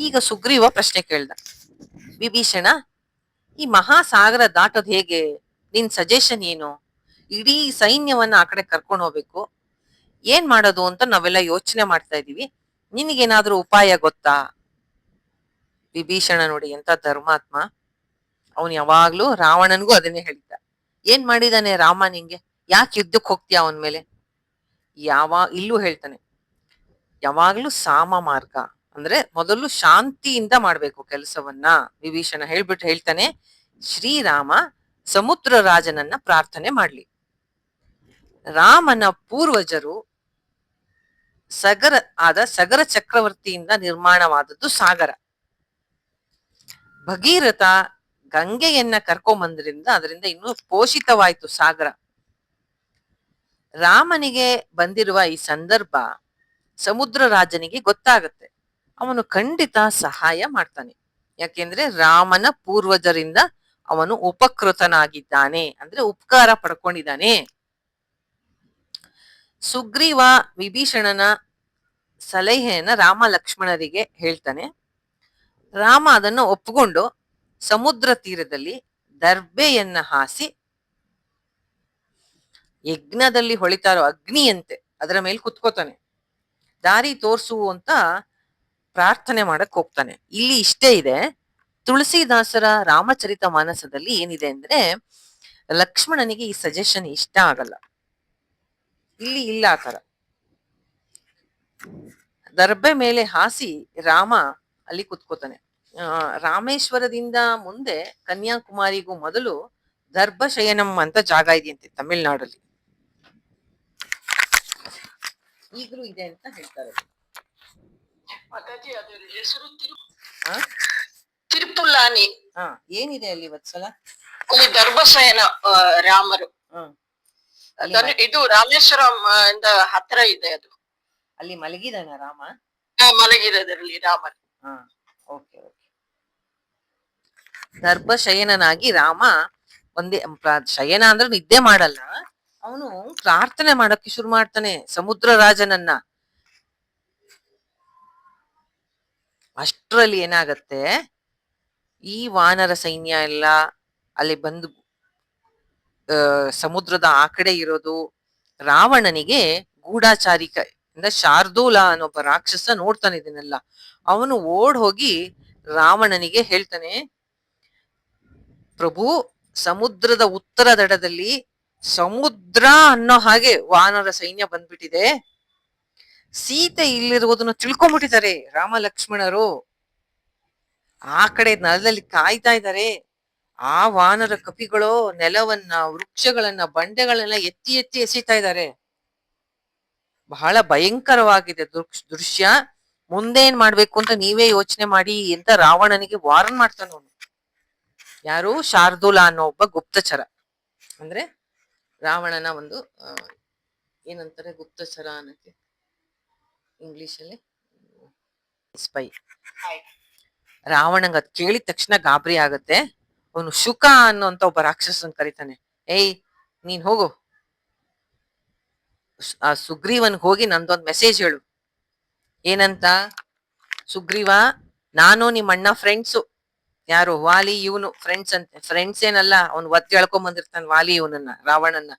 ಈಗ ಸುಗ್ರೀವ ಪ್ರಶ್ನೆ ಕೇಳ್ದ, ವಿಭೀಷಣ, ಈ ಮಹಾಸಾಗರ ದಾಟೋದ್ ಹೇಗೆ? ನಿನ್ ಸಜೆಷನ್ ಏನು? ಇಡೀ ಸೈನ್ಯವನ್ನ ಆ ಕಡೆ ಕರ್ಕೊಂಡು ಹೋಗ್ಬೇಕು, ಏನ್ ಮಾಡೋದು ಅಂತ ನಾವೆಲ್ಲ ಯೋಚನೆ ಮಾಡ್ತಾ ಇದೀವಿ. ನಿನಗೇನಾದ್ರೂ ಉಪಾಯ ಗೊತ್ತಾ? ವಿಭೀಷಣ ನೋಡಿ ಎಂತ ಧರ್ಮಾತ್ಮ. ಅವನು ಯಾವಾಗ್ಲೂ ರಾವಣನ್ಗೂ ಅದನ್ನೇ ಹೇಳಿದ್ದ. ಏನ್ ಮಾಡಿದಾನೆ ರಾಮ ನಿಂಗೆ? ಯಾಕೆ ಯುದ್ಧಕ್ಕೆ ಹೋಗ್ತೀಯ ಅವನ ಮೇಲೆ? ಇಲ್ಲೂ ಹೇಳ್ತಾನೆ, ಯಾವಾಗ್ಲೂ ಸಾಮ ಮಾರ್ಗ ಅಂದ್ರೆ ಮೊದಲು ಶಾಂತಿಯಿಂದ ಮಾಡ್ಬೇಕು ಕೆಲಸವನ್ನ. ವಿಭೀಷಣ ಹೇಳ್ತಾನೆ, ಶ್ರೀರಾಮ ಸಮುದ್ರ ರಾಜನನ್ನ ಪ್ರಾರ್ಥನೆ ಮಾಡ್ಲಿ. ರಾಮನ ಪೂರ್ವಜರು ಸಗರ ಚಕ್ರವರ್ತಿಯಿಂದ ನಿರ್ಮಾಣವಾದದ್ದು ಸಾಗರ. ಭಗೀರಥ ಗಂಗೆಯನ್ನ ಕರ್ಕೊಂಬಂದ್ರಿಂದ ಅದರಿಂದ ಇನ್ನೂ ಪೋಷಿತವಾಯ್ತು ಸಾಗರ. ರಾಮನಿಗೆ ಬಂದಿರುವ ಈ ಸಂದರ್ಭ ಸಮುದ್ರ ರಾಜನಿಗೆ ಗೊತ್ತಾಗತ್ತೆ. ಅವನು ಖಂಡಿತ ಸಹಾಯ ಮಾಡ್ತಾನೆ. ಯಾಕೆಂದ್ರೆ ರಾಮನ ಪೂರ್ವಜರಿಂದ ಅವನು ಉಪಕೃತನಾಗಿದ್ದಾನೆ, ಅಂದ್ರೆ ಉಪಕಾರ ಪಡ್ಕೊಂಡಿದ್ದಾನೆ. ಸುಗ್ರೀವ ವಿಭೀಷಣನ ಸಲಹೆಯನ್ನ ರಾಮ ಲಕ್ಷ್ಮಣರಿಗೆ ಹೇಳ್ತಾನೆ. ರಾಮ ಅದನ್ನು ಒಪ್ಪಿಕೊಂಡು ಸಮುದ್ರ ತೀರದಲ್ಲಿ ದರ್ಬೆಯನ್ನ ಹಾಸಿ ಯಜ್ಞದಲ್ಲಿ ಹೊಳಿತಾರೋ ಅಗ್ನಿಯಂತೆ ಅದರ ಮೇಲೆ ಕುತ್ಕೋತಾನೆ. ದಾರಿ ತೋರ್ಸು ಅಂತ ಪ್ರಾರ್ಥನೆ ಮಾಡಕ್ ಹೋಗ್ತಾನೆ. ಇಲ್ಲಿ ಇಷ್ಟೇ ಇದೆ. ತುಳಸಿದಾಸರ ರಾಮಚರಿತ ಮಾನಸದಲ್ಲಿ ಏನಿದೆ ಅಂದ್ರೆ ಲಕ್ಷ್ಮಣನಿಗೆ ಈ ಸಜೆಷನ್ ಇಷ್ಟ ಆಗಲ್ಲ. ಇಲ್ಲಿ ಇಲ್ಲ ಆತರ. ದರ್ಬೆ ಮೇಲೆ ಹಾಸಿ ರಾಮ ಅಲ್ಲಿ ಕುತ್ಕೋತಾನೆ. ರಾಮೇಶ್ವರದಿಂದ ಮುಂದೆ ಕನ್ಯಾಕುಮಾರಿಗೂ ಮೊದಲು ದರ್ಭಶಯನಂ ಅಂತ ಜಾಗ ಇದೆಯಂತೆ ತಮಿಳ್ನಾಡಲ್ಲಿ. ಈಗಲೂ ಇದೆ ಅಂತ ಹೇಳ್ತಾರೆ. ಹೆಸರು ತಿರುಪುಲ್ಲಾನಿ. ಏನಿದೆ ಅಲ್ಲಿ ವತ್ಸಲ? ಅಲ್ಲಿ ದರ್ಭಶಯನ ರಾಮರು. ಇದು ರಾಮೇಶ್ವರಂ ಇಂದ ಹತ್ರ ಇದೆ ಅದು. ಅಲ್ಲಿ ಮಲಗಿದಾನ ರಾಮ? ಮಲಗಿರೋದ್ರಲ್ಲಿ ರಾಮರು. Okay okay. ದರ್ಭಶಯನನಾಗಿ ರಾಮ ಒಂದೇ ಶಯನ ಅಂದ್ರೆ ನಿದ್ದೆ ಮಾಡಲ್ಲ, ಅವನು ಪ್ರಾರ್ಥನೆ ಮಾಡಕ್ಕೆ ಶುರು ಮಾಡ್ತಾನೆ ಸಮುದ್ರ ರಾಜನನ್ನ. ಅಷ್ಟ್ರಲ್ಲಿ ಏನಾಗತ್ತೆ, ಈ ವಾನರ ಸೈನ್ಯ ಎಲ್ಲ ಅಲ್ಲಿ ಬಂದು ಸಮುದ್ರದ ಆ ಕಡೆ ಇರೋದು ರಾವಣನಿಗೆ ಗೂಢಾಚಾರಿಕ ಇಂದ ಶಾರ್ದೂಲ ಅನ್ನೊಬ್ಬ ರಾಕ್ಷಸ ನೋಡ್ತಾನೆ ಇದನ್ನೆಲ್ಲ. ಅವನು ಓಡ್ ಹೋಗಿ ರಾವಣನಿಗೆ ಹೇಳ್ತಾನೆ, ಪ್ರಭು, ಸಮುದ್ರದ ಉತ್ತರ ದಡದಲ್ಲಿ ಸಮುದ್ರ ಅನ್ನೋ ಹಾಗೆ ವಾನರ ಸೈನ್ಯ ಬಂದ್ಬಿಟ್ಟಿದೆ, ಸೀತೆ ಇಲ್ಲಿರುವುದನ್ನು ತಿಳ್ಕೊಂಡ್ಬಿಟ್ಟಿದ್ದಾರೆ ರಾಮ ಲಕ್ಷ್ಮಣರು, ಆ ಕಡೆ ನೆಲದಲ್ಲಿ ಕಾಯ್ತಾ ಇದ್ದಾರೆ. ಆ ವಾನರ ಕಪಿಗಳು ನೆಲವನ್ನ, ವೃಕ್ಷಗಳನ್ನ, ಬಂಡೆಗಳನ್ನ ಎತ್ತಿ ಎತ್ತಿ ಎಸಿತಾ ಇದ್ದಾರೆ. ಬಹಳ ಭಯಂಕರವಾಗಿದೆ ದೃಶ್ಯ. ಮುಂದೇನ್ ಮಾಡ್ಬೇಕು ಅಂತ ನೀವೇ ಯೋಚನೆ ಮಾಡಿ ಅಂತ ರಾವಣನಿಗೆ ವಾರ್ನ್ ಮಾಡ್ತಾನ ಅವನು. ಯಾರು? ಶಾರ್ದೂಲ ಅನ್ನೋ ಒಬ್ಬ ಗುಪ್ತಚರ. ಅಂದ್ರೆ ರಾವಣನ ಒಂದು ಏನಂತಾರೆ ಗುಪ್ತಚರ ಅನ್ನಕ್ಕೆ ಇಂಗ್ಲಿಷ್ ಅಲ್ಲಿ? ಸ್ಪೈ. ರಾವಣಂಗ ಅದ್ ಕೇಳಿದ ತಕ್ಷಣ ಗಾಬರಿ ಆಗತ್ತೆ. ಅವನು ಶುಕ ಅನ್ನೋಂತ ಒಬ್ಬ ರಾಕ್ಷಸನ್ ಕರೀತಾನೆ. ಏಯ್, ನೀನ್ ಹೋಗು, ಆ ಸುಗ್ರೀವನ್ಗೆ ಹೋಗಿ ನಂದೊಂದ್ ಮೆಸೇಜ್ ಹೇಳು. ಏನಂತ? ಸುಗ್ರೀವ, ನಾನು ನಿಮ್ಮ ಅಣ್ಣ ಫ್ರೆಂಡ್ಸು. ಯಾರು? ವಾಲಿ. ಇವನು ಫ್ರೆಂಡ್ಸ್ ಅಂತೆ. ಫ್ರೆಂಡ್ಸ್ ಏನಲ್ಲ, ಅವ್ನು ಒತ್ತಿ ಎಳ್ಕೊಂಡ್ ಬಂದಿರ್ತಾನೆ ವಾಲಿ ಇವನನ್ನ, ರಾವಣನ್ನ.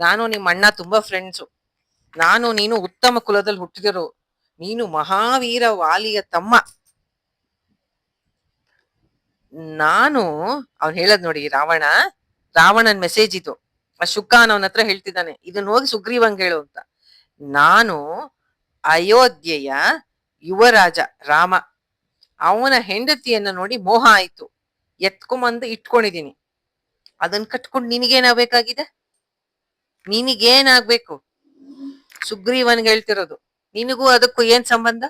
ನಾನು ನಿಮ್ಮ ಅಣ್ಣ ತುಂಬಾ ಫ್ರೆಂಡ್ಸು. ನಾನು ನೀನು ಉತ್ತಮ ಕುಲದಲ್ಲಿ ಹುಟ್ಟಿದಿರು. ನೀನು ಮಹಾವೀರ ವಾಲಿಯ ತಮ್ಮ. ನಾನು ಅವ್ನು ಹೇಳದ್ ನೋಡಿ, ರಾವಣನ್ ಮೆಸೇಜ್ ಇದು. ಆ ಶುಕಾನ್ ಅವನ ಹತ್ರ ಹೇಳ್ತಿದ್ದಾನೆ, ಇದನ್ನ ಹೋಗಿ ಸುಗ್ರೀವಂಗ್ ಹೇಳು ಅಂತ. ನಾನು ಅಯೋಧ್ಯೆಯ ಯುವರಾಜ ರಾಮ. ಅವನ ಹೆಂಡತಿಯನ್ನ ನೋಡಿ ಮೋಹ ಆಯ್ತು, ಎತ್ಕೊಂಬಂದು ಇಟ್ಕೊಂಡಿದೀನಿ. ಅದನ್ನ ಕಟ್ಕೊಂಡು ನಿನಗೇನಾಗ್ಬೇಕಾಗಿದೆ? ನಿನಗೇನಾಗ್ಬೇಕು? ಸುಗ್ರೀವನ್ಗೆ ಹೇಳ್ತಿರೋದು. ನಿನಗೂ ಅದಕ್ಕೂ ಏನ್ ಸಂಬಂಧ?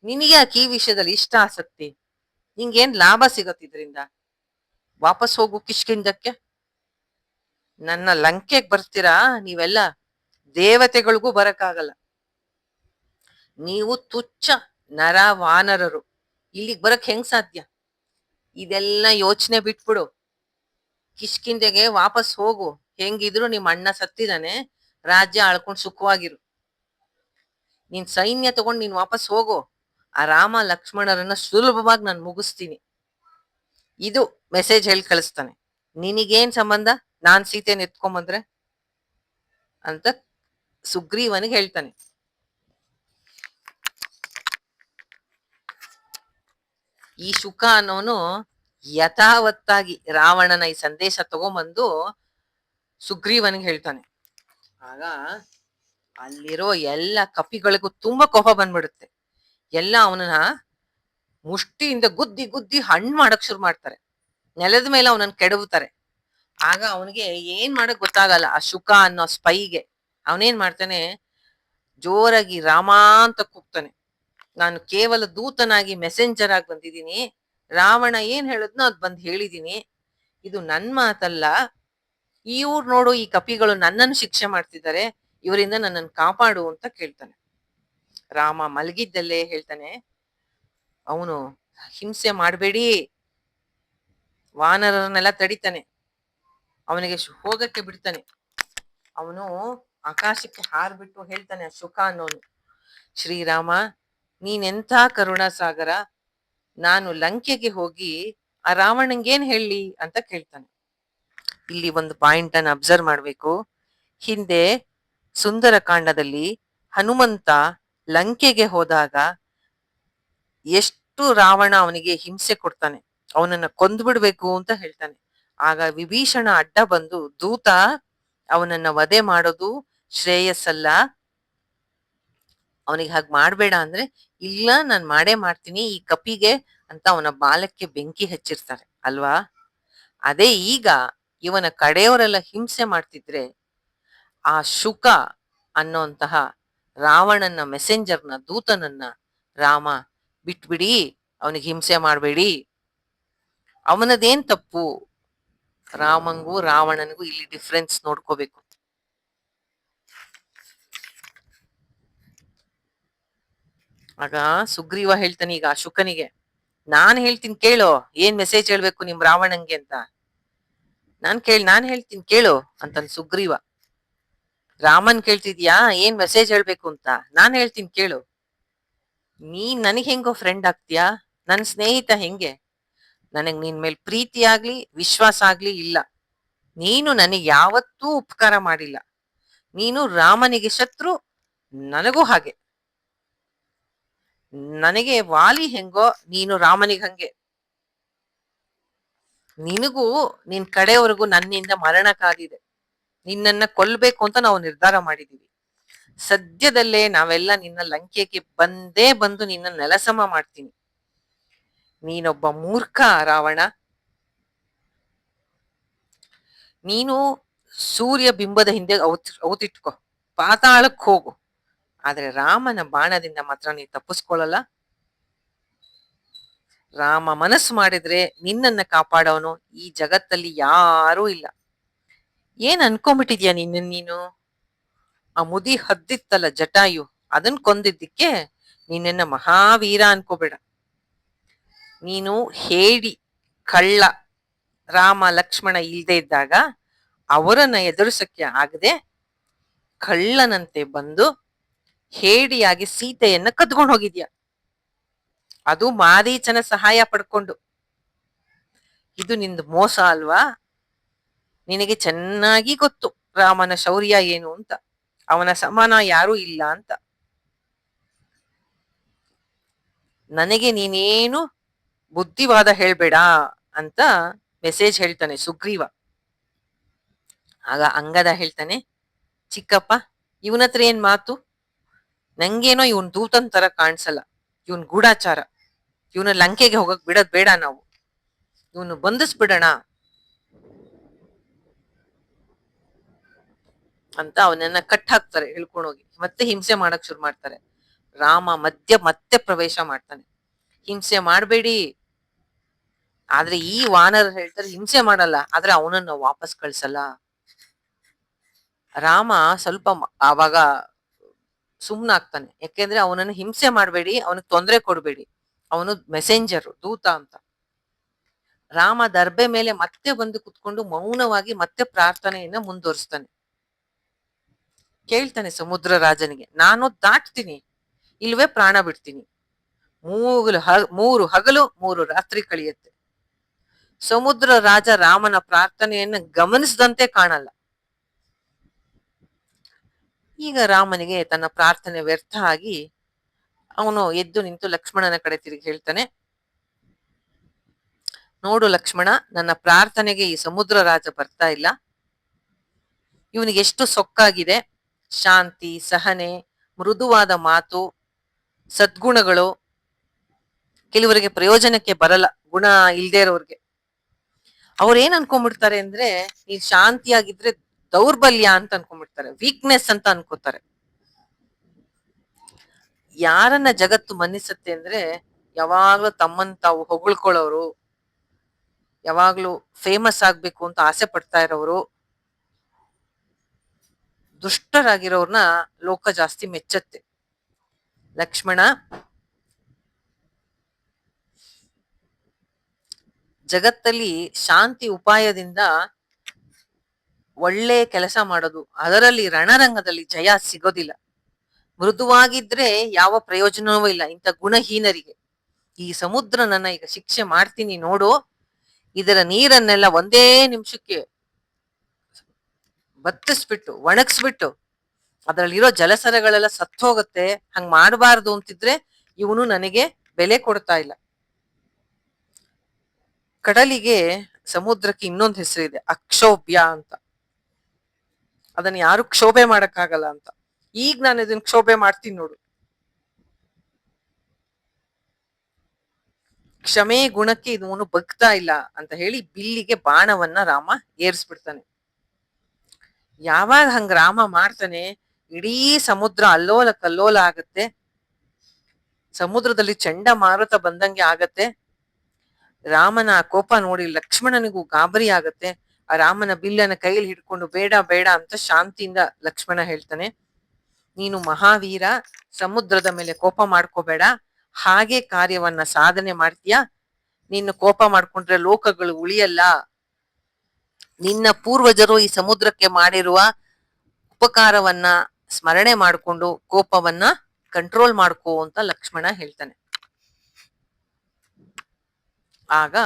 ನಿನಗೆ ಯಾಕೆ ಈ ವಿಷಯದಲ್ಲಿ ಇಷ್ಟ ಆಸಕ್ತಿ? ನಿಂಗೇನ್ ಲಾಭ ಸಿಗತ್ತಿದ್ರಿಂದ? ವಾಪಸ್ ಹೋಗು ಕಿಷ್ಕಿಂಧಕ್ಕೆ. ನನ್ನ ಲಂಕೆಗ್ ಬರ್ತೀರಾ ನೀವೆಲ್ಲ? ದೇವತೆಗಳಿಗೂ ಬರಕ್ಕಾಗಲ್ಲ. ನೀವು ತುಚ್ಛ ನರ ವಾನರರು, ಇಲ್ಲಿಗ್ ಬರಕ್ ಹೆಂಗ್ ಸಾಧ್ಯ? ಇದೆಲ್ಲ ಯೋಚನೆ ಬಿಟ್ಬಿಡು. ಕಿಷ್ಕಿಂಧೆಗೆ ವಾಪಸ್ ಹೋಗು. ಹೆಂಗಿದ್ರು ನಿಮ್ಮ ಅಣ್ಣ ಸತ್ತಿದಾನೆ, ರಾಜ್ಯ ಆಳ್ಕೊಂಡ್ ಸುಖವಾಗಿರು. ನೀನ್ ಸೈನ್ಯ ತಗೊಂಡ್ ನೀನ್ ವಾಪಸ್ ಹೋಗು. ಆ ರಾಮ ಲಕ್ಷ್ಮಣರನ್ನ ಸುಲಭವಾಗಿ ನಾನು ಮುಗಿಸ್ತೀನಿ. ಇದು ಮೆಸೇಜ್ ಹೇಳಿ ಕಳಿಸ್ತಾನೆ. ನಿನಗೇನ್ ಸಂಬಂಧ ನಾನ್ ಸೀತೆನ ಎತ್ಕೊಂಬಂದ್ರೆ ಅಂತ ಸುಗ್ರೀವನಿಗೆ ಹೇಳ್ತಾನೆ. ಈ ಶುಕ ಅನ್ನೋನು ಯಥಾವತ್ತಾಗಿ ರಾವಣನ ಈ ಸಂದೇಶ ತಗೊಂಬಂದು ಸುಗ್ರೀವನಿಗೆ ಹೇಳ್ತಾನೆ. ಆಗ ಅಲ್ಲಿರೋ ಎಲ್ಲ ಕಪಿಗಳಿಗೂ ತುಂಬಾ ಕೋಪ ಬಂದ್ಬಿಡುತ್ತೆ. ಎಲ್ಲ ಅವನನ್ನ ಮುಷ್ಟಿಯಿಂದ ಗುದ್ದಿ ಗುದ್ದಿ ಹಣ್ಣು ಮಾಡಕ್ ಶುರು ಮಾಡ್ತಾರೆ. ನೆಲದ ಮೇಲೆ ಅವನನ್ನ ಕೆಡವುತ್ತಾರೆ. ಆಗ ಅವನಿಗೆ ಏನ್ ಮಾಡಕ್ ಗೊತ್ತಾಗಲ್ಲ. ಆ ಶುಕ ಅನ್ನೋ ಸ್ಪೈಗೆ ಅವನೇನ್ ಮಾಡ್ತಾನೆ, ಜೋರಾಗಿ ರಾಮ ಅಂತ ಕೂಗ್ತಾನೆ. ನಾನು ಕೇವಲ ದೂತನಾಗಿ ಮೆಸೆಂಜರ್ ಆಗಿ ಬಂದಿದ್ದೀನಿ. ರಾವಣ ಏನ್ ಹೇಳಿದ್ನೋ ಅದ್ ಬಂದ್ ಹೇಳಿದೀನಿ. ಇದು ನನ್ ಮಾತಲ್ಲ. ಇವ್ರು ನೋಡು, ಈ ಕಪಿಗಳು ನನ್ನನ್ನು ಶಿಕ್ಷೆ ಮಾಡ್ತಿದ್ದಾರೆ, ಇವರಿಂದ ನನ್ನನ್ನು ಕಾಪಾಡು ಅಂತ ಕೇಳ್ತಾನೆ. ರಾಮ ಮಲಗಿದ್ದಲ್ಲೇ ಹೇಳ್ತಾನೆ, ಅವನು ಹಿಂಸೆ ಮಾಡಬೇಡಿ, ವಾನರನ್ನೆಲ್ಲ ತಡಿತಾನೆ, ಅವನಿಗೆ ಹೋಗಕ್ಕೆ ಬಿಡ್ತಾನೆ. ಅವನು ಆಕಾಶಕ್ಕೆ ಹಾರ್ಬಿಟ್ಟು ಹೇಳ್ತಾನೆ, ಶುಕ ಅನ್ನೋನು, ಶ್ರೀರಾಮ ನೀನೆಂಥ ಕರುಣಾ ಸಾಗರ, ನಾನು ಲಂಕೆಗೆ ಹೋಗಿ ಆ ರಾವಣಂಗೇನ್ ಹೇಳಿ ಅಂತ ಕೇಳ್ತಾನೆ. ಇಲ್ಲಿ ಒಂದು ಪಾಯಿಂಟ್ ಅನ್ನು ಅಬ್ಸರ್ವ್ ಮಾಡ್ಬೇಕು. ಹಿಂದೆ ಸುಂದರಕಾಂಡದಲ್ಲಿ ಹನುಮಂತ ಲಂಕೆಗೆ ಹೋದಾಗ ಎಷ್ಟು ರಾವಣ ಅವನಿಗೆ ಹಿಂಸೆ ಕೊಡ್ತಾನೆ, ಅವನನ್ನ ಕೊಂದ್ಬಿಡ್ಬೇಕು ಅಂತ ಹೇಳ್ತಾನೆ. ಆಗ ವಿಭೀಷಣ ಅಡ್ಡ ಬಂದು, ದೂತ ಅವನನ್ನ ವಧೆ ಮಾಡೋದು ಶ್ರೇಯಸ್ಸಲ್ಲ, ಅವನಿಗೆ ಹಾಗೆ ಮಾಡ್ಬೇಡ ಅಂದ್ರೆ, ಇಲ್ಲ ನಾನ್ ಮಾಡೇ ಮಾಡ್ತೀನಿ ಈ ಕಪಿಗೆ ಅಂತ ಅವನ ಬಾಲಕ್ಕೆ ಬೆಂಕಿ ಹಚ್ಚಿರ್ತಾರೆ ಅಲ್ವಾ. ಅದೇ ಈಗ ಇವನ ಕಡೆಯವರೆಲ್ಲ ಹಿಂಸೆ ಮಾಡ್ತಿದ್ರೆ ಆ ಶುಕ ಅನ್ನೋಂತಹ ರಾವಣನ ಮೆಸೆಂಜರ್ನ ದೂತನನ್ನ ರಾಮ ಬಿಟ್ಬಿಡಿ, ಅವನಿಗೆ ಹಿಂಸೆ ಮಾಡಬೇಡಿ, ಅವನದೇನ್ ತಪ್ಪು. ರಾಮಂಗೂ ರಾವಣನಿಗೂ ಇಲ್ಲಿ ಡಿಫ್ರೆನ್ಸ್ ನೋಡ್ಕೋಬೇಕು. ಆಗ ಸುಗ್ರೀವ ಹೇಳ್ತಾನೆ ಈಗ ಶುಕನಿಗೆ, ನಾನ್ ಹೇಳ್ತೀನಿ ಕೇಳೋ, ಏನ್ ಮೆಸೇಜ್ ಹೇಳ್ಬೇಕು ನಿಮ್ ರಾವಣಂಗೆ ಅಂತ. ನಾನ್ ಹೇಳ್ತೀನಿ ಕೇಳು ಅಂತನ್ ಸುಗ್ರೀವ. ರಾಮನ್ ಕೇಳ್ತಿದ್ಯಾ ಏನ್ ಮೆಸೇಜ್ ಹೇಳ್ಬೇಕು ಅಂತ? ನಾನ್ ಹೇಳ್ತೀನಿ ಕೇಳು. ನೀನ್ ನನಗ್ ಹೆಂಗೋ ಫ್ರೆಂಡ್ ಆಗ್ತೀಯಾ, ನನ್ ಸ್ನೇಹಿತ ಹೆಂಗೆ? ನನಗ್ ನಿನ್ ಮೇಲ್ ಪ್ರೀತಿ ಆಗ್ಲಿ ವಿಶ್ವಾಸ ಆಗ್ಲಿ ಇಲ್ಲ. ನೀನು ನನಗ್ ಯಾವತ್ತೂ ಉಪಕಾರ ಮಾಡಿಲ್ಲ. ನೀನು ರಾಮನಿಗೆ ಶತ್ರು, ನನಗೂ ಹಾಗೆ. ನನಗೆ ವಾಲಿ ಹೆಂಗೋ ನೀನು ರಾಮನಿಗೆ ಹಂಗೆ. ನಿನಗೂ ನಿನ್ ಕಡೆವರೆಗೂ ನನ್ನಿಂದ ಮರಣ ಕಾದಿದೆ. ನಿನ್ನನ್ನ ಕೊಲ್ಬೇಕು ಅಂತ ನಾವು ನಿರ್ಧಾರ ಮಾಡಿದೀವಿ. ಸದ್ಯದಲ್ಲೇ ನಾವೆಲ್ಲ ನಿನ್ನ ಲಂಕೆಗೆ ಬಂದು ನಿನ್ನ ನೆಲಸಮ ಮಾಡ್ತೀನಿ. ನೀನೊಬ್ಬ ಮೂರ್ಖ ರಾವಣ. ನೀನು ಸೂರ್ಯ ಬಿಂಬದ ಹಿಂದೆ ಔತಿಟ್ಕೋ, ಪಾತಾಳಕ್ ಹೋಗು. ಆದ್ರೆ ರಾಮನ ಬಾಣದಿಂದ ಮಾತ್ರ ನೀ ತಪ್ಪಿಸ್ಕೊಳ್ಳಲ್ಲ. ರಾಮ ಮನಸ್ಸು ಮಾಡಿದ್ರೆ ನಿನ್ನನ್ನ ಕಾಪಾಡೋನು ಈ ಜಗತ್ತಲ್ಲಿ ಯಾರೂ ಇಲ್ಲ. ಏನ್ ಅನ್ಕೊಂಡ್ಬಿಟ್ಟಿದ್ಯಾ ನೀನು? ಆ ಮುದಿ ಹದ್ದಿತ್ತಲ್ಲ ಜಟಾಯು, ಅದನ್ ಕೊಂದಿದ್ದಕ್ಕೆ ನಿನ್ನ ಮಹಾವೀರ ಅನ್ಕೋಬೇಡ. ನೀನು ಹೇಡಿ ಕಳ್ಳ. ರಾಮ ಲಕ್ಷ್ಮಣ ಇಲ್ದೇ ಇದ್ದಾಗ ಅವರನ್ನ ಎದುರಿಸಕ್ಕೆ ಆಗದೆ ಕಳ್ಳನಂತೆ ಬಂದು ಹೇಡಿಯಾಗಿ ಸೀತೆಯನ್ನ ಕದ್ಕೊಂಡು ಹೋಗಿದ್ಯ. ಅದು ಮಾರೀಚನ ಸಹಾಯ ಪಡ್ಕೊಂಡು. ಇದು ನಿಂದು ಮೋಸ ಅಲ್ವಾ? ನಿನಗೆ ಚೆನ್ನಾಗಿ ಗೊತ್ತು ರಾಮನ ಶೌರ್ಯ ಏನು ಅಂತ, ಅವನ ಸಮಾನ ಯಾರೂ ಇಲ್ಲ ಅಂತ. ನನಗೆ ನೀನೇನು ಬುದ್ಧಿವಾದ ಹೇಳ್ಬೇಡ ಅಂತ ಮೆಸೇಜ್ ಹೇಳ್ತಾನೆ ಸುಗ್ರೀವ. ಆಗ ಅಂಗದ ಹೇಳ್ತಾನೆ, ಚಿಕ್ಕಪ್ಪ ಇವನತ್ರ ಏನ್ ಮಾತು? ನಂಗೇನೋ ಇವನ್ ದೂತನ್ ತರ ಕಾಣಿಸಲ್ಲ. ಇವನ್ ಗೂಢಾಚಾರ. ಇವನ ಲಂಕೆಗೆ ಹೋಗಕ್ ಬಿಡೋದ್ ಬೇಡ ನಾವು. ಇವನು ಬಂಧಿಸ್ಬಿಡೋಣ ಅಂತ ಅವನನ್ನ ಕಟ್ ಹಾಕ್ತಾರೆ ಹೇಳ್ಕೊಂಡೋಗಿ. ಮತ್ತೆ ಹಿಂಸೆ ಮಾಡಕ್ ಶುರು ಮಾಡ್ತಾರೆ. ರಾಮ ಮತ್ತೆ ಪ್ರವೇಶ ಮಾಡ್ತಾನೆ. ಹಿಂಸೆ ಮಾಡ್ಬೇಡಿ. ಆದ್ರೆ ಈ ವಾನರ ಹೇಳ್ತಾರೆ ಹಿಂಸೆ ಮಾಡಲ್ಲ, ಆದ್ರೆ ಅವನನ್ನ ವಾಪಸ್ ಕಳ್ಸಲ್ಲ. ರಾಮ ಸ್ವಲ್ಪ ಆವಾಗ ಸುಮ್ನಾಗ್ತಾನೆ. ಯಾಕೆಂದ್ರೆ ಅವನನ್ನು ಹಿಂಸೆ ಮಾಡ್ಬೇಡಿ, ಅವನಿಗೆ ತೊಂದರೆ ಕೊಡ್ಬೇಡಿ, ಅವನು ಮೆಸೆಂಜರ್ ದೂತ ಅಂತ. ರಾಮ ದರ್ಬೆ ಮೇಲೆ ಮತ್ತೆ ಬಂದು ಕುತ್ಕೊಂಡು ಮೌನವಾಗಿ ಮತ್ತೆ ಪ್ರಾರ್ಥನೆಯನ್ನ ಮುಂದುವರಿಸ್ತಾನೆ. ಕೇಳ್ತಾನೆ ಸಮುದ್ರ ರಾಜನಿಗೆ, ನಾನು ದಾಟ್ತೀನಿ, ಇಲ್ವೇ ಪ್ರಾಣ ಬಿಡ್ತೀನಿ. 3 ಹಗಲು 3 ರಾತ್ರಿ ಕಳೆಯುತ್ತೆ. ಸಮುದ್ರ ರಾಜ ರಾಮನ ಪ್ರಾರ್ಥನೆಯನ್ನು ಗಮನಿಸದಂತೆ ಕಾಣಲ್ಲ. ಈಗ ರಾಮನಿಗೆ ತನ್ನ ಪ್ರಾರ್ಥನೆ ವ್ಯರ್ಥ ಆಗಿ ಅವನು ಎದ್ದು ನಿಂತು ಲಕ್ಷ್ಮಣನ ಕಡೆ ತಿರುಗಿ ಹೇಳ್ತಾನೆ, ನೋಡು ಲಕ್ಷ್ಮಣ, ನನ್ನ ಪ್ರಾರ್ಥನೆಗೆ ಈ ಸಮುದ್ರ ರಾಜ ಬರ್ತಾ ಇಲ್ಲ. ಇವನಿಗೆ ಎಷ್ಟು ಸೊಕ್ಕಾಗಿದೆ. ಶಾಂತಿ, ಸಹನೆ, ಮೃದುವಾದ ಮಾತು, ಸದ್ಗುಣಗಳು. ಕೆಲವರಿಗೆ ಪ್ರಯೋಜನಕ್ಕೆ ಬರಲ್ಲ ಗುಣ ಇಲ್ದೇ ಇರೋರ್ಗೆ. ಅವ್ರೇನ್ ಅನ್ಕೊಂಡ್ಬಿಡ್ತಾರೆ ಅಂದ್ರೆ, ನೀನ್ ಶಾಂತಿಯಾಗಿದ್ರೆ ದೌರ್ಬಲ್ಯ ಅಂತ ಅನ್ಕೊಂಡ್ಬಿಡ್ತಾರೆ, ವೀಕ್ನೆಸ್ ಅಂತ ಅನ್ಕೋತಾರೆ. ಯಾರನ್ನ ಜಗತ್ತು ಮನ್ನಿಸುತ್ತೆ ಅಂದ್ರೆ, ಯಾವಾಗ್ಲೂ ತಮ್ಮನ್ ತಾವು ಹೊಗಳ್ಕೊಳ್ಳೋರು, ಯಾವಾಗ್ಲೂ ಫೇಮಸ್ ಆಗ್ಬೇಕು ಅಂತ ಆಸೆ ಪಡ್ತಾ ಇರೋರು, ದುಷ್ಟರಾಗಿರೋರ್ನ ಲೋಕ ಜಾಸ್ತಿ ಮೆಚ್ಚತ್ತೆ. ಲಕ್ಷ್ಮಣ, ಜಗತ್ತಲ್ಲಿ ಶಾಂತಿ ಉಪಾಯದಿಂದ ಒಳ್ಳೆ ಕೆಲಸ ಮಾಡೋದು, ಅದರಲ್ಲಿ ರಣರಂಗದಲ್ಲಿ ಜಯ ಸಿಗೋದಿಲ್ಲ. ಮೃದುವಾಗಿದ್ರೆ ಯಾವ ಪ್ರಯೋಜನವೂ ಇಲ್ಲ ಇಂಥ ಗುಣಹೀನರಿಗೆ. ಈ ಸಮುದ್ರ ನನ್ನ ಈಗ ಶಿಕ್ಷೆ ಮಾಡ್ತೀನಿ ನೋಡು, ಇದರ ನೀರನ್ನೆಲ್ಲ ಒಂದೇ ನಿಮಿಷಕ್ಕೆ ಬತ್ತಿಸ್ಬಿಟ್ಟು ಒಣಗಿಸ್ಬಿಟ್ಟು ಅದ್ರಲ್ಲಿರೋ ಜಲಸರಗಳೆಲ್ಲ ಸತ್ತೋಗತ್ತೆ, ಹಂಗ್ ಮಾಡಬಾರ್ದು ಅಂತಿದ್ರೆ ಇವನು ನನಗೆ ಬೆಲೆ ಕೊಡ್ತಾ ಇಲ್ಲ. ಕಡಲಿಗೆ, ಸಮುದ್ರಕ್ಕೆ ಇನ್ನೊಂದು ಹೆಸರಿದೆ, ಅಕ್ಷೋಭ್ಯ ಅಂತ. ಅದನ್ನ ಯಾರು ಕ್ಷೋಭೆ ಮಾಡಕ್ಕಾಗಲ್ಲ ಅಂತ. ಈಗ ನಾನು ಇದನ್ನ ಕ್ಷೋಭೆ ಮಾಡ್ತೀನಿ ನೋಡು. ಕ್ಷಮೆ ಗುಣಕ್ಕೆ ಇವನು ಬಗ್ತಾ ಇಲ್ಲ ಅಂತ ಹೇಳಿ ಬಿಲ್ಲಿಗೆ ಬಾಣವನ್ನ ರಾಮ ಏರಿಸ್ಬಿಡ್ತಾನೆ. ಯಾವಾಗ ಹಂಗ ರಾಮ ಮಾಡ್ತಾನೆ, ಇಡೀ ಸಮುದ್ರ ಅಲ್ಲೋಲ ಕಲ್ಲೋಲ ಆಗತ್ತೆ. ಸಮುದ್ರದಲ್ಲಿ ಚಂಡಮಾರುತ ಬಂದಂಗೆ ಆಗತ್ತೆ. ರಾಮನ ಕೋಪ ನೋಡಿ ಲಕ್ಷ್ಮಣನಿಗೂ ಗಾಬರಿ ಆಗತ್ತೆ. ಆ ರಾಮನ ಬಿಲ್ಲನ ಕೈಲಿ ಹಿಡ್ಕೊಂಡು ಬೇಡ ಬೇಡ ಅಂತ ಶಾಂತಿಯಿಂದ ಲಕ್ಷ್ಮಣ ಹೇಳ್ತಾನೆ, ನೀನು ಮಹಾವೀರ, ಸಮುದ್ರದ ಮೇಲೆ ಕೋಪ ಮಾಡ್ಕೋಬೇಡ, ಹಾಗೆ ಕಾರ್ಯವನ್ನ ಸಾಧನೆ ಮಾಡ್ತೀಯ. ನಿನ್ನ ಕೋಪ ಮಾಡ್ಕೊಂಡ್ರೆ ಲೋಕಗಳು ಉಳಿಯಲ್ಲ. ನಿನ್ನ ಪೂರ್ವಜರು ಈ ಸಮುದ್ರಕ್ಕೆ ಮಾಡಿರುವ ಉಪಕಾರವನ್ನ ಸ್ಮರಣೆ ಮಾಡಿಕೊಂಡು ಕೋಪವನ್ನ ಕಂಟ್ರೋಲ್ ಮಾಡ್ಕೋ ಅಂತ ಲಕ್ಷ್ಮಣ ಹೇಳ್ತಾನೆ. ಆಗ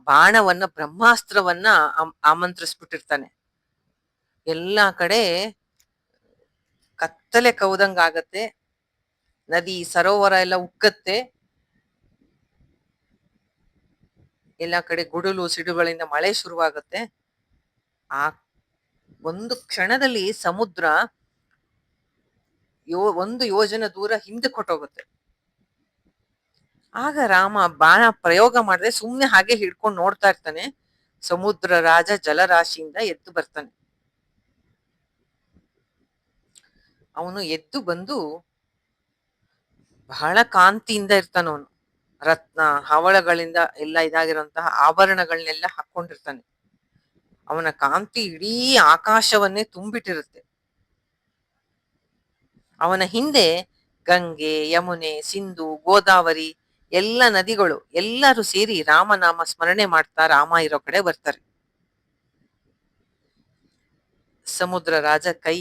ಬಾಣವನ್ನ, ಬ್ರಹ್ಮಾಸ್ತ್ರವನ್ನ ಆಮಂತ್ರಿಸ್ಬಿಟ್ಟಿರ್ತಾನೆ. ಎಲ್ಲಾ ಕಡೆ ಕತ್ತಲೆ ಕೌದಂಗಾಗತ್ತೆ. ನದಿ ಸರೋವರ ಎಲ್ಲ ಉಕ್ಕತ್ತೆ. ಎಲ್ಲಾ ಕಡೆ ಗುಡುಲು ಸಿಡುಗಳಿಂದ ಮಳೆ ಶುರುವಾಗತ್ತೆ. ಆ ಒಂದು ಕ್ಷಣದಲ್ಲಿ ಸಮುದ್ರ 1 ಯೋಜನ ದೂರ ಹಿಂದೆ ಕೊಟ್ಟೋಗುತ್ತೆ. ಆಗ ರಾಮ ಬಾಣ ಪ್ರಯೋಗ ಮಾಡದೆ ಸುಮ್ನೆ ಹಾಗೆ ಹಿಡ್ಕೊಂಡು ನೋಡ್ತಾ ಇರ್ತಾನೆ. ಸಮುದ್ರ ರಾಜ ಜಲರಾಶಿಯಿಂದ ಎದ್ದು ಬರ್ತಾನೆ. ಅವನು ಎದ್ದು ಬಂದು ಬಹಳ ಕಾಂತಿಯಿಂದ ಇರ್ತಾನವನು. ರತ್ನ ಹವಳಗಳಿಂದ ಎಲ್ಲ ಇದಾಗಿರುವಂತಹ ಆಭರಣಗಳನ್ನೆಲ್ಲ ಹಾಕೊಂಡಿರ್ತಾನೆ. ಅವನ ಕಾಂತಿ ಇಡೀ ಆಕಾಶವನ್ನೇ ತುಂಬಿಟ್ಟಿರುತ್ತೆ. ಅವನ ಹಿಂದೆ ಗಂಗೆ, ಯಮುನೆ, ಸಿಂಧು, ಗೋದಾವರಿ ಎಲ್ಲ ನದಿಗಳು ಎಲ್ಲರೂ ಸೇರಿ ರಾಮನಾಮ ಸ್ಮರಣೆ ಮಾಡ್ತಾ ರಾಮ ಇರೋ ಕಡೆ ಬರ್ತಾರೆ. ಸಮುದ್ರ ರಾಜ ಕೈ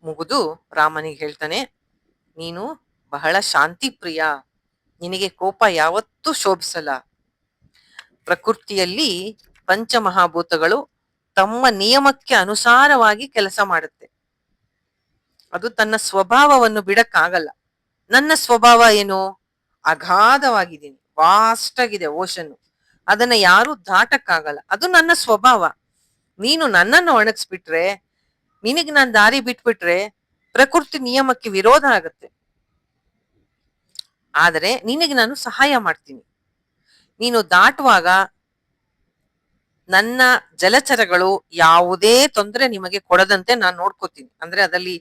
ಮುಗಿದು ರಾಮನಿಗೆ ಹೇಳ್ತಾನೆ, ನೀನು ಬಹಳ ಶಾಂತಿ ಪ್ರಿಯ, ನಿನಗೆ ಕೋಪ ಯಾವತ್ತೂ ಶೋಭಿಸಲ್ಲ. ಪ್ರಕೃತಿಯಲ್ಲಿ ಪಂಚಮಹಾಭೂತಗಳು ತಮ್ಮ ನಿಯಮಕ್ಕೆ ಅನುಸಾರವಾಗಿ ಕೆಲಸ ಮಾಡುತ್ತೆ. ಅದು ತನ್ನ ಸ್ವಭಾವವನ್ನು ಬಿಡಕ್ಕಾಗಲ್ಲ. ನನ್ನ ಸ್ವಭಾವ ಏನು? ಅಗಾಧವಾಗಿದ್ದೀನಿ, ವಾಸ್ಟ್ ಆಗಿದೆ ಓಷನ್, ಅದನ್ನ ಯಾರು ದಾಟಕ್ಕಾಗಲ್ಲ. ಅದು ನನ್ನ ಸ್ವಭಾವ. ನೀನು ನನ್ನನ್ನು ಒಣಗಿಸ್ಬಿಟ್ರೆ, ನಿನಗೆ ನಾನು ದಾರಿ ಬಿಟ್ಬಿಟ್ರೆ ಪ್ರಕೃತಿ ನಿಯಮಕ್ಕೆ ವಿರೋಧ ಆಗತ್ತೆ. ಆದರೆ ನಿನಗೆ ನಾನು ಸಹಾಯ ಮಾಡ್ತೀನಿ. ನೀನು ದಾಟುವಾಗ ನನ್ನ ಜಲಚರಗಳು ಯಾವುದೇ ತೊಂದರೆ ನಿಮಗೆ ಕೊಡದಂತೆ ನಾನು ನೋಡ್ಕೋತೀನಿ. ಅಂದ್ರೆ ಅದಲ್ಲಿ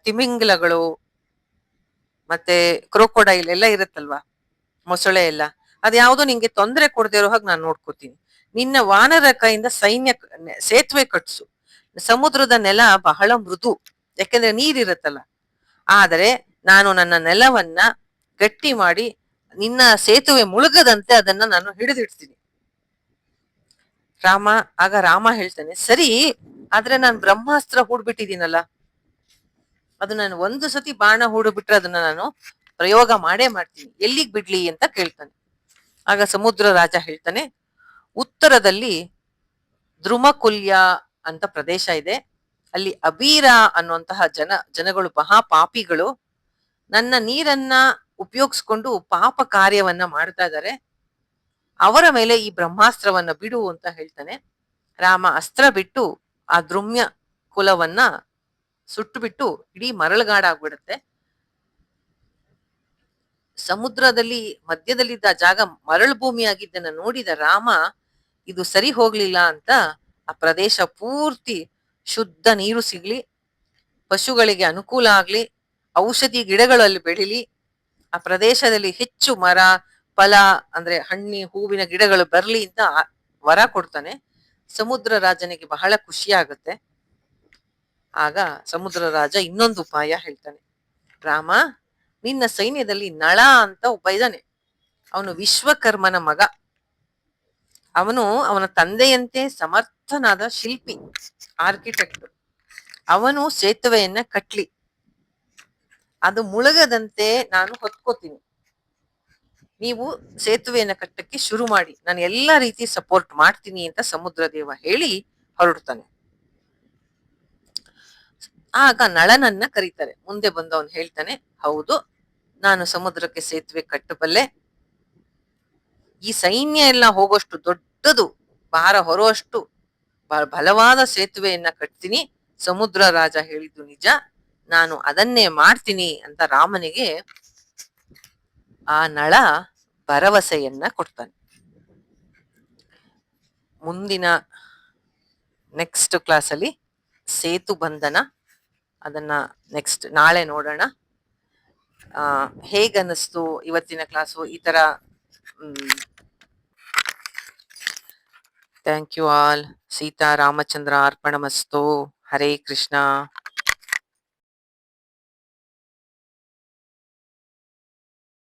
ತಿಮಿಂಗಿಲಗಳು ಮತ್ತೆ ಕ್ರೋಕೋಡೈಲ್ ಎಲ್ಲ ಇರುತ್ತಲ್ವಾ, ಮೊಸಳೆ ಎಲ್ಲ, ಅದ್ಯಾವುದೋ ನಿಂಗೆ ತೊಂದರೆ ಕೊಡದೇ ಇರೋ ಹಾಗೆ ನಾನು ನೋಡ್ಕೋತೀನಿ. ನಿನ್ನ ವಾನರ ಕೈಯಿಂದ ಸೇತುವೆ ಕಟ್ಸು. ಸಮುದ್ರದ ನೆಲ ಬಹಳ ಮೃದು, ಯಾಕೆಂದ್ರೆ ನೀರಿರುತ್ತಲ್ಲ. ಆದರೆ ನಾನು ನನ್ನ ನೆಲವನ್ನ ಗಟ್ಟಿ ಮಾಡಿ ನಿನ್ನ ಸೇತುವೆ ಮುಳುಗದಂತೆ ಅದನ್ನ ನಾನು ಹಿಡಿದಿಡ್ತೀನಿ. ಆಗ ರಾಮ ಹೇಳ್ತಾನೆ, ಸರಿ, ಆದ್ರೆ ನಾನು ಬ್ರಹ್ಮಾಸ್ತ್ರ ಹೂಡ್ಬಿಟ್ಟಿದ್ದೀನಲ್ಲ, ಅದು ನಾನು ಒಂದು ಸತಿ ಬಾಣ ಹೂಡ್ಬಿಟ್ರೆ ಅದನ್ನ ನಾನು ಪ್ರಯೋಗ ಮಾಡೇ ಮಾಡ್ತೀನಿ, ಎಲ್ಲಿಗ್ ಬಿಡ್ಲಿ ಅಂತ ಕೇಳ್ತಾನೆ. ಆಗ ಸಮುದ್ರ ರಾಜ ಹೇಳ್ತಾನೆ, ಉತ್ತರದಲ್ಲಿ ದ್ರುಮಕುಲ್ಯ ಅಂತ ಪ್ರದೇಶ ಇದೆ. ಅಲ್ಲಿ ಅಬೀರ ಅನ್ನುವಂತಹ ಜನಗಳು ಮಹಾ ಪಾಪಿಗಳು ನನ್ನ ನೀರನ್ನ ಉಪಯೋಗಿಸ್ಕೊಂಡು ಪಾಪ ಕಾರ್ಯವನ್ನ ಮಾಡ್ತಾ ಇದ್ದಾರೆ. ಅವರ ಮೇಲೆ ಈ ಬ್ರಹ್ಮಾಸ್ತ್ರವನ್ನ ಬಿಡು ಅಂತ ಹೇಳ್ತಾನೆ. ರಾಮ ಅಸ್ತ್ರ ಬಿಟ್ಟು ಆ ದ್ರುಮ್ಯ ಕುಲವನ್ನ ಸುಟ್ಟು ಬಿಟ್ಟು ಇಡೀ ಮರಳುಗಾಡಾಗ್ಬಿಡುತ್ತೆ. ಸಮುದ್ರದಲ್ಲಿ ಮಧ್ಯದಲ್ಲಿದ್ದ ಜಾಗ ಮರಳು ಭೂಮಿ ಆಗಿದ್ದನ್ನ ನೋಡಿದ ರಾಮ, ಇದು ಸರಿ ಹೋಗ್ಲಿಲ್ಲ ಅಂತ ಆ ಪ್ರದೇಶ ಪೂರ್ತಿ ಶುದ್ಧ ನೀರು ಸಿಗ್ಲಿ, ಪಶುಗಳಿಗೆ ಅನುಕೂಲ ಆಗ್ಲಿ, ಔಷಧಿ ಗಿಡಗಳು ಅಲ್ಲಿ ಬೆಳಿಲಿ, ಆ ಪ್ರದೇಶದಲ್ಲಿ ಹೆಚ್ಚು ಮರ ಫಲ ಅಂದ್ರೆ ಹಣ್ಣಿ ಹೂವಿನ ಗಿಡಗಳು ಬರ್ಲಿ ಅಂತ ವರ ಕೊಡ್ತಾನೆ. ಸಮುದ್ರ ರಾಜನಿಗೆ ಬಹಳ ಖುಷಿ ಆಗುತ್ತೆ. ಆಗ ಸಮುದ್ರ ರಾಜ ಇನ್ನೊಂದು ಉಪಾಯ ಹೇಳ್ತಾನೆ, ರಾಮ, ನಿನ್ನ ಸೈನ್ಯದಲ್ಲಿ ನಳ ಅಂತ ಒಬ್ಬ ಇದ್ದಾನೆ. ಅವನು ವಿಶ್ವಕರ್ಮನ ಮಗ. ಅವನ ತಂದೆಯಂತೆ ಸಮರ್ಥನಾದ ಶಿಲ್ಪಿ, ಆರ್ಕಿಟೆಕ್ಟ್. ಅವನು ಸೇತುವೆಯನ್ನ ಕಟ್ಲಿ. ಅದು ಮುಳುಗದಂತೆ ನಾನು ಹೊತ್ಕೋತೀನಿ. ನೀವು ಸೇತುವೆಯನ್ನ ಕಟ್ಟಕ್ಕೆ ಶುರು ಮಾಡಿ, ನಾನು ಎಲ್ಲಾ ರೀತಿ ಸಪೋರ್ಟ್ ಮಾಡ್ತೀನಿ ಅಂತ ಸಮುದ್ರ ದೇವ ಹೇಳಿ ಹೊರಡ್ತಾನೆ. ಆಗ ನಳನನ್ನ ಕರೀತಾರೆ. ಮುಂದೆ ಬಂದವನು ಹೇಳ್ತಾನೆ, ಹೌದು, ನಾನು ಸಮುದ್ರಕ್ಕೆ ಸೇತುವೆ ಕಟ್ಟಬಲ್ಲೆ. ಈ ಸೈನ್ಯ ಎಲ್ಲ ಹೋಗೋಷ್ಟು ದೊಡ್ಡದು, ಭಾರ ಹೊರುವಷ್ಟು ಬಲವಾದ ಸೇತುವೆಯನ್ನ ಕಟ್ತೀನಿ. ಸಮುದ್ರ ರಾಜ ಹೇಳಿದ್ದು ನಿಜ, ನಾನು ಅದನ್ನೇ ಮಾಡ್ತೀನಿ ಅಂತ ರಾಮನಿಗೆ ಆ ನಳ ಭರವಸೆಯನ್ನ ಕೊಡ್ತಾನೆ. ಮುಂದಿನ ನೆಕ್ಸ್ಟ್ ಕ್ಲಾಸಲ್ಲಿ ಸೇತು ಬಂಧನ, ಅದನ್ನ ನೆಕ್ಸ್ಟ್ ನಾಳೆ ನೋಡೋಣ. ಹೇಗನ್ನಿಸ್ತು ಇವತ್ತಿನ ಕ್ಲಾಸು? ಈ ತರ thank you all. Sita Ramachandra ಅರ್ಪಣಮಸ್ತು. ಹರೇ ಕೃಷ್ಣ.